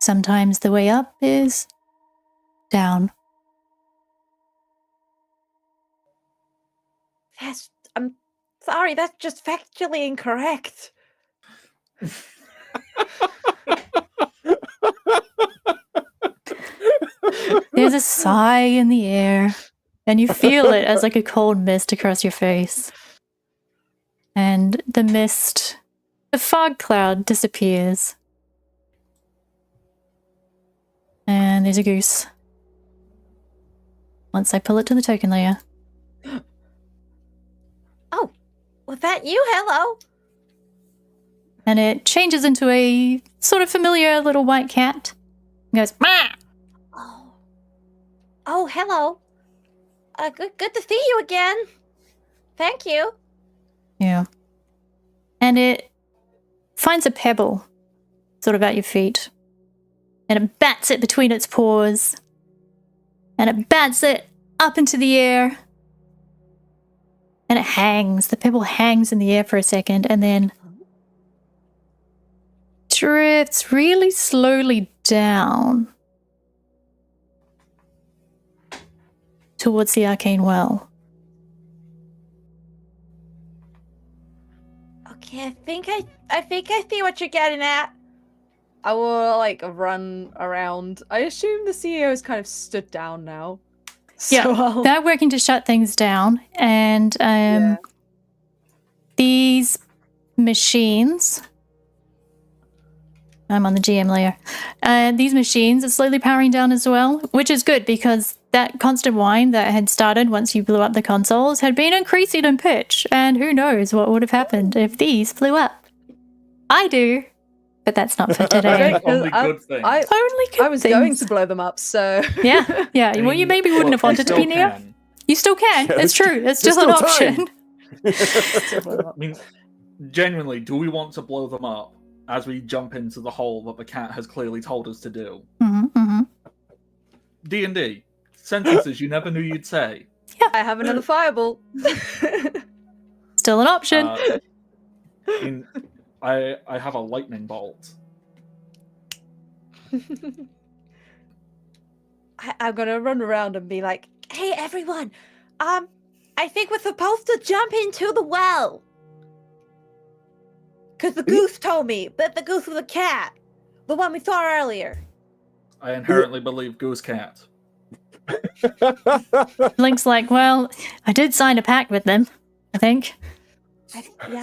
Sometimes the way up is down." I'm sorry, that's just factually incorrect. There's a sigh in the air, and you feel it as like a cold mist across your face. And the mist, the fog cloud disappears. And there's a goose. Once I pull it to the token layer. Oh, was that you? Hello. And it changes into a sort of familiar little white cat. It goes, "Mah!" Oh, hello. Good to see you again. Thank you. Yeah. And it finds a pebble sort of at your feet. And it bats it between its paws. And it bats it up into the air. And it hangs. The pebble hangs in the air for a second and then drifts really slowly down towards the arcane well. Okay, I think I see what you're getting at. I will like run around. I assume the CEO is kind of stood down now. Yeah, So I'll... they're working to shut things down, and these machines. I'm on the GM layer. These machines are slowly powering down as well, which is good because that constant whine that had started once you blew up the consoles had been increasing in pitch, and who knows what would have happened if these blew up. I do, but that's not for today. Only good things. Only good I was things. going to blow them up, so Yeah. I Well, you mean, maybe wouldn't have you wanted to be still near. can. You still can. Yeah, It's true. It's there's still an still option. I mean, genuinely, do we want to blow them up as we jump into the hole that the cat has clearly told us to do? D&D. Sentences you never knew you'd say. I have another fireball. Still an option. I have a lightning bolt. I'm gonna run around and be like, Hey, everyone. I think we're supposed to jump into the well. Because the goose told me, but the goose was a cat. The one we saw earlier. I inherently believe Goose Cat. Link's like, well, I did sign a pact with them, I think. I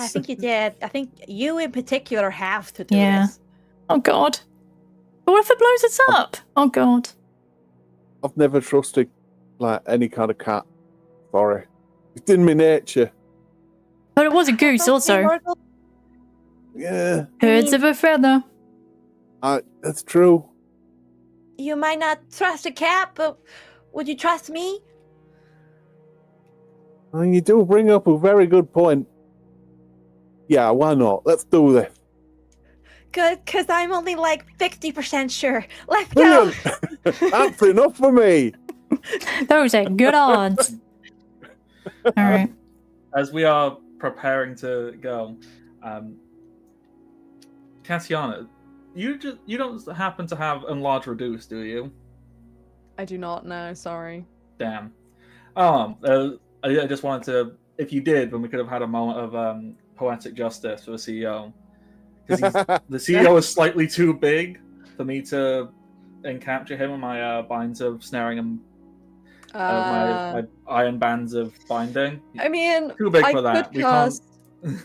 think you did. I think you in particular have to do Yeah. this. Oh, God. But what if it blows us up? Oh, God. I've never trusted like any kind of cat. Sorry, it's in my nature. But it was a goose also. Yeah, Birds of a feather. that's true. You might not trust a cat, but would you trust me? And you do bring up a very good point. Yeah, why not? Let's do this. Good, because I'm only like 60% sure. Let's go. Brilliant. That's enough for me. Those are good odds. All right. As we are preparing to go, Cassiana, you don't happen to have enlarge reduce, do you? I do not know. Sorry. Damn. I just wanted to. If you did, then we could have had a moment of poetic justice for the CEO. Because the CEO is slightly too big for me to encapture him in my binds of snaring and my iron bands of binding. I mean, Too big I for that. could We cast. can't.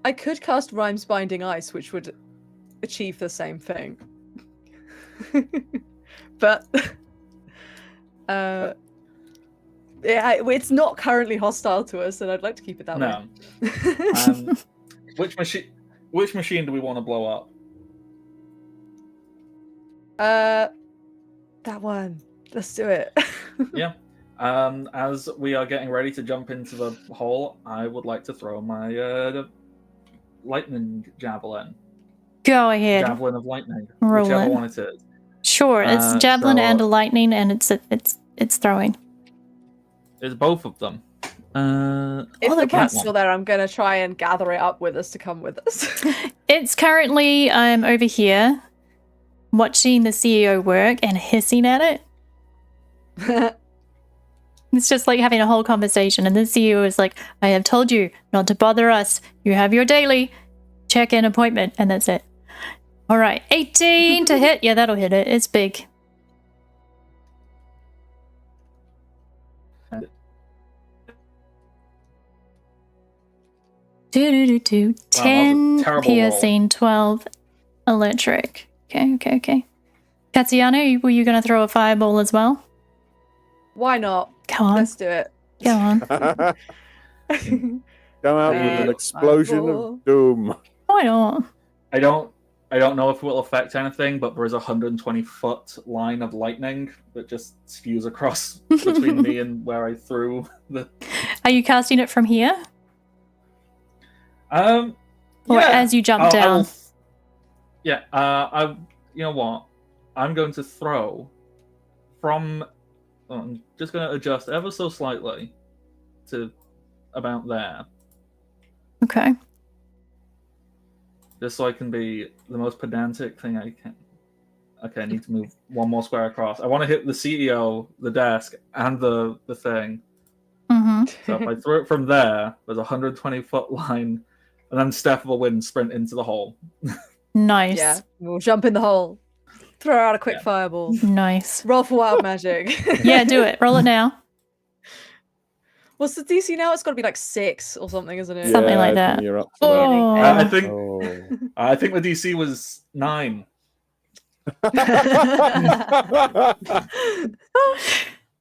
I could cast Rhymes Binding Ice, which would achieve the same thing. But yeah, it's not currently hostile to us, and I'd like to keep it that No. way. Which machine do we want to blow up? That one. Let's do it. Yeah. As we are getting ready to jump into the hole, I would like to throw my lightning javelin. Go ahead. Javelin of lightning. Roll Whichever it. one it is. Sure, it's javelin so- and a lightning, and it's throwing. It's both of them. If Oh, the the cat's cat still there, I'm gonna try and gather it up with us to come with us. It's currently over here, watching the CEO work and hissing at it. It's just like having a whole conversation, and the CEO is like, I have told you not to bother us. You have your daily check-in appointment, and that's it. All right, 18 to hit. Yeah, that'll hit it. It's big. Do. Wow, that was a 10 terrible piercing, 12 electric. Okay. Katsiana, were you going to throw a fireball as well? Why not? Come on. Let's do it. Go on. Come out with an explosion Fireball. of doom. Why not? I don't know if it will affect anything, but there is a 120-foot line of lightning that just spews across between me and where I threw the. Are you casting it from here? Or Yeah. as you jump down? You know what? I'm going to throw from I'm just going to adjust ever so slightly to about there, Okay. just so I can be the most pedantic thing I can. Okay, I need to move one more square across. I want to hit the CEO, the desk, and the thing. Mm-hmm. So if I throw it from there, there's a 120-foot line, and then Steph will win sprint into the hole. Nice. Yeah, we'll jump in the hole. Throw out a quick Yeah. fireball. Nice. Roll for wild magic. Yeah, do it. Roll it now. What's the DC now? It's got to be like 6 or something, isn't it? Something like I think that. You're up for Oh. I think the DC was 9. that.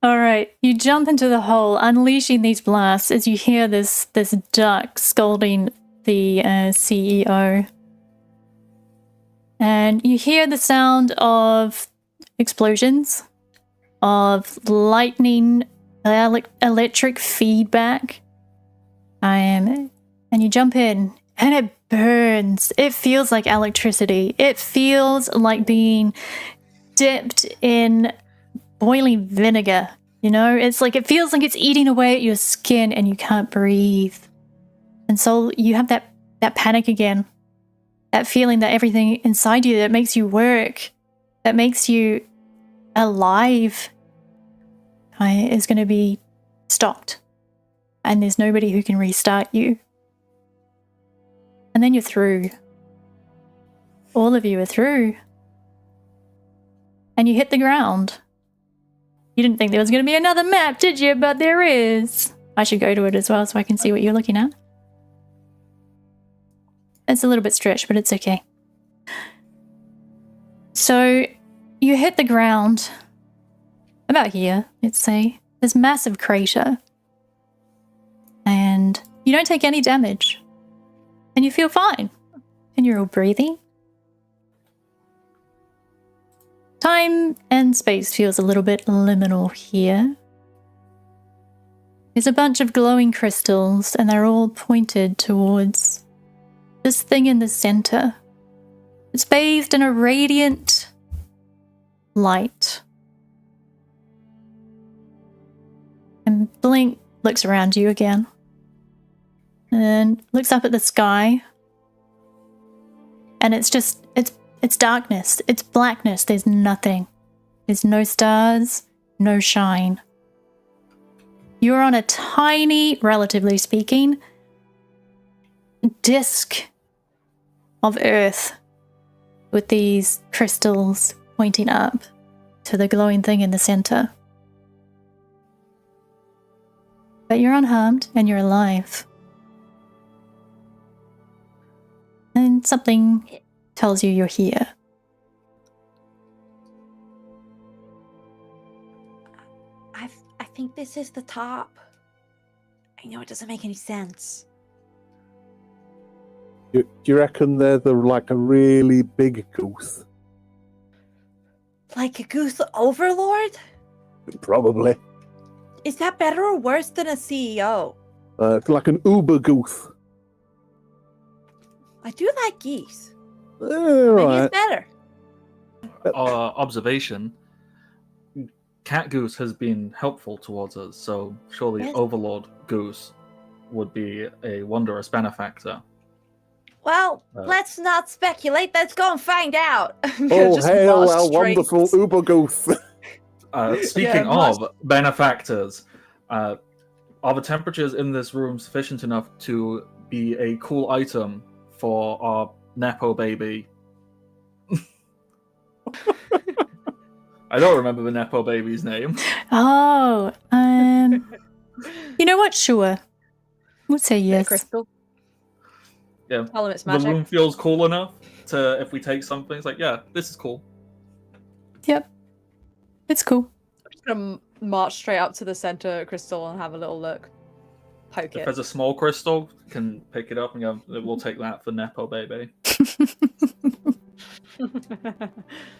All right, you jump into the hole, unleashing these blasts as you hear this duck scolding the CEO. And you hear the sound of explosions, of lightning, electric feedback. And you jump in, and it burns. It feels like electricity. It feels like being dipped in boiling vinegar. You know, it's like it feels like it's eating away at your skin and you can't breathe. And so you have that panic again. That feeling that everything inside you that makes you work, that makes you alive, is going to be stopped. And there's nobody who can restart you. And then you're through. All of you are through. And you hit the ground. You didn't think there was going to be another map, did you? But there is. I should go to it as well so I can see what you're looking at. It's a little bit stretched, but it's okay. So you hit the ground about here, let's say. This massive crater. And you don't take any damage. And you feel fine. And you're all breathing. Time and space feels a little bit liminal here. There's a bunch of glowing crystals, and they're all pointed towards this thing in the center. It's bathed in a radiant light. And Blink looks around you again. And looks up at the sky. And it's darkness. It's blackness. There's nothing. There's no stars, no shine. You're on a tiny, relatively speaking, disc of Earth with these crystals pointing up to the glowing thing in the center. But you're unharmed and you're alive. And something tells you you're here. I think this is the top. I know it doesn't make any sense. Do you reckon they're like a really big goose? Like a goose overlord? Probably. Is that better or worse than a CEO? Like an uber goose. I do like geese. Maybe Right. it's better. Observation. Cat Goose has been helpful towards us, so surely Yes. Overlord Goose would be a wondrous benefactor. Well, let's not speculate. Let's go and find out. Oh, Just hail march our straight. wonderful uber goose. Speaking must- of benefactors, are the temperatures in this room sufficient enough to be a cool item for our Nepo baby? I don't remember the Nepo baby's name. Oh, you know what? Sure. We'll say Bit of yes. crystal. Yeah, Tell them it's the magic. room feels cool enough to, if we take something, it's like, yeah, this is cool. Yep. It's cool. I'm just gonna march straight up to the center crystal and have a little look. Poke If it. there's a small crystal, can pick it up and go, we'll take that for Nepo baby.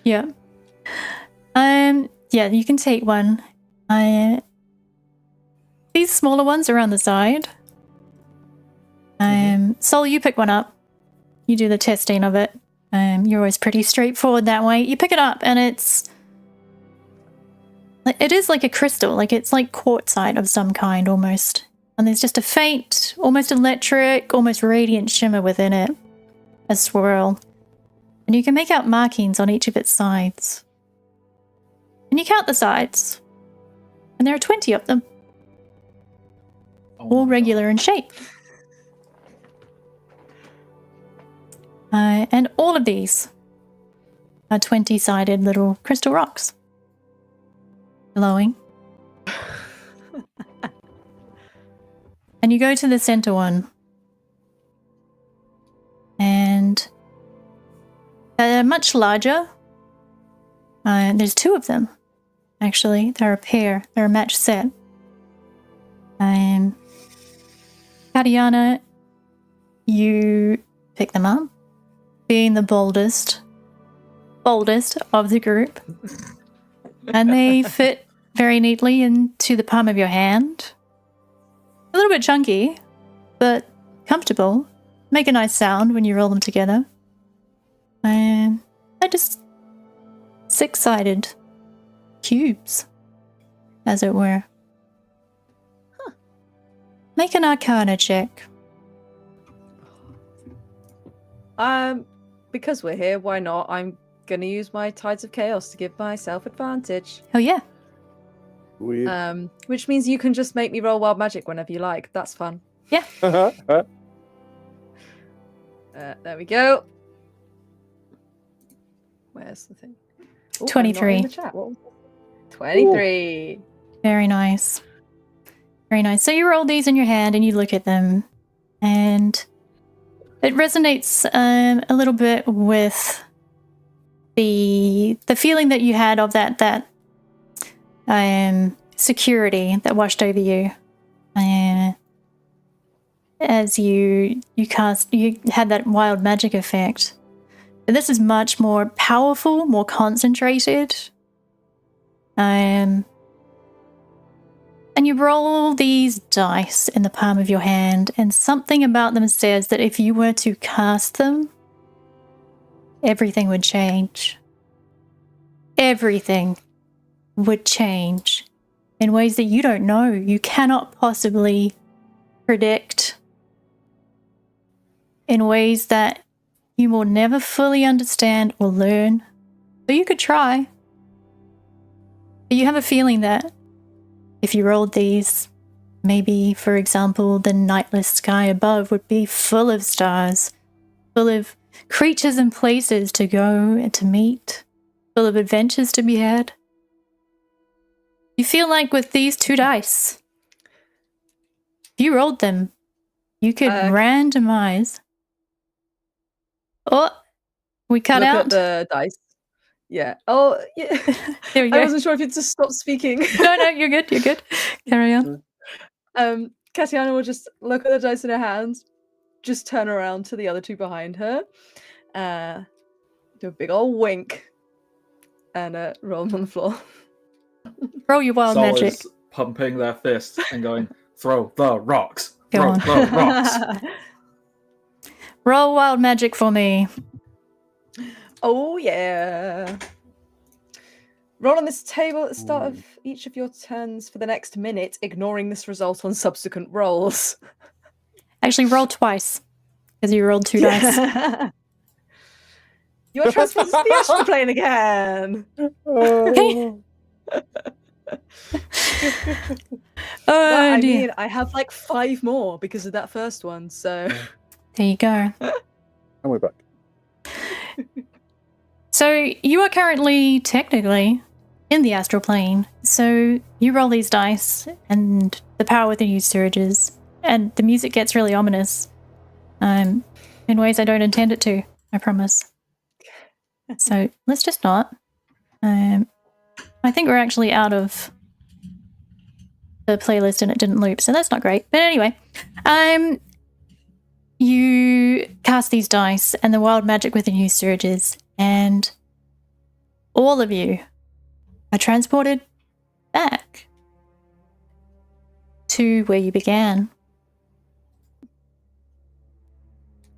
Yeah. Yeah, you can take one. These smaller ones are on the side. Sol, you pick one up. You do the testing of it. You're always pretty straightforward that way. You pick it up and it's It is like a crystal, like it's like quartzite of some kind almost. And there's just a faint, almost electric, almost radiant shimmer within it. A swirl. And you can make out markings on each of its sides. And you count the sides. And there are 20 of them. All regular in shape. And all of these are 20-sided little crystal rocks. Glowing. And you go to the center one. And they're much larger. There's 2 of them, actually. They're a pair. They're a match set. Katiana, you pick them up, being the boldest of the group. And they fit very neatly into the palm of your hand. A little bit chunky, but comfortable. Make a nice sound when you roll them together. And they're just 6-sided cubes, as it were. Make an Arcana check. Because we're here, why not? I'm gonna use my Tides of Chaos to give myself advantage. Oh yeah. Weird. Which means you can just make me roll wild magic whenever you like. That's fun. Yeah. There we go. Where's the thing? Ooh, 23. I'm not in the chat. What was it? 23. Very nice. Very nice. So you roll these in your hand and you look at them, and it resonates a little bit with the feeling that you had of that security that washed over you as you had that wild magic effect. But this is much more powerful, more concentrated. And you roll these dice in the palm of your hand, and something about them says that if you were to cast them, everything would change. Everything would change in ways that you don't know. You cannot possibly predict, in ways that you will never fully understand or learn. But you could try. But you have a feeling that if you rolled these, maybe, for example, the nightless sky above would be full of stars, full of creatures and places to go and to meet, full of adventures to be had. You feel like with these 2 dice, if you rolled them, you could randomize. Oh, we cut Look out at the dice. Yeah. Oh, yeah. There we I go. wasn't sure if you'd just stop speaking. No, you're good. You're good. Carry on. Katiana will just look at the dice in her hands, just turn around to the other 2 behind her, do a big old wink, and roll them on the floor. Roll your wild Sol magic. is pumping their fists and going, "Throw the rocks! Go Throw on. the rocks!" Roll wild magic for me. Oh yeah. Roll on this table at the start of each of your turns for the next minute, ignoring this result on subsequent rolls. Actually, roll twice, because you rolled 2 dice. You're transferred to the astral plane again. Oh. But, I dear. mean, I have like 5 more because of that first one, so... There you go. And we're back. So you are currently technically in the astral plane. So you roll these dice and the power within you surges and the music gets really ominous in ways I don't intend it to, I promise. So let's just not. I think we're actually out of the playlist and it didn't loop, so that's not great. But anyway, you cast these dice and the wild magic within you surges, and all of you are transported back to where you began.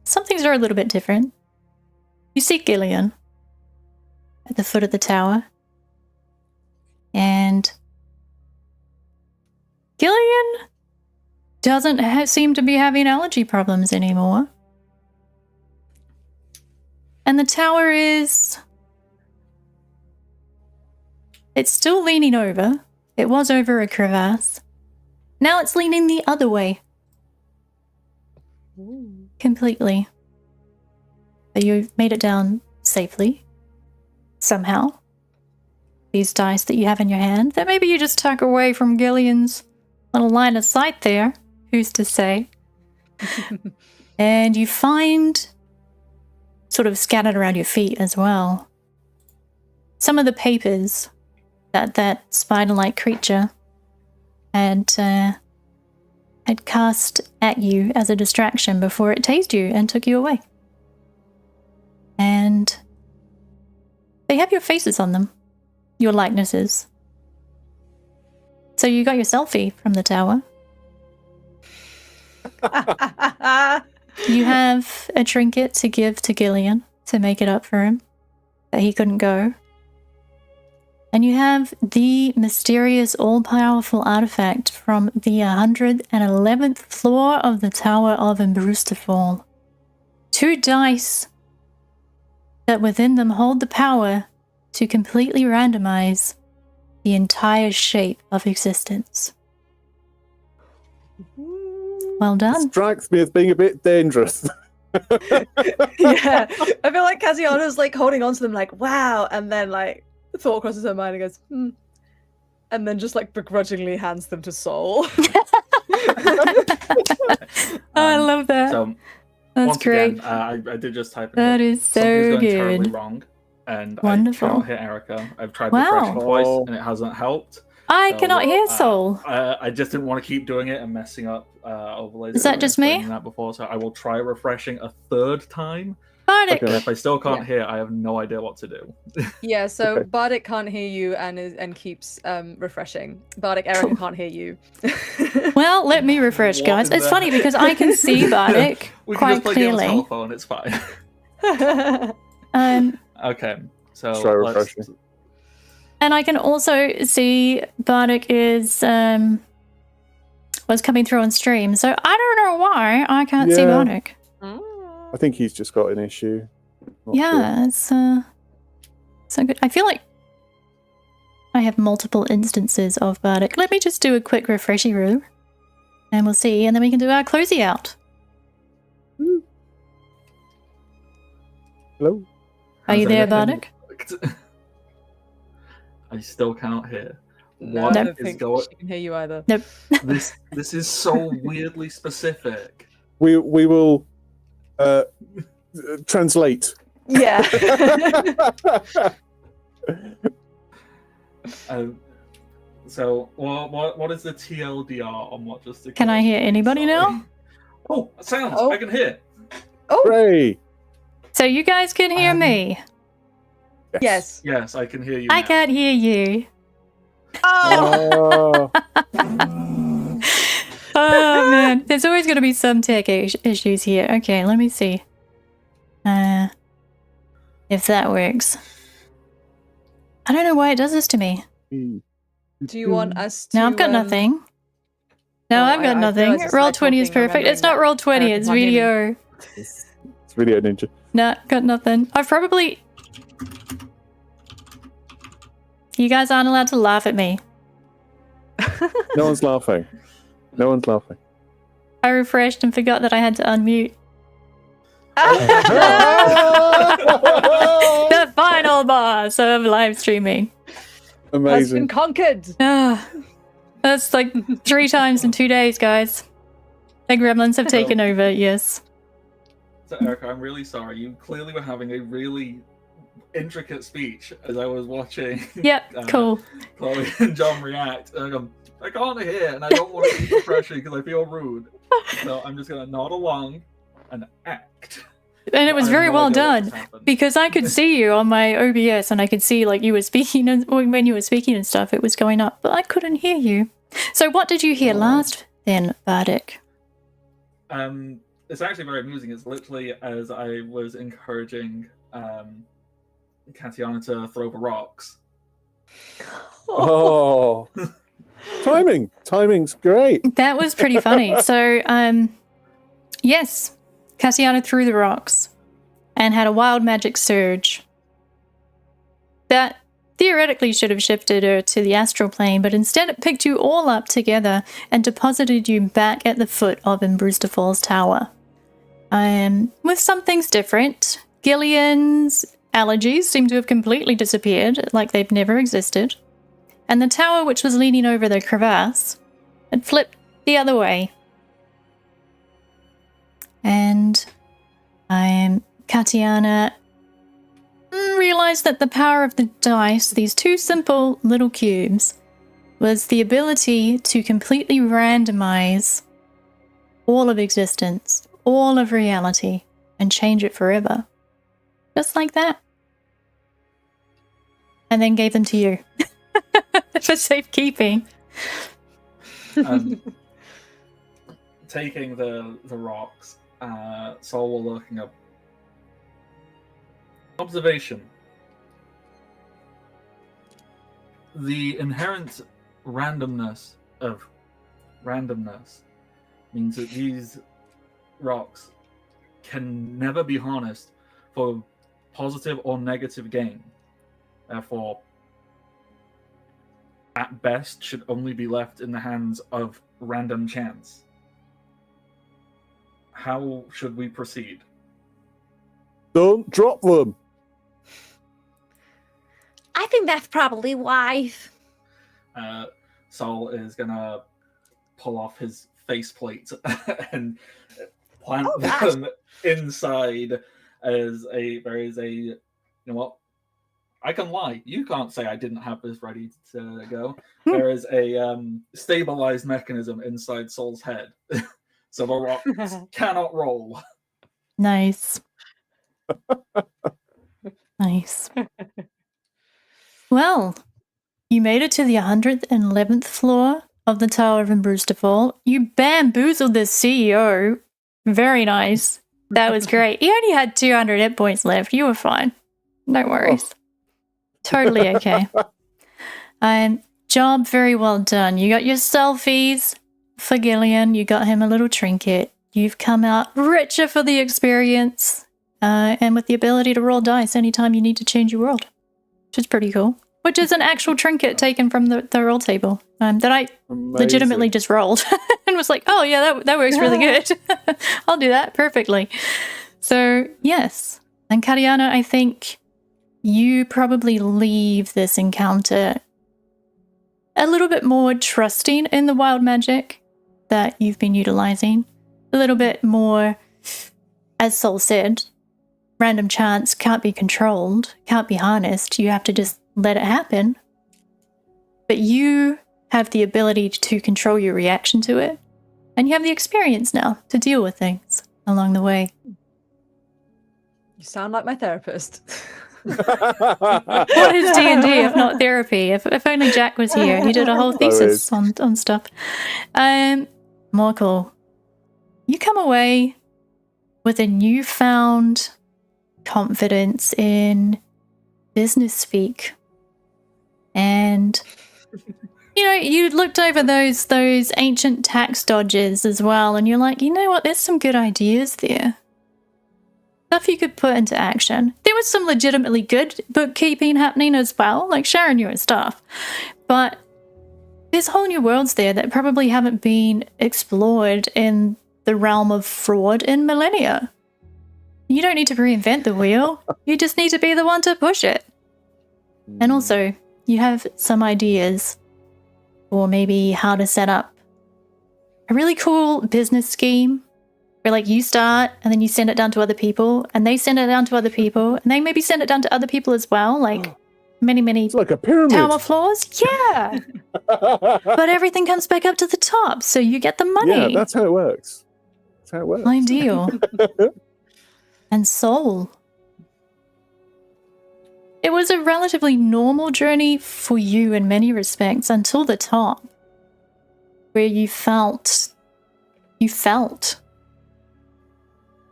Some things are a little bit different. You see Gillian at the foot of the tower, And Gillian doesn't seem to be having allergy problems anymore. And the tower is... It's still leaning over. It was over a crevasse. Now it's leaning the other way. Ooh. Completely. But you've made it down safely. Somehow. These dice that you have in your hand, that maybe you just tuck away from Gillian's little line of sight there. Who's to say? And you find, sort of scattered around your feet as well, some of the papers that spider-like creature had cast at you as a distraction before it tased you and took you away. And they have your faces on them, your likenesses. So you got your selfie from the tower. You have a trinket to give to Gillian to make it up for him that he couldn't go. And you have the mysterious all-powerful artifact from the 111th floor of the Tower of Imbruustafal. 2 dice that within them hold the power to completely randomize the entire shape of existence. Well done. Strikes me as being a bit dangerous. Yeah, I feel like Casiano's like holding on to them like, wow, and then like the thought crosses her mind and goes, and then just like begrudgingly hands them to Sol. I love that. So, That's once great. Again, I did just type in That here, is so something's going good. terribly wrong, and Wonderful. I cannot hear Erica. I've tried Wow. refreshing twice, and it hasn't helped. I So, cannot hear Soul. I just didn't want to keep doing it and messing up overlays. Is that just me? That before, so I will try refreshing a 3rd time. Bardic. Okay. And if I still can't hear, I have no idea what to do. Yeah, so Okay. Bardic can't hear you and keeps refreshing. Bardic, Erica can't hear you. Well, let me refresh, What guys. in It's the- funny because I can see Bardic We can quite just play game on clearly. telephone. It's fine. Okay, so Try let's. refreshing. And I can also see Bardic is was coming through on stream. So I don't know why I can't see Yeah. Bardic. I think he's just got an issue. Not Yeah, sure. it's so good. I feel like I have multiple instances of Bardic. Let me just do a quick refreshy room, and we'll see, and then we can do our closey out. Hello? Are you Has there, anything Bardic? worked? I still cannot hear. No, What I is don't think going? she can hear you either. Nope. This is so weirdly specific. We will translate. Yeah. So what is the TLDR on what just occurred? Can I hear anybody now? Oh, sounds! Oh. I can hear. Oh, Hooray! So you guys can hear me. yes. Yes, I can hear you. I now. can't hear you. Oh, Oh, Oh man, there's always going to be some tech issues here. Okay, let me see. If that works. I don't know why it does this to me. do you want us to? No, I've got nothing. No, Oh, I've got I nothing. realised it's Roll like 20 is talking, perfect. It's not remembering roll 20, Erica it's can't hear me. video. it's Video Ninja. No, got nothing. I've probably... You guys aren't allowed to laugh at me. No one's laughing. No one's laughing. I refreshed and forgot that I had to unmute. The final boss of live streaming. Has been Amazing. conquered. Ah, that's like 3 times in 2 days, guys. The gremlins have taken over, yes. So Erica, I'm really sorry. You clearly were having a really intricate speech as I was watching. Yep, cool. Chloe and John react. And I can't hear, and I don't want to keep refreshing because I feel rude. So I'm just gonna nod along and act. And it was I have very no well idea what done. just happened. Because I could see you on my OBS and I could see like you were speaking and when you were speaking and stuff, it was going up, but I couldn't hear you. So what did you hear last then, Bardic? It's actually very amusing. It's literally as I was encouraging Katiana to throw the rocks. Oh, timing's great. That was pretty funny. So, yes, Cassiana threw the rocks and had a wild magic surge that theoretically should have shifted her to the astral plane, but instead it picked you all up together and deposited you back at the foot of Imbruustafal's tower. With some things different. Gillian's allergies seem to have completely disappeared, like they've never existed. And the tower, which was leaning over the crevasse, had flipped the other way. And Katiana realized that the power of the dice, these two simple little cubes, was the ability to completely randomize all of existence, all of reality, and change it forever. Just like that. And then gave them to you. For safekeeping. Taking the rocks, Sol will looking up. Observation. The inherent randomness of randomness means that these rocks can never be harnessed for positive or negative gain. Therefore, at best, should only be left in the hands of random chance. How should we proceed? Don't drop them. I think that's probably wise. Sol is gonna pull off his faceplate and plant them inside as there is a, you know what? I can lie. You can't say I didn't have this ready to go. There is a stabilized mechanism inside Sol's head. So the rocks cannot roll. Nice. Nice. Well, you made it to the 111th floor of the Tower of Imbruustafal. You bamboozled the CEO. Very nice. That was great. You only had 200 hit points left. You were fine. No worries. Totally okay. Job very well done. You got your selfies for Gillian. You got him a little trinket. You've come out richer for the experience. And with the ability to roll dice anytime you need to change your world. Which is pretty cool. Which is an actual trinket taken from the roll table that I legitimately just rolled. And was like, oh yeah, that works really good. I'll do that perfectly. So, yes. And Kariana, I think you probably leave this encounter a little bit more trusting in the wild magic that you've been utilizing. A little bit more, as Sol said, random chance can't be controlled, can't be harnessed. You have to just let it happen. But you have the ability to control your reaction to it. And you have the experience now to deal with things along the way. You sound like my therapist. What is D&D if not therapy? If only Jack was here. He did a whole thesis on stuff. Morkel, you come away with a newfound confidence in business speak. And you looked over those ancient tax dodges as well, and you're like, you know what, there's some good ideas there. Stuff you could put into action. There was some legitimately good bookkeeping happening as well, like sharing your stuff. But there's whole new worlds there that probably haven't been explored in the realm of fraud in millennia. You don't need to reinvent the wheel. You just need to be the one to push it. And also, you have some ideas for maybe how to set up a really cool business scheme where like you start and then you send it down to other people and they send it down to other people and they maybe send it down to other people as well, like many it's like a pyramid. Tower floors. Yeah. But everything comes back up to the top, so you get the money. Yeah, that's how it works. Ideal. And Sol. It was a relatively normal journey for you in many respects until the top, where you felt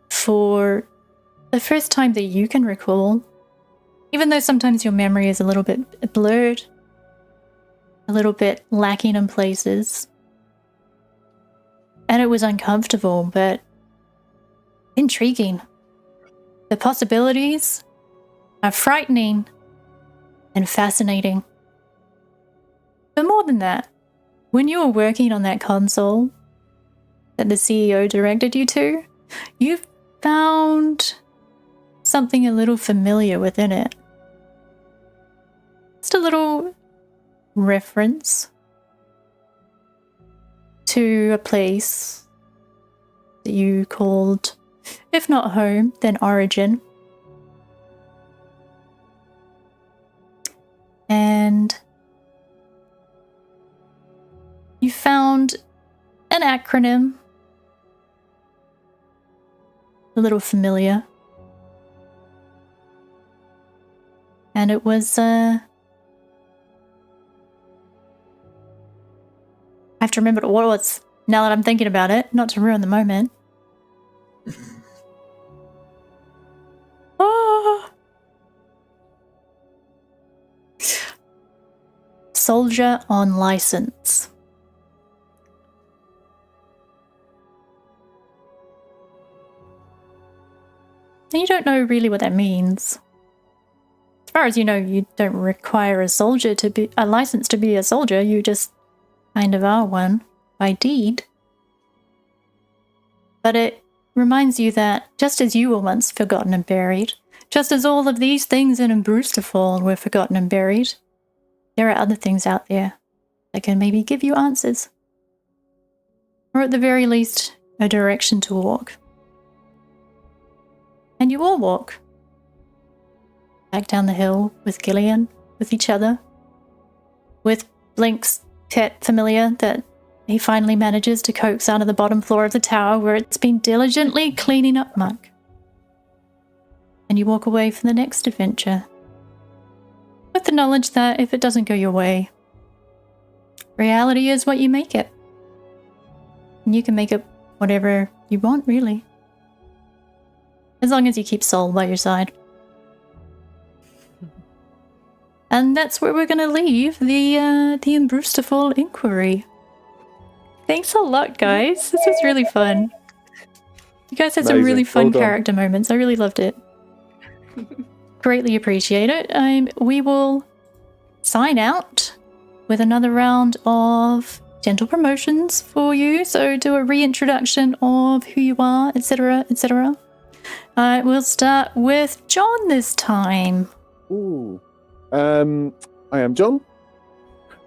for the first time that you can recall, even though sometimes your memory is a little bit blurred, a little bit lacking in places. And it was uncomfortable, but intriguing. The possibilities are frightening and fascinating. But more than that, when you were working on that console that the CEO directed you to, you found something a little familiar within it. Just a little reference to a place that you called, if not home, then origin. And you found an acronym, a little familiar. And it was, I have to remember what it was now that I'm thinking about it, not to ruin the moment. Oh. Soldier on license. And you don't know really what that means. As far as you know, you don't require a license to be a soldier. You just kind of are one by deed. But it reminds you that just as you were once forgotten and buried, just as all of these things in Imbruustafal were forgotten and buried, there are other things out there that can maybe give you answers. Or at the very least, a direction to walk. And you all walk back down the hill with Gillian, with each other, with Blink's pet familiar that he finally manages to coax out of the bottom floor of the tower where it's been diligently cleaning up muck. And you walk away for the next adventure with the knowledge that if it doesn't go your way, reality is what you make it. And you can make it whatever you want, really. As long as you keep Sol by your side. And that's where we're going to leave the Imbruustafal inquiry. Thanks a lot, guys. This was really fun. You guys had some really fun character moments. I really loved it. Greatly appreciate it. We will sign out with another round of gentle promotions for you. So do a reintroduction of who you are, etc., etc. We'll start with John this time. Ooh. I am John,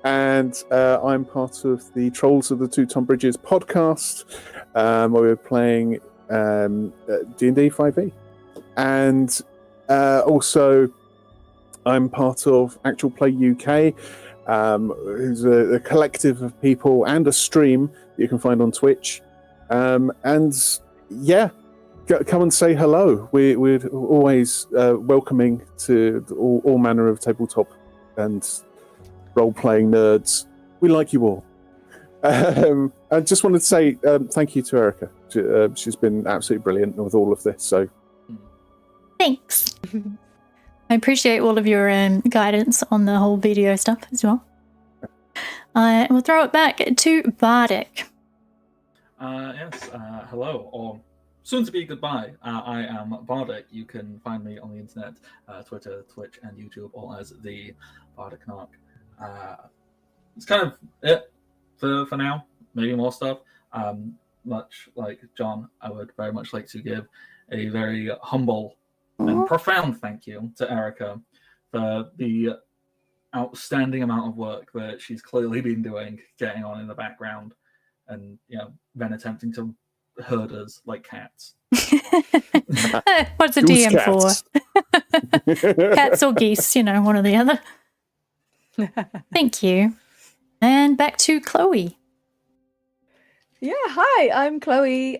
and I'm part of the Trolls of the Two Tonbridges podcast, where we're playing D&D5e. And also, I'm part of Actual Play UK, who's a collective of people and a stream that you can find on Twitch. And yeah, come and say hello. We're always welcoming to all manner of tabletop and role-playing nerds. We like you all. I just wanted to say thank you to Erica. She's been absolutely brilliant with all of this. So, thanks. I appreciate all of your guidance on the whole video stuff as well. We'll throw it back to Bardic. Yes, hello, or soon to be goodbye. I am Bardic. You can find me on the internet, Twitter, Twitch, and YouTube, all as the Bardic Narc. It's kind of it for now. Maybe more stuff. Much like John, I would very much like to give a very humble and profound thank you to Erica for the outstanding amount of work that she's clearly been doing, getting on in the background, and then attempting to herd us like cats. What's a DM for? Cats or geese, one or the other. Thank you. And back to Chloe. Yeah, hi, I'm Chloe.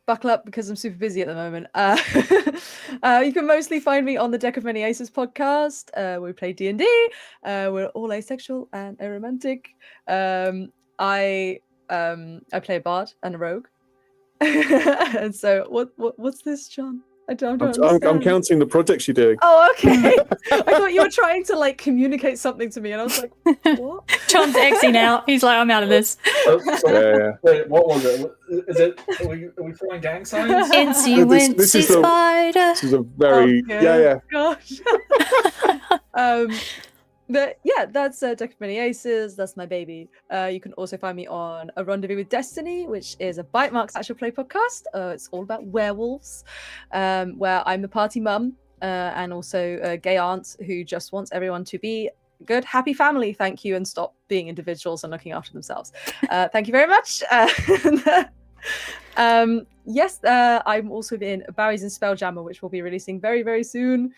Buckle up because I'm super busy at the moment. You can mostly find me on the Deck of Many Aces podcast. We play D&D. We're all asexual and aromantic. I play a bard and a rogue. And so what's this, John? I don't I'm understand. counting the projects you're doing. Oh, okay. I thought you were trying to like communicate something to me, and I was like, what? John's Xing out. He's like, I'm out of this. Wait, what was it? Is it? Are we throwing gang signs? Incy This is wincy a- spider. This is a very Okay. Gosh. But yeah, that's Deck of Many Aces. That's my baby. You can also find me on A Rendezvous with Destiny, which is a Bite Marks actual play podcast. It's all about werewolves, where I'm the party mum and also a gay aunt who just wants everyone to be good, happy family. Thank you, and stop being individuals and looking after themselves. Thank you very much. Yes, I'm also in Barry's and Spelljammer, which will be releasing very, very soon,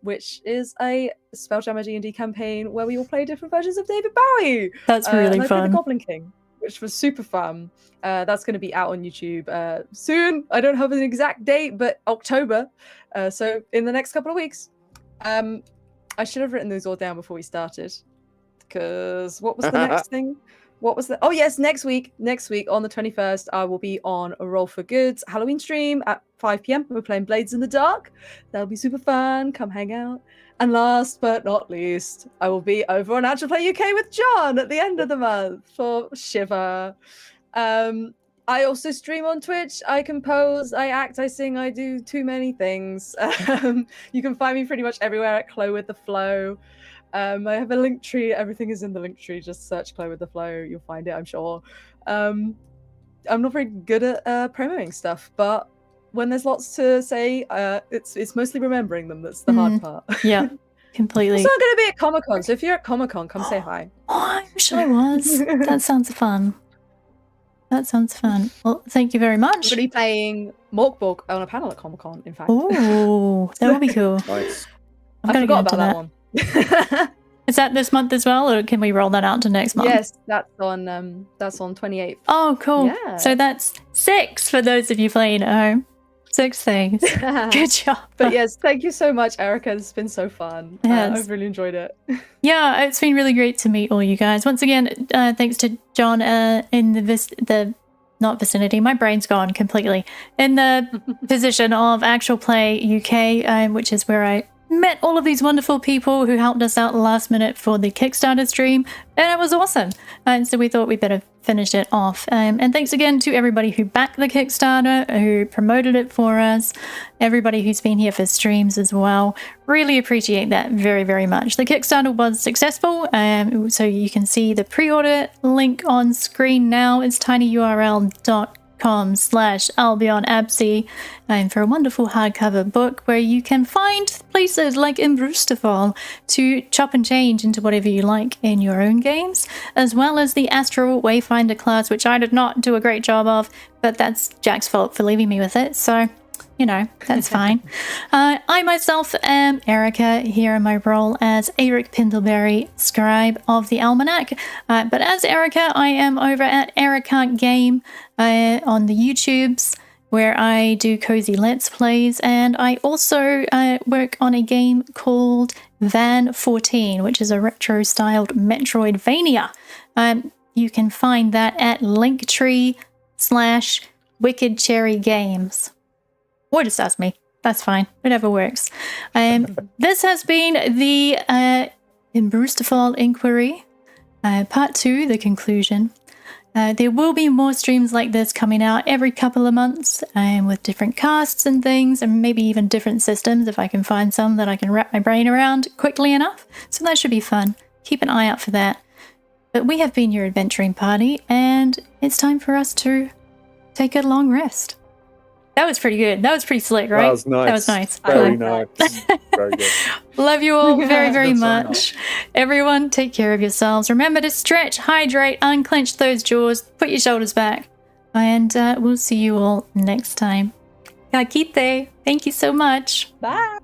which is a Spelljammer D&D campaign where we all play different versions of David Bowie. That's really and I played fun. the Goblin King, which was super fun. That's going to be out on YouTube soon. I don't have an exact date, but October. So in the next couple of weeks. I should have written those all down before we started, because what was the next thing? What was the? Oh yes, next week on the 21st, I will be on a Roll for Goods Halloween stream at 5 p.m. We're playing Blades in the Dark. That'll be super fun. Come hang out. And last but not least, I will be over on Actual Play UK with John at the end of the month for Shiver. I also stream on Twitch. I compose, I act, I sing, I do too many things. You can find me pretty much everywhere at Chloe with the Flow. I have a link tree. Everything is in the link tree. Just search Chloe with the Flow. You'll find it, I'm sure. I'm not very good at promoting stuff, but when there's lots to say, it's mostly remembering them that's the hard part. Yeah, completely. Also, I'm going to be at Comic-Con, so if you're at Comic-Con, come say hi. Oh, I wish I was. That sounds fun. That sounds fun. Well, thank you very I'm much. going to be playing Morkborg on a panel at Comic-Con, in fact. Oh, that would be cool. Nice. I've I got to forgot get about into that one. Is that this month as well, or can we roll that out to next month? Yes, that's on 28th. Oh, cool. Yeah. So that's 6 for those of you playing at home. 6 things. Good job. But yes, thank you so much, Erica. It's been so fun. Yes. I've really enjoyed it. Yeah, it's been really great to meet all you guys. Once again, thanks to John in the not vicinity, my brain's gone completely, in the position of Actual Play UK, which is where I met all of these wonderful people who helped us out last minute for the Kickstarter stream, and it was awesome. And so we thought we'd better finish it off. And thanks again to everybody who backed the Kickstarter, who promoted it for us, everybody who's been here for streams as well. Really appreciate that very, very much. The Kickstarter was successful, so you can see the pre-order link on screen now. It's tinyurl.com/Albyon Absey, for a wonderful hardcover book where you can find places like Imbruustafal to chop and change into whatever you like in your own games, as well as the Astral Wayfinder class, which I did not do a great job of, but that's Jack's fault for leaving me with it, so you know, that's fine. I myself am Erica, here in my role as Aerik Pindleberry, Scribe of the Almanac. But as Erica, I am over at Aerik Can't Game on the YouTubes, where I do cozy Let's Plays, and I also work on a game called Van 14, which is a retro-styled Metroidvania. You can find that at linktree/WickedCherryGames. Or just ask me. That's fine. Whatever works. This has been the Imbruustafal Inquiry, Part 2, the conclusion. There will be more streams like this coming out every couple of months, with different casts and things, and maybe even different systems if I can find some that I can wrap my brain around quickly enough. So that should be fun. Keep an eye out for that. But we have been your adventuring party, and it's time for us to take a long rest. That was pretty good. That was pretty slick, right? That was nice. That was nice. Very Cool. nice. Very good. Love you all very, very That's so much. Everyone, take care of yourselves. Remember to stretch, hydrate, unclench those jaws, put your shoulders back. And we'll see you all next time. Kakite, thank you so much. Bye.